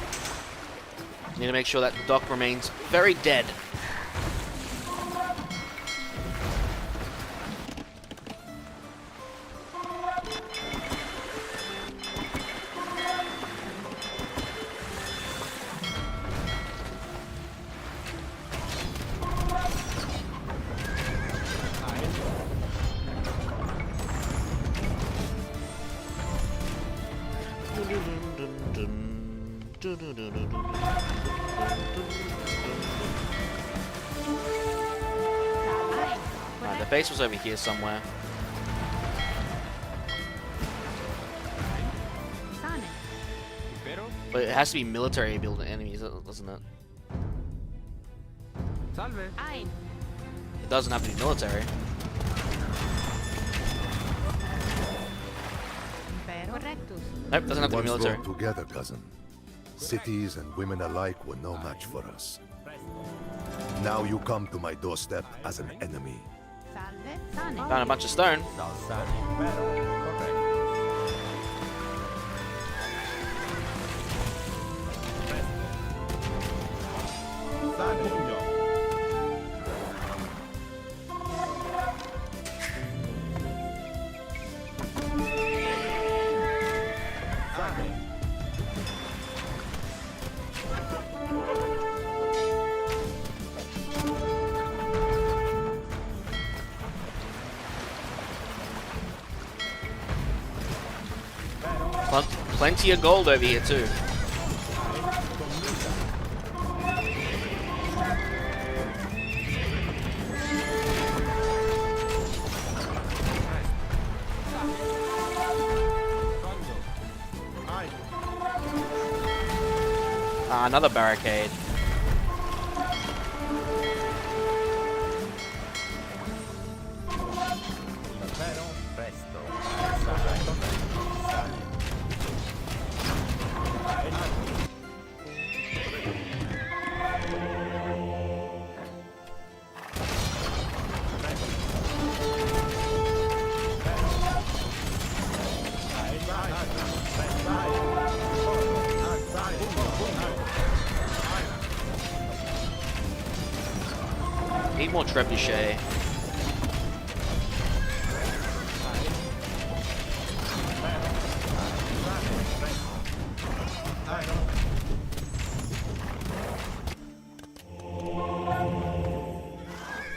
Need to make sure that the dock remains very dead.
Ein.
Right, the base was over here somewhere.
Sane.
Impero.
But it has to be military build enemies, doesn't it?
Salve.
Ein.
It doesn't have to be military.
Impero. Correctus.
Nope, doesn't have to be
Once
military.
brought together, cousin, cities and women alike were no match for us. Now you come to my doorstep as an enemy.
Salve. Sane.
Found a bunch of stone.
Sane. Impero. Corretto. Presto. Sane. Pugno. Sane.
Plenty of gold over here too.
Ai.
Another barricade.
Impero. Presto. Sane. Sane.
Need more trebuchet.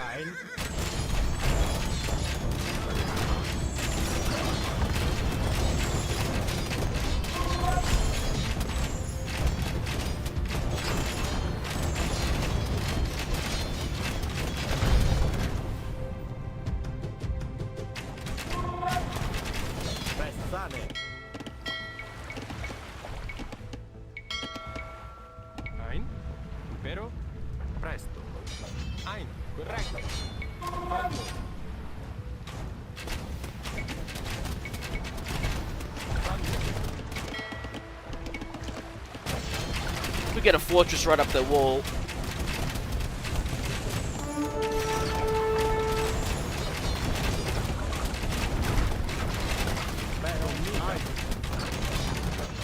Ein. Sane.
Ein. Impero. Presto. Ein. Corretto. Fondo.
We get a fortress right up the wall.
Impero. Ai.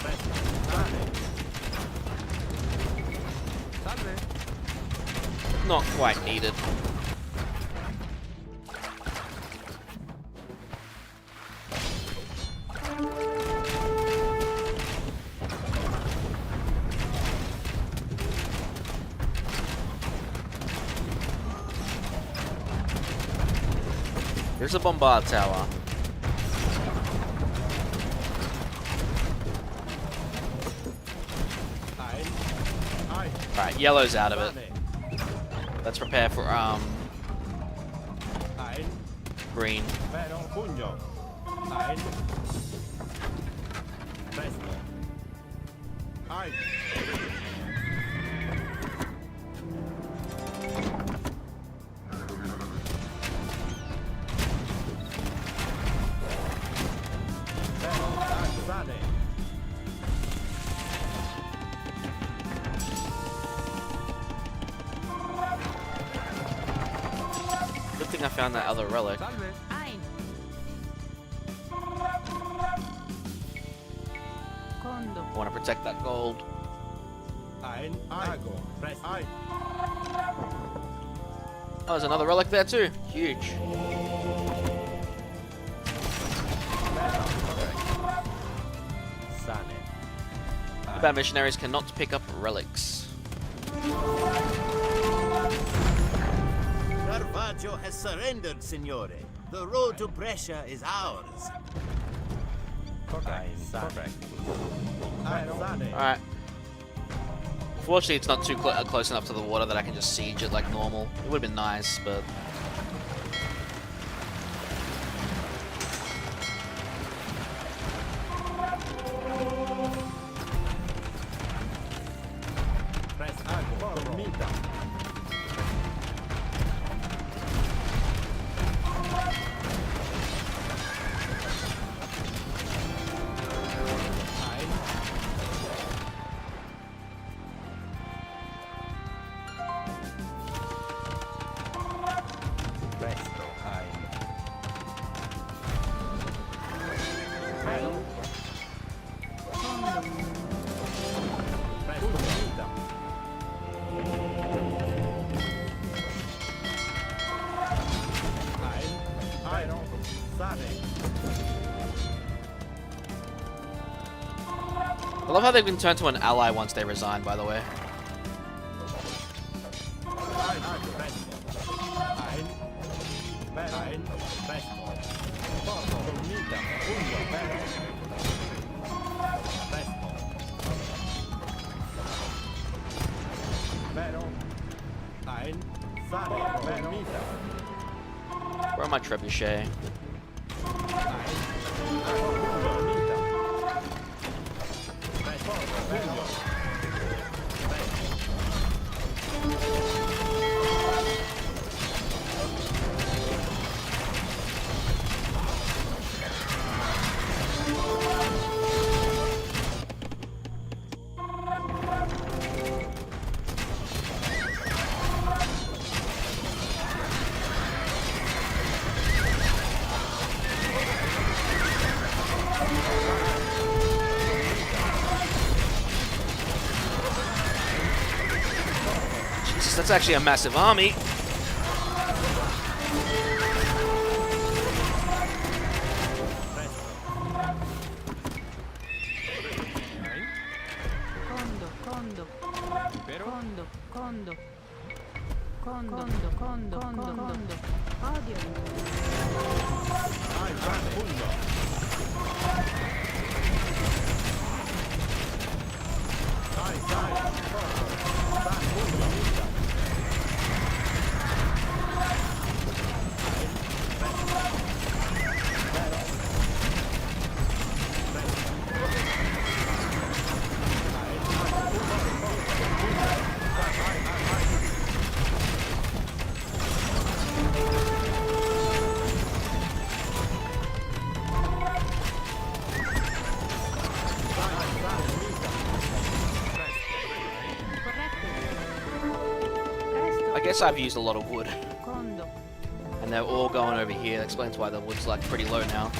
Presto. Sane.
Salve.
Not quite needed. There's a bombard tower. Alright, yellow's out of it. Let's prepare for green.
Vero, pugno. Ein. Presto. Ein. Vero, sane.
Good thing I found that other relic.
Salve.
Ein. Condo.
I want to protect that gold.
Ein. Mago. Presto. Ein.
Oh, there's another relic there too. Huge.
Sane.
Bad missionaries cannot pick up relics.
Caravaggio has surrendered, Signore. The road to Brescia is ours.
Correct. Ein. Sane.
Alright. Fortunately, it's not too close enough to the water that I can just siege it like normal. It would have been nice, but...
Presto. Dormita. Ein. Presto. Ein. Vero. Presto. Dormita. Ein. Vero. Sane.
I love how they've been turned to an ally once they resign, by the way.
Ein. Presto. Ein. Vero. Ein. Presto. Porto. Dormita. Pugno. Vero. Presto. Vero. Ein. Sane. Dormita.
Where are my trebuchet?
Dormita. Presto. Pugno.
Jesus, that's actually a massive army.
Condo. Condo.
Impero.
Condo. Condo. Condo. Condo. Condo. Condo. Odio.
Ein. Sane. Pugno. Ein. Sane. Porto. Sane. Pugno. Dormita.
Corretto. Presto.
I guess I've used a lot of wood.
Condo.
And they're all going over here. That explains why the wood's like pretty low now.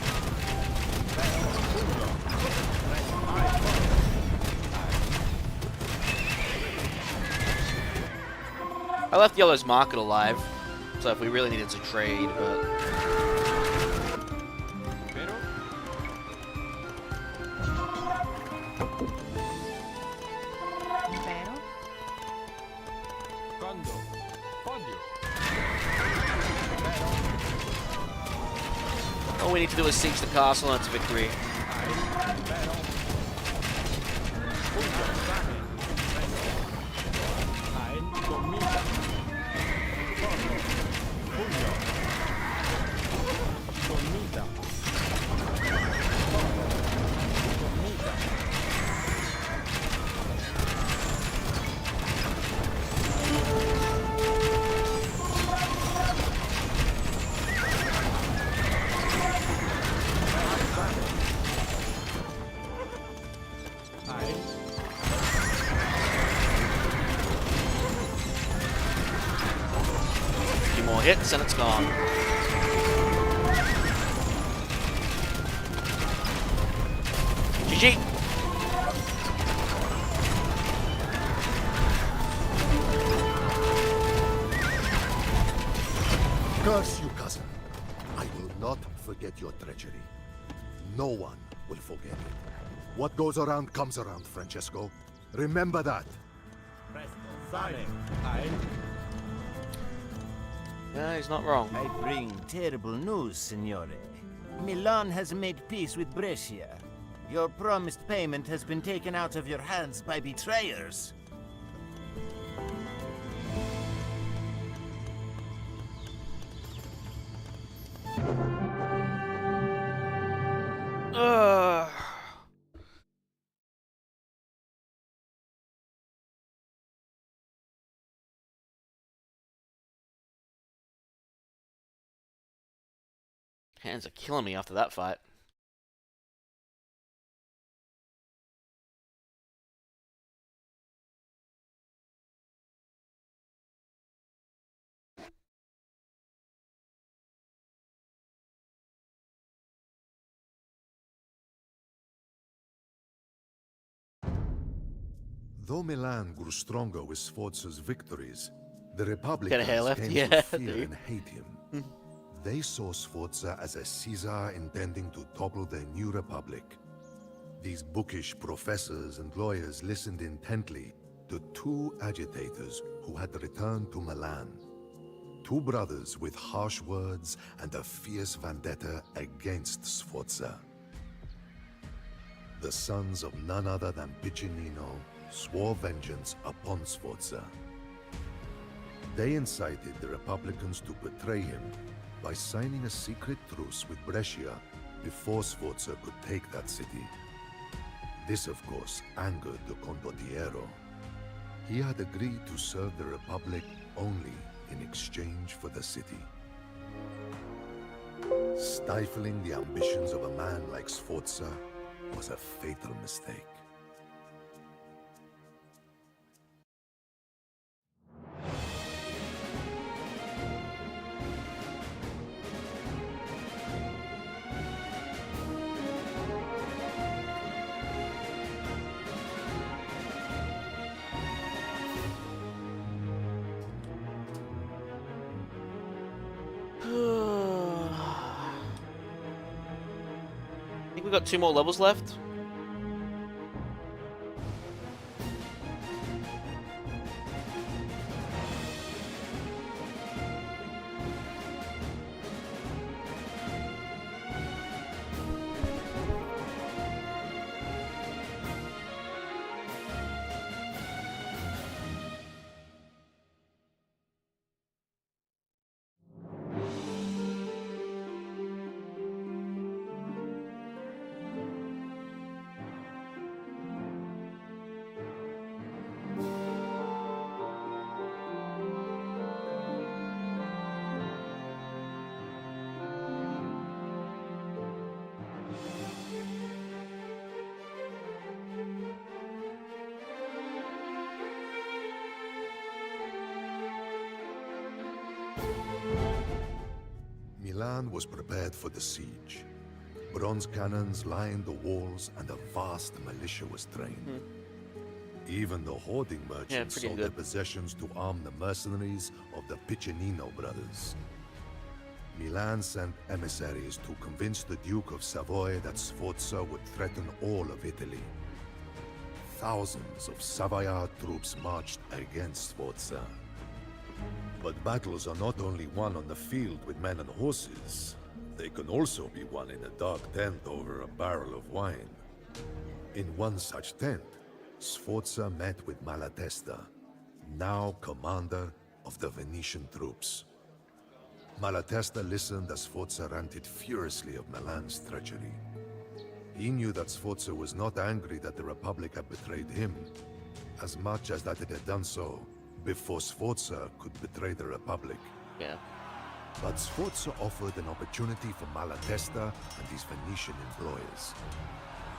I left Yellow's market alive, so if we really needed to trade, but...
Impero.
Vero.
Condo. Podio.
All we need to do is siege the castle and it's victory.
Ein comita. Pugno. Comita. Comita. Ein
A few more hits and it's gone. GG!
Curse you, cousin. I will not forget your treachery. No one will forget it. What goes around comes around, Francesco. Remember that.
presto. Sane. Ein
Yeah, he's not wrong.
I bring terrible news, signore. Milan has made peace with Brescia. Your promised payment has been taken out of your hands by betrayers.
Ugh. Hands are killing me after that fight.
Though Milan grew stronger with Sforza's victories, the
Got a hair
Republicans
left?
came
Yeah,
to fear
dude.
and hate him. They saw Sforza as a Caesar intending to topple their new republic. These bookish professors and lawyers listened intently to two agitators who had returned to Milan. Two brothers with harsh words and a fierce vendetta against Sforza. The sons of none other than Piccinino swore vengeance upon Sforza. They incited the Republicans to betray him by signing a secret truce with Brescia before Sforza could take that city. This, of course, angered the Condottiero. He had agreed to serve the Republic only in exchange for the city. Stifling the ambitions of a man like Sforza was a fatal mistake.
I think we got 2 more levels left.
Milan was prepared for the siege. Bronze cannons lined the walls and a vast militia was trained. Even the hoarding merchants
pretty
sold their
good.
possessions to arm the mercenaries of the Piccinino brothers. Milan sent emissaries to convince the Duke of Savoy that Sforza would threaten all of Italy. Thousands of Savoyard troops marched against Sforza. But battles are not only won on the field with men and horses. They can also be won in a dark tent over a barrel of wine. In one such tent, Sforza met with Malatesta, now commander of the Venetian troops. Malatesta listened as Sforza ranted furiously of Milan's treachery. He knew that Sforza was not angry that the Republic had betrayed him, as much as that it had done so before Sforza could betray the Republic.
Yeah.
But Sforza offered an opportunity for Malatesta and his Venetian employers.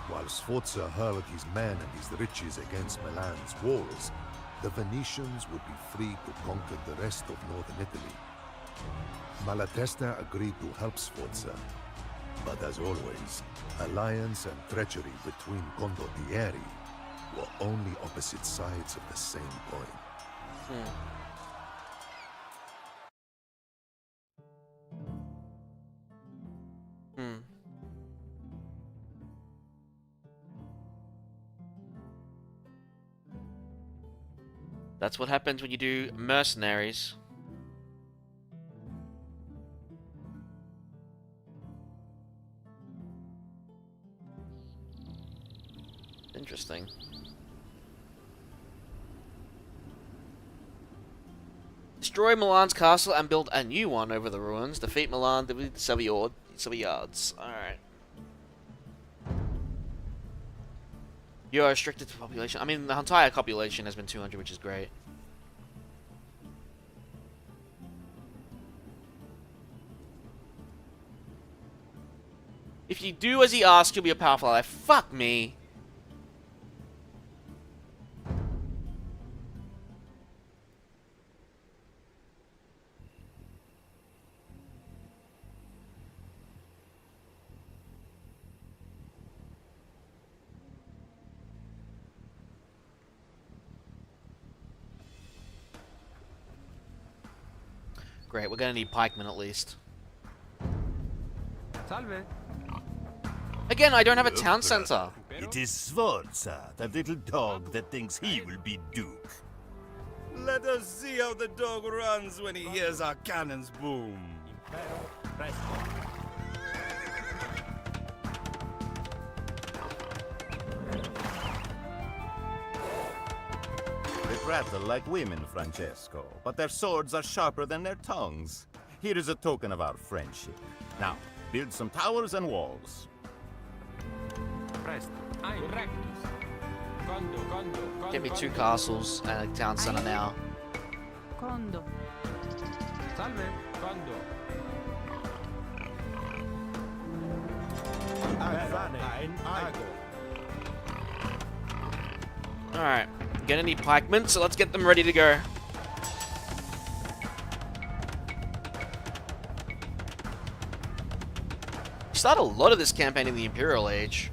While Sforza hurled his men and his riches against Milan's walls, the Venetians would be free to conquer the rest of northern Italy. Malatesta agreed to help Sforza, but as always, alliance and treachery between condottieri were only opposite sides of the same coin.
That's what happens when you do mercenaries. Interesting. Destroy Milan's castle and build a new one over the ruins. Defeat Milan with the Savoyards. Alright. You are restricted to population. I mean, the entire population has been 200, which is great. If you do as he asks, you'll be a powerful ally. Fuck me. Great, we're gonna need pikemen at least.
Salve.
Again, I don't have a town center.
It is Sforza, that little dog that thinks he will be Duke. Let us see how the dog runs when he hears our cannons boom.
Impero. Presto.
They prattle like women, Francesco, but their swords are sharper than their tongues. Here is a token of our friendship. Now, build some towers and walls.
Presto. Ein rectus. Condo.
Get me 2 castles and a town center now.
Condo.
Salve. Condo.
Ein Ago.
Alright, gonna need pikemen, so let's get them ready to go. We start a lot of this campaign in the Imperial Age.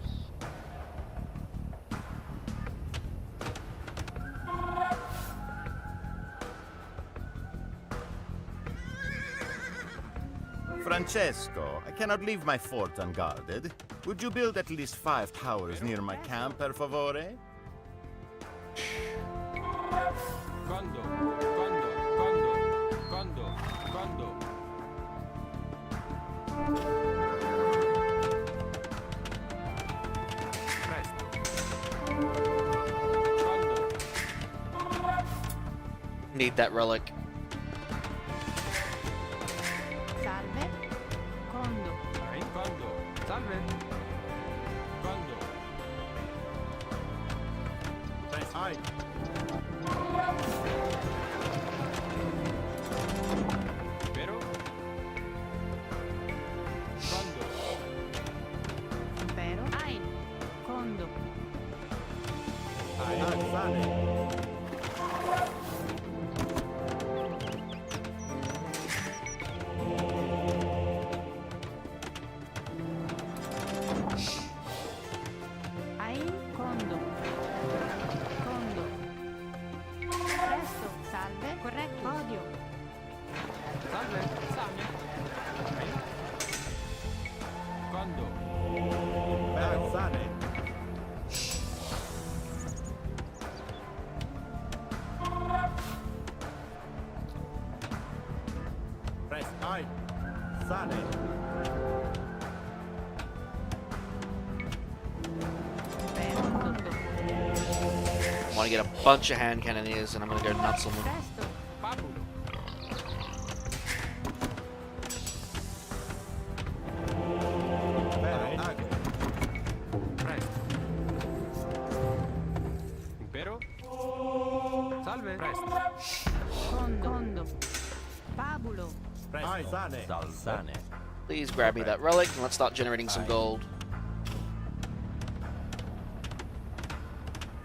Francesco, I cannot leave my fort unguarded. Would you build at least 5 towers near my camp, per favore?
Condo. Presto. Condo.
Need that relic.
Salve. Condo.
Ein condo. Salve. Condo.
Presto. Ein.
Impero. Condo.
Impero. Ein. Condo.
Ein Sane.
Ein. Condo. Condo. Presto. Salve. Corretto. Odio.
Salve. Salve. Ein. Condo.
Ein Sane. Presto. Ein Sane.
want to get a bunch of hand cannoneers, and I'm gonna go nuts on them.
Presto.
Pabulo.
Impero. Ago.
Presto. Impero. Salve. Presto.
Condo. Pabulo.
Presto. Sane.
Salsane.
Please grab me that relic, and let's start generating some gold.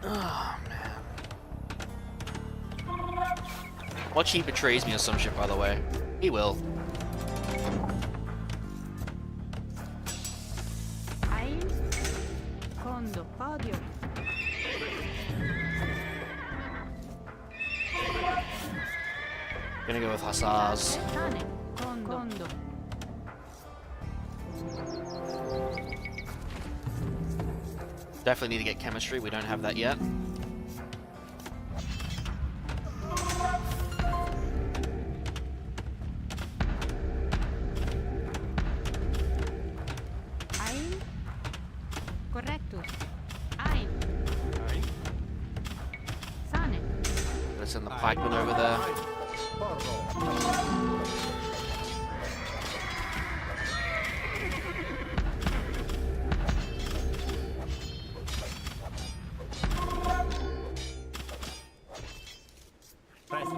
Oh, man. Watch he betrays me or some shit, by the way. He will.
Ein. Condo. Podio.
Gonna go with hussars.
Sane. Condo.
Definitely need to get chemistry. We don't have that yet.
Ein. Correctus. Ein.
Ein.
Sane.
Gonna send the pikemen over there.
Porro. Presto.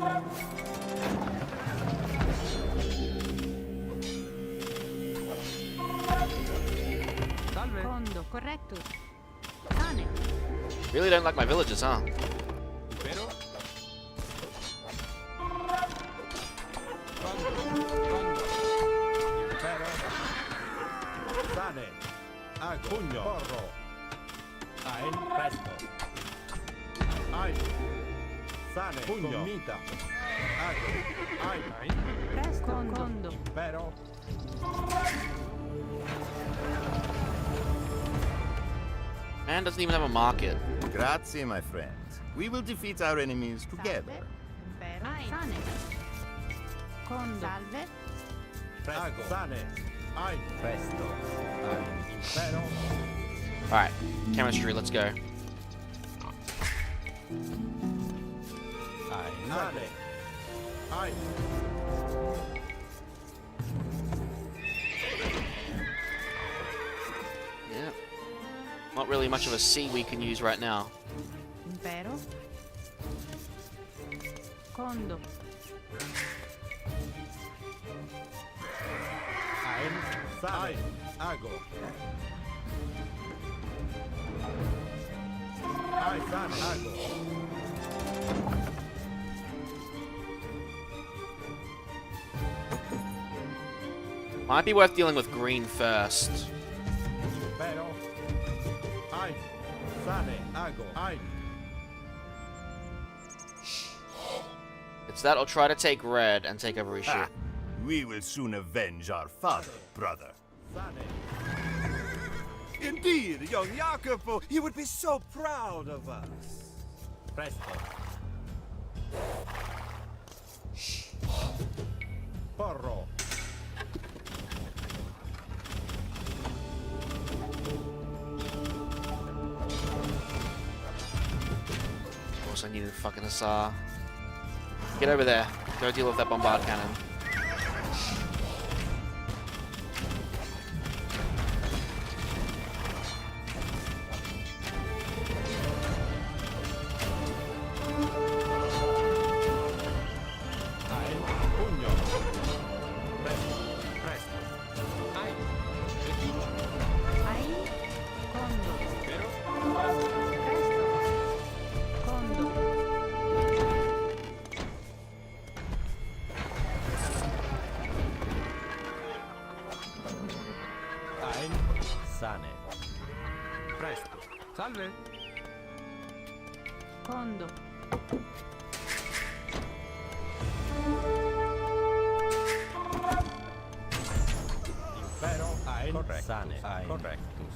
Salve.
Condo. Correctus. Sane.
Really don't like my villagers, huh?
Impero. Condo. Condo.
Impero. Sane. Ago. Pugno. Porro. Ein. Presto. Ein. Sane. Pugno. Commita. Ago. Ein.
Ein.
Presto. Condo.
Impero.
Man doesn't even have a market.
Grazie, my friend. We will defeat our enemies together.
Impero. Sane. Condo. Salve.
Ago. Sane. Ein. Presto. Ein. Impero.
Alright, chemistry, let's go.
Ein. Sane. Ein.
Yeah. Not really much of a C we can use right now.
Impero. Condo.
Ein. Sane. Ago. Ein. Sane. Ago.
Might be worth dealing with green first.
Impero. Ein. Sane. Ago. Ein.
It's that or try to take red and take over his ship.
Ah, we will soon avenge our father, brother.
Sane.
Indeed, young Jacopo, you would be so proud of us.
Presto. Porro.
Of course I needed fucking hussar. Get over there. Go deal with that bombard cannon.
Ein. Pugno. Presto.
Presto. Ein. Refugi.
Ein. Condo.
Impero.
Presto. Condo.
Ein. Sane.
Presto. Salve.
Condo.
Impero. Ein. Correctus. Sane. Ein. Correctus.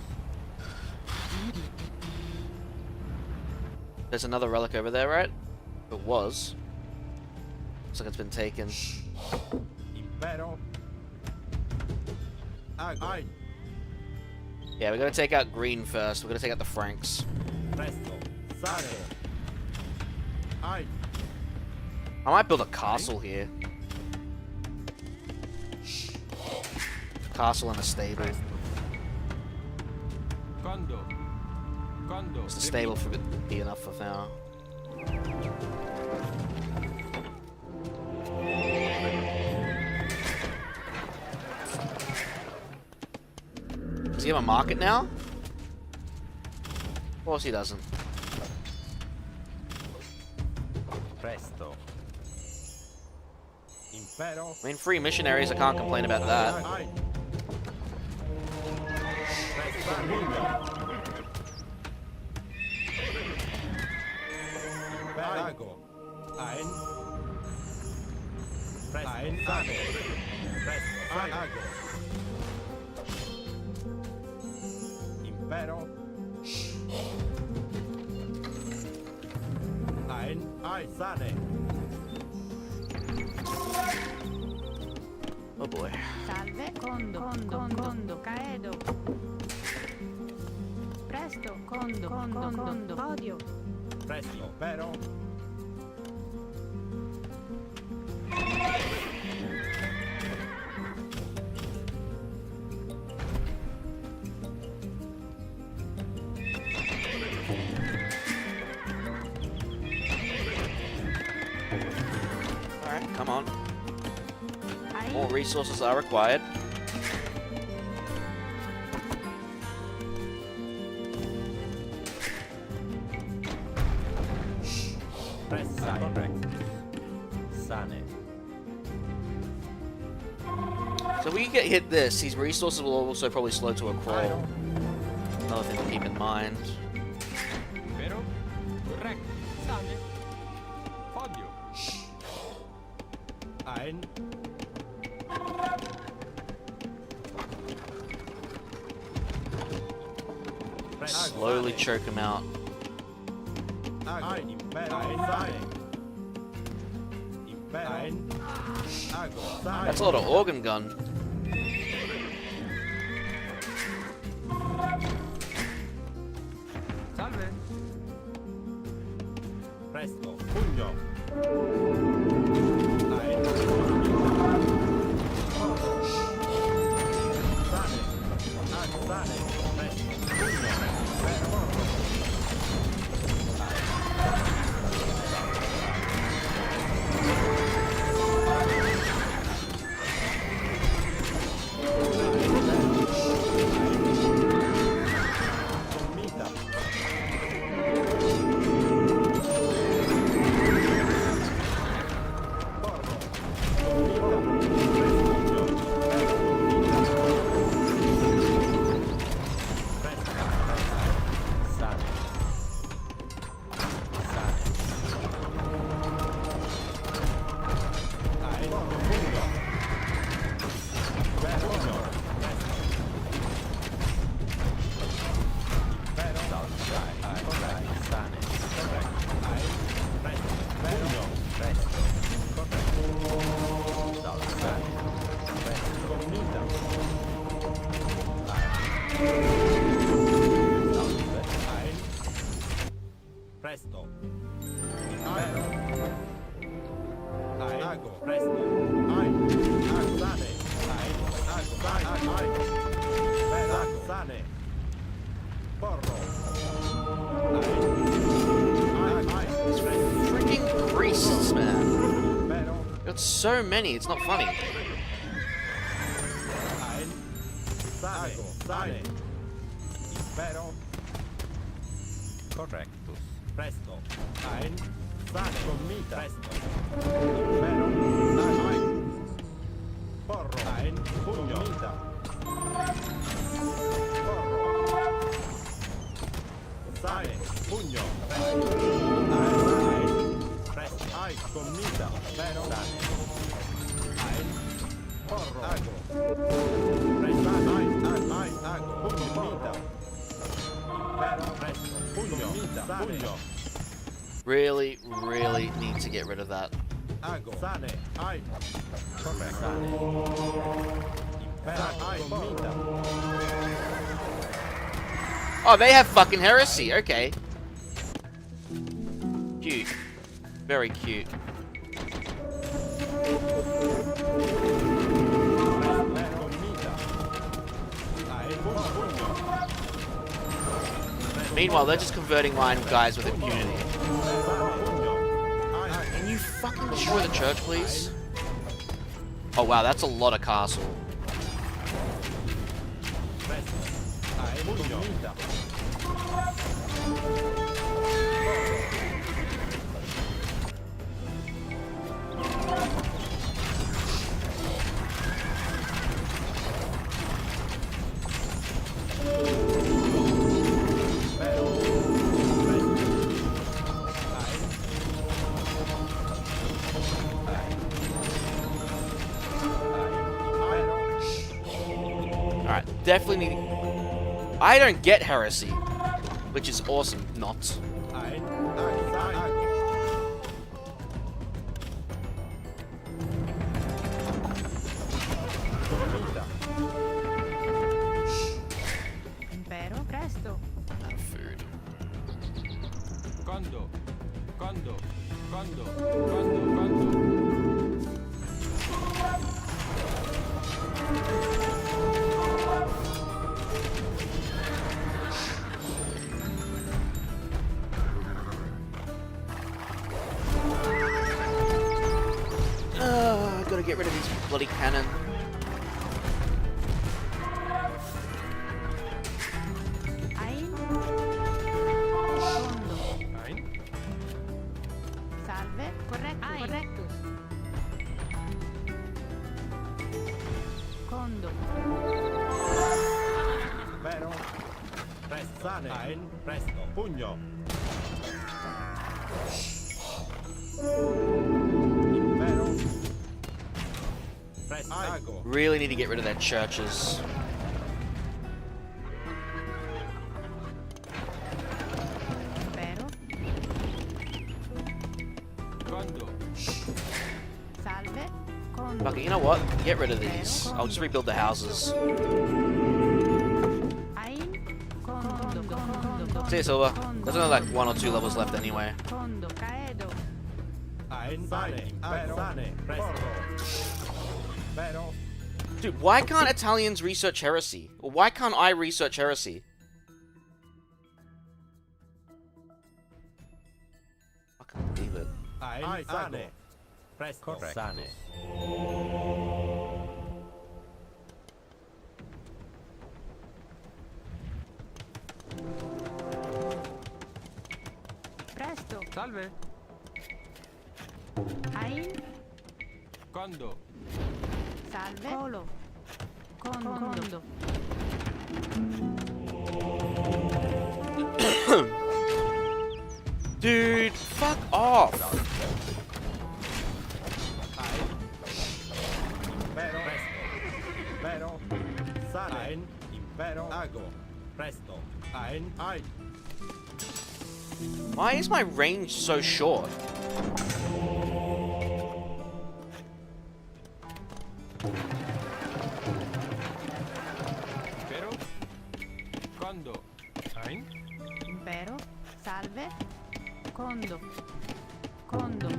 There's another relic over there, right? It was. Looks like it's been taken.
Impero. Ago. Ein.
Yeah, we're gonna take out green first. We're gonna take out the Franks.
Presto. Sane. Ai.
I might build a castle here. Castle and a stable.
Kondo. Kondo.
It's the stable for would be enough for now. Does he have a market now? Of course he doesn't.
Presto. Impero.
I mean, free missionaries, I can't complain about that.
Ai. Presto. Pugno. Imperago. Ein. Presto. Ein. Sane. Presto. Ago. Impero. Ein. Ai. Sane.
Oh boy.
Salve, condo, caedo. Presto, condo, odio.
Presto. Impero.
Alright, come on.
Ai,
More resources are required.
Presto. Sane.
So we get hit this, his resources will also probably slow to a crawl. Another thing to keep in mind.
Impero. Corretto. Sane. Odio.
Ein.
Slowly choke him out.
Ein. Impero. Sane. Impero. Ein. Ago. Sane.
That's a lot of organ gun.
Salve.
Presto. Pugno. Ein. Sane. Sane. Presto. Pugno. Impero. Mita. Presto. Impero. Ago. Presto. Sane. Ago. Sane. Porro.
Freaking priests, man.
Impero.
Got so many, it's not funny.
Sane. Sane. Impero. Correctus. Presto. Ein. Sane. Commita. Presto. Impero. Porro. Ein. Pugno. Commita. Porro. Sane. Pugno. Presto. Ein. Commita. Impero. Sane. Ein. Porro. Ago. Presto. Ago. Pugno. Commita. Impero. Presto. Pugno. Pugno.
Really, really need to get rid of that.
Ago. Sane. Ai. Correct. Sane. Impero. Ai. Commita.
Oh, they have fucking heresy, okay. Cute. Very cute. Meanwhile, they're just converting mine guys with impunity. Can you fucking destroy the church, please? Oh wow, that's a lot of castle. Alright, definitely need... I don't get heresy, which is awesome. Not.
Impero, presto.
Out of food.
Condo. Condo. Condo. Condo. Condo.
Gotta get rid of these bloody cannon.
Ein. Fondo.
Ein.
Salve. Correctus. Correctus. Condo.
Vero? Pressane. Ein. Presto. Pugno. Impero. Prestago.
Really need to get rid of their churches.
Impero.
Condo.
Salve. Condo.
Fuck it, you know what? Get rid of these. I'll just rebuild the houses.
Ein. Condo. Condo.
See you, Silver. There's only like 1 or 2 levels left anyway.
Condo. Caedo.
Ein. Sane. Impero. Sane. Presto. Vero?
Dude, why can't Italians research heresy? Or why can't I research heresy? I can't believe it.
Ein. Sane. Presto. Sane.
Presto.
Salve.
Ein.
Condo.
Salve. Colo. Condo.
Dude, fuck off.
Impero. Presto. Vero? Sane. Ein. Impero. Ago. Presto. Ein. Ein.
Why is my range so short?
Impero. Condo. Ein.
Impero. Salve. Condo. Condo.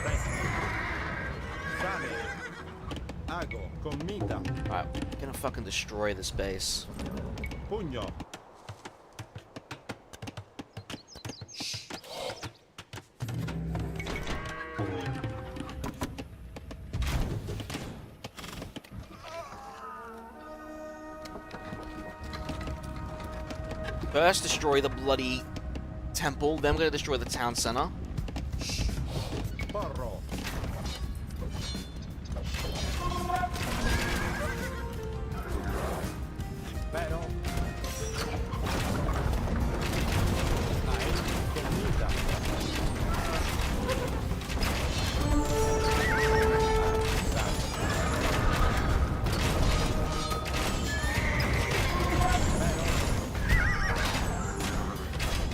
Presto. Sane. Ago. Commita.
Alright, I'm gonna fucking destroy this base.
Pugno.
First, destroy the bloody temple, then we're gonna destroy the town center.
Porro. Vero? Ein. Commita.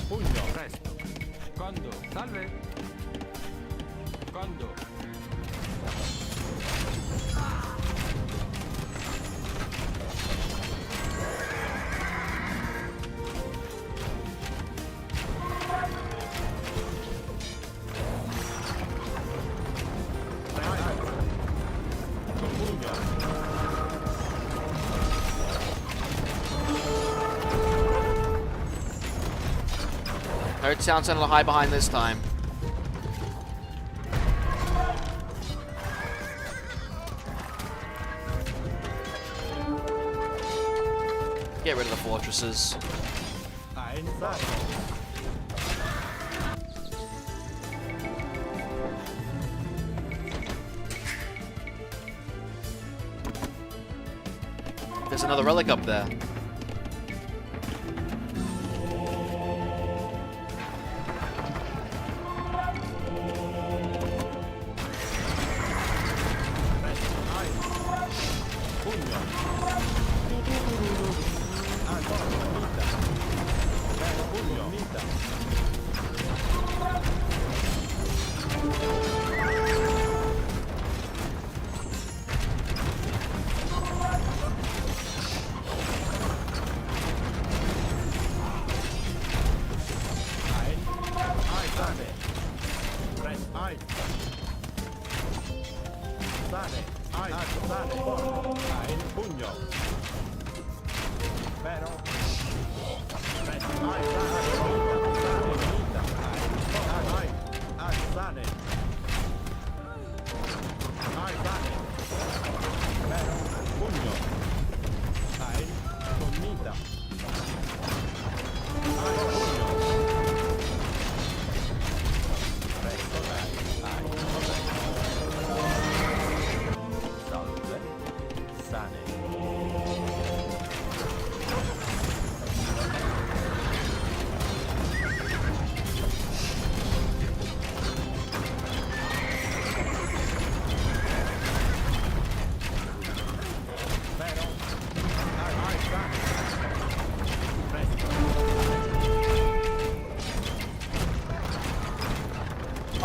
Pugno.
Presto. Condo. Salve. Condo.
No town center to hide behind this time. Get rid of the fortresses.
Ein Sane.
There's another relic up there.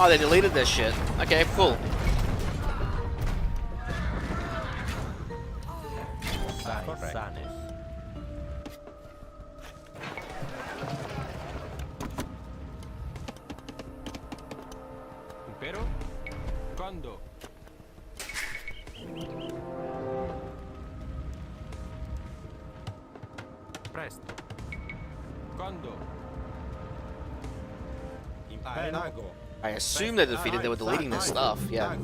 Oh, they deleted this shit. Okay, cool.
Pero, quando? Presto. Quando?
Imperio.
I assume they defeated, they were deleting this stuff, yeah.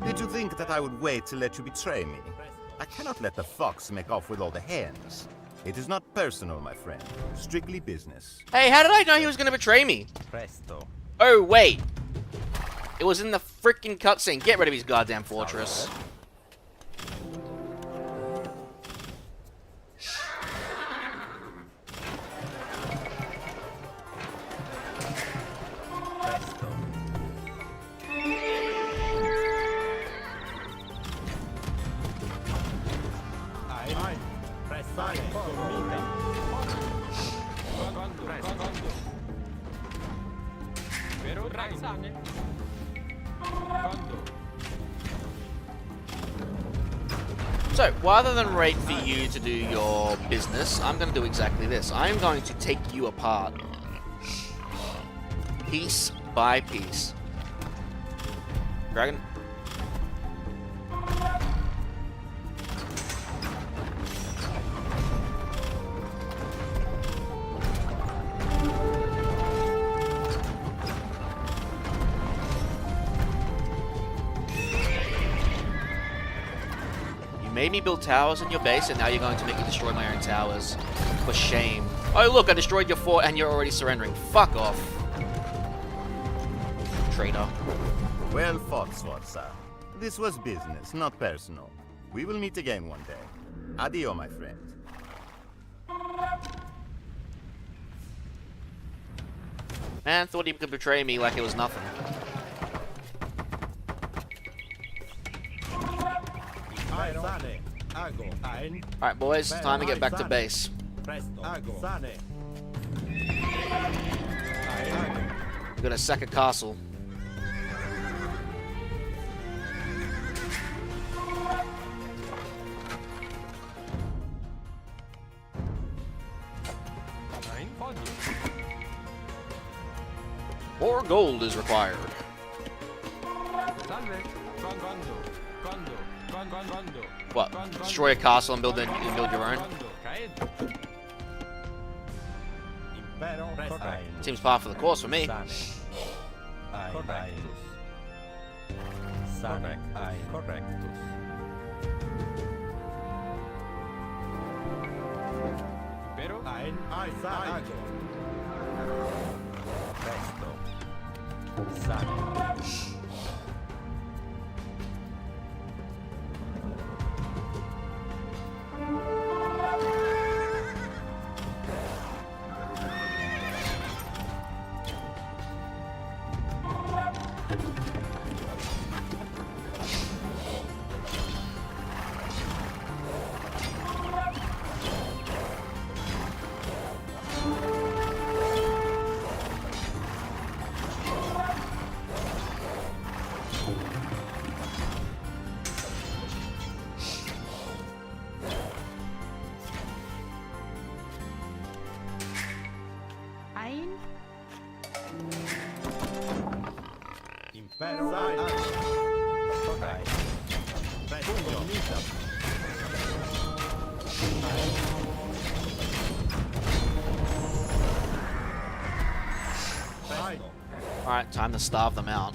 Did you think that I would wait to let you betray me? I cannot let the fox make off with all the hens. It is not personal, my friend. Strictly business.
Hey, how did I know he was gonna betray me?
Presto.
Oh, wait. It was in the freaking cutscene. Get rid of his goddamn fortress.
Pero, Raisane. Quando?
So, rather than wait for you to do your business, I'm going to do exactly this. I'm going to take you apart. Piece by piece. Dragon. Made me build towers in your base, and now you're going to make me destroy my own towers. For shame. Oh, look, I destroyed your fort, and you're already surrendering. Fuck off. Traitor.
Well fought, Sforza. This was business, not personal. We will meet again one day. Addio, my friend.
Man, thought he could betray me like it was nothing. Alright, boys, time to get back to base. We're gonna sack a castle. More gold is required. What? Destroy a castle and build your own?
Impero, correctus.
Seems par for the course for me.
Sane. Correctus. Sane. Correctus.
Impero.
Ein. Ago. Presto. Sane.
Ein.
Impero. Corretto. Pugno. Mita. Presto.
Alright, time to starve them out.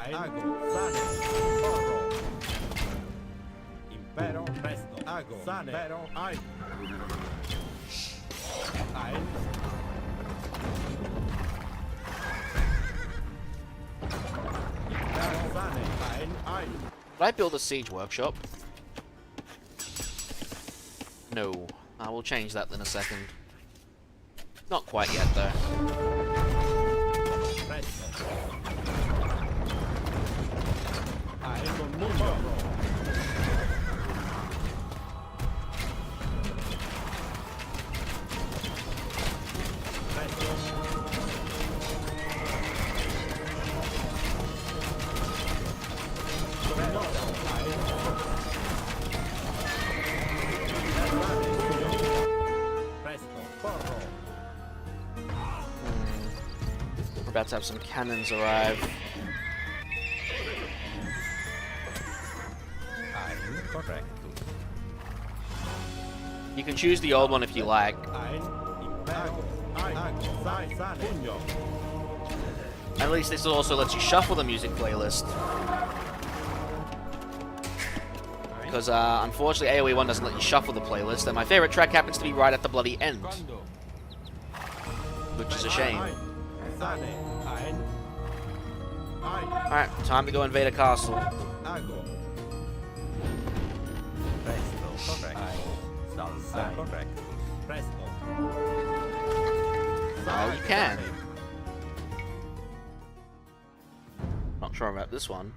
Ago. Sane. Porro. Impero. Presto. Ago. Sane. Impero. Ein. Impero. Sane. Ein.
Did I build a siege workshop? No. I will change that in a second. Not quite yet, though.
Presto. Con Mundo. Presto. Presto. Porro.
We're about to have some cannons arrive.
Correctus.
You can choose the old one if you like.
Ein. Impero. Sane. Pugno.
At least this also lets you shuffle the music playlist. Because unfortunately AoE1 doesn't let you shuffle the playlist, and my favorite track happens to be right at the bloody end,
Quando.
which is a shame.
Sane. Ein.
Alright, time to go invade a castle.
Ago. Presto. Correcto. Salsa. Correctus. Presto.
Oh, you can. Not sure about this one.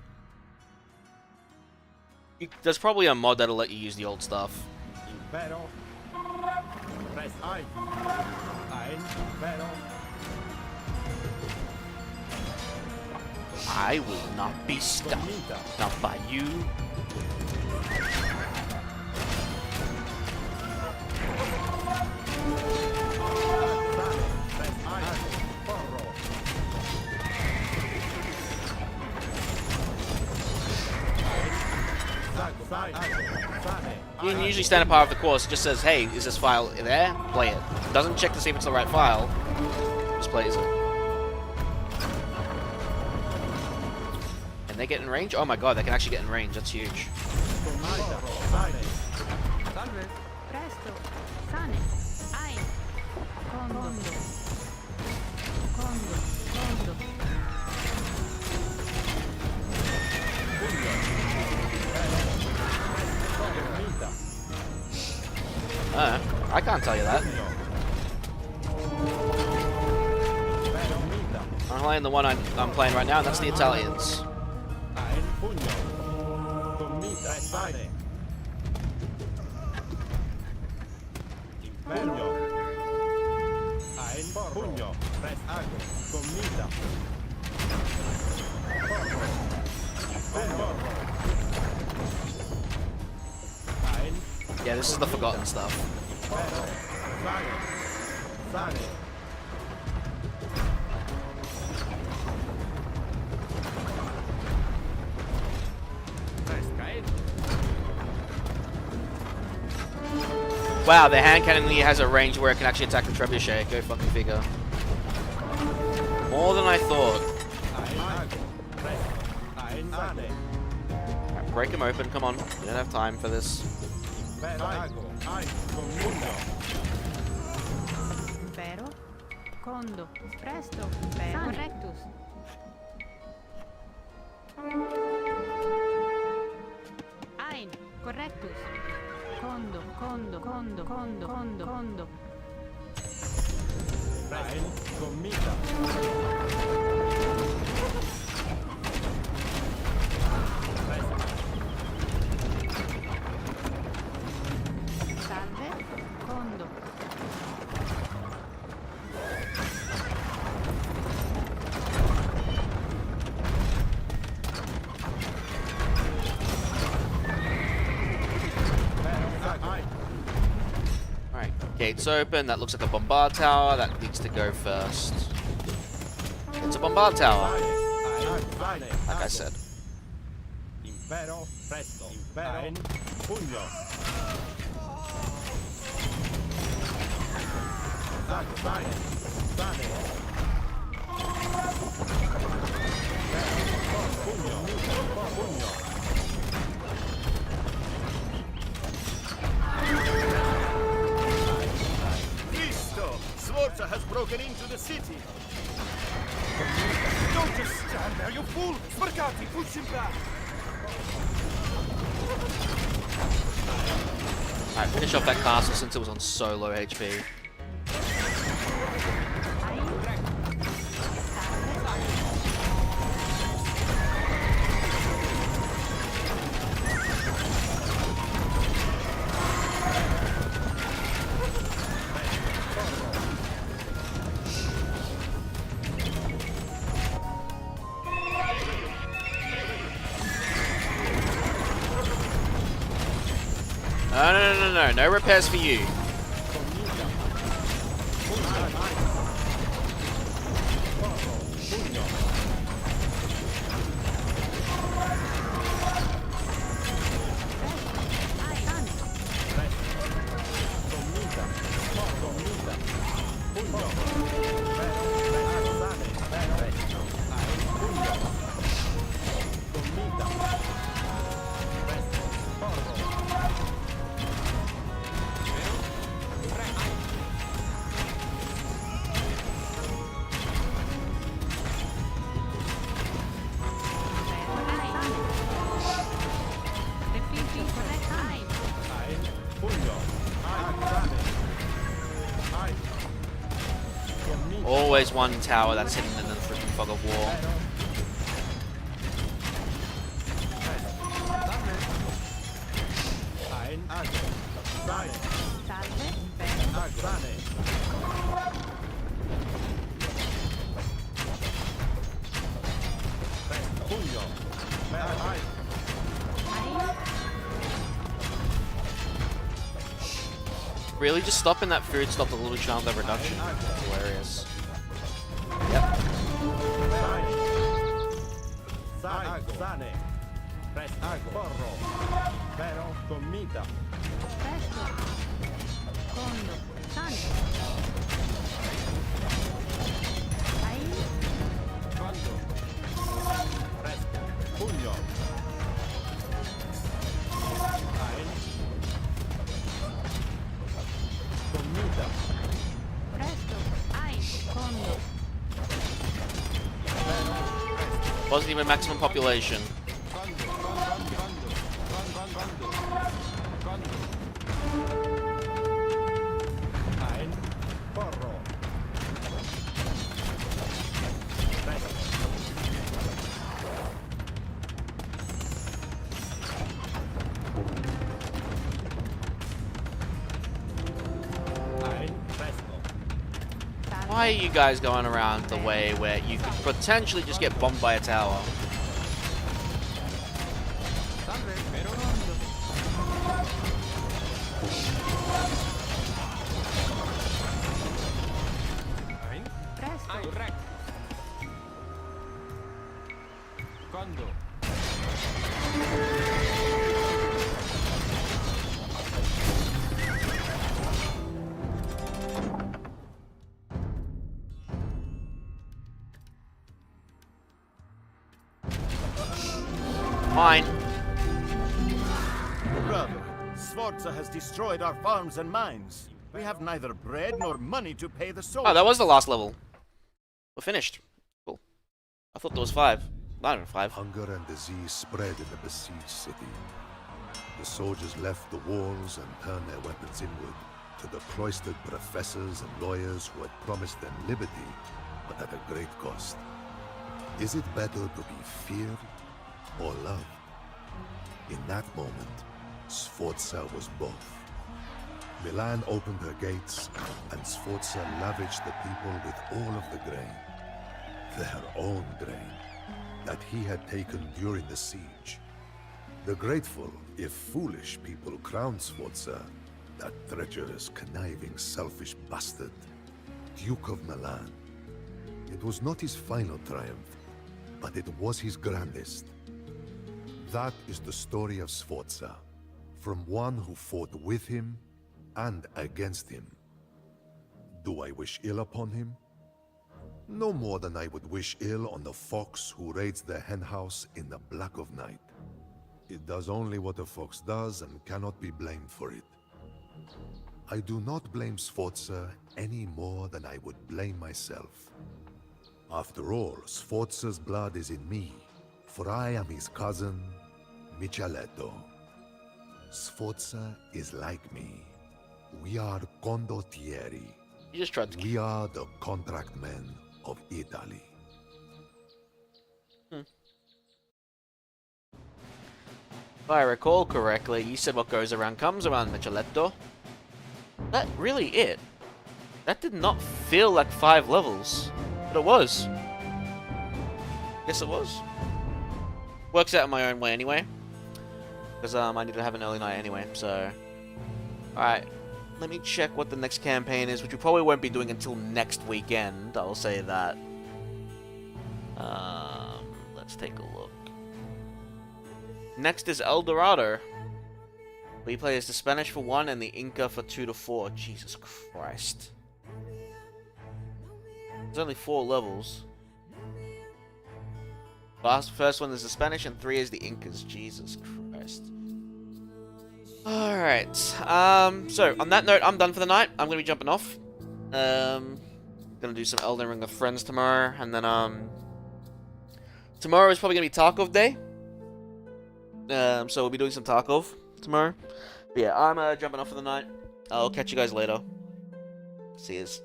There's probably a mod that'll let you use the old stuff.
Impero. Presto. Ein. Impero.
I will not be stopped. Not by you. You can usually stand a part of the course. It just says, hey, is this file there? Play it. It doesn't check to see if it's the right file. Just plays it. Can they get in range? Oh my god, they can actually get in range. That's huge.
Salve.
Presto. Sane. Ein. Condo. Condo.
I can't tell you that. I'm playing the one I'm playing right now, and that's the Italians. Yeah, this is the forgotten stuff. Wow, the hand cannon has a range where it can actually attack the trebuchet. Go fucking figure. More than I thought. Alright, break him open, come on. We don't have time for this.
Vero. Condo. Presto. Vero. Correctus. Ein. Correctus. Condo. Condo. Condo. Condo. Condo. Condo.
Ein, commita.
Salve. Condo.
Alright, gates open. That looks like a bombard tower. That needs to go first. It's a bombard tower, like I said.
Impero, presto. Impero, pugno. Sane, sane. Pugno, pugno.
Cristo! Sforza has broken into the city. Don't just stand there, you fool! Sbarcati, push him back!
Alright, finish off that castle since it was on so low HP. No repairs for you. Always one tower that's hidden in the freaking fog of war. Really, just stopping that food stopped a little chance of reduction. That's hilarious. Yep.
Sane, presto, porro, vero, commita.
Presto. Condo. Sane. Ein.
Condo. Presto, pugno. Ein. Commita.
Presto. Ein. Condo.
Wasn't even maximum population.
Ein, porro. Ein, presto.
Why are you guys going around the way where you could potentially just get bombed by a tower?
Presto.
Condo.
Mine.
Brother, Sforza has destroyed our farms and mines. We have neither bread nor money to pay the soldiers.
Oh, that was the last level. We're finished. Cool. I thought there was 5. Not even 5.
Hunger and disease spread in the besieged city. The soldiers left the walls and turned their weapons inward to the cloistered professors and lawyers who had promised them liberty, but at a great cost. Is it better to be feared or loved? In that moment, Sforza was both. Milan opened her gates, and Sforza lavished the people with all of the grain. Their own grain, that he had taken during the siege. The grateful, if foolish, people crowned Sforza, that treacherous, conniving, selfish bastard, Duke of Milan. It was not his final triumph, but it was his grandest. That is the story of Sforza, from one who fought with him and against him. Do I wish ill upon him? No more than I would wish ill on the fox who raids the henhouse in the black of night. It does only what a fox does and cannot be blamed for it. I do not blame Sforza any more than I would blame myself. After all, Sforza's blood is in me, for I am his cousin, Micheletto. Sforza is like me. We are condottieri.
You just tried to...
We are the contract men of Italy.
If I recall correctly, you said what goes around comes around, Micheletto. That really it? That did not feel like 5 levels, but it was. Yes, it was. Works out in my own way anyway, because I need to have an early night anyway. So, all right. Let me check what the next campaign is, which we probably won't be doing until next weekend. I'll say that. Let's take a look. Next is El Dorado. We play as the Spanish for 1 and the Inca for 2 to 4. Jesus Christ. There's only 4 levels. First one is the Spanish and 3 is the Incas. Jesus Christ. Alright. So, on that note, I'm done for the night. I'm going to be jumping off. Gonna do some Elden Ring with friends tomorrow. And then, tomorrow is probably going to be Tarkov Day. So we'll be doing some Tarkov tomorrow. But yeah, I'm jumping off for the night. I'll catch you guys later. See yous.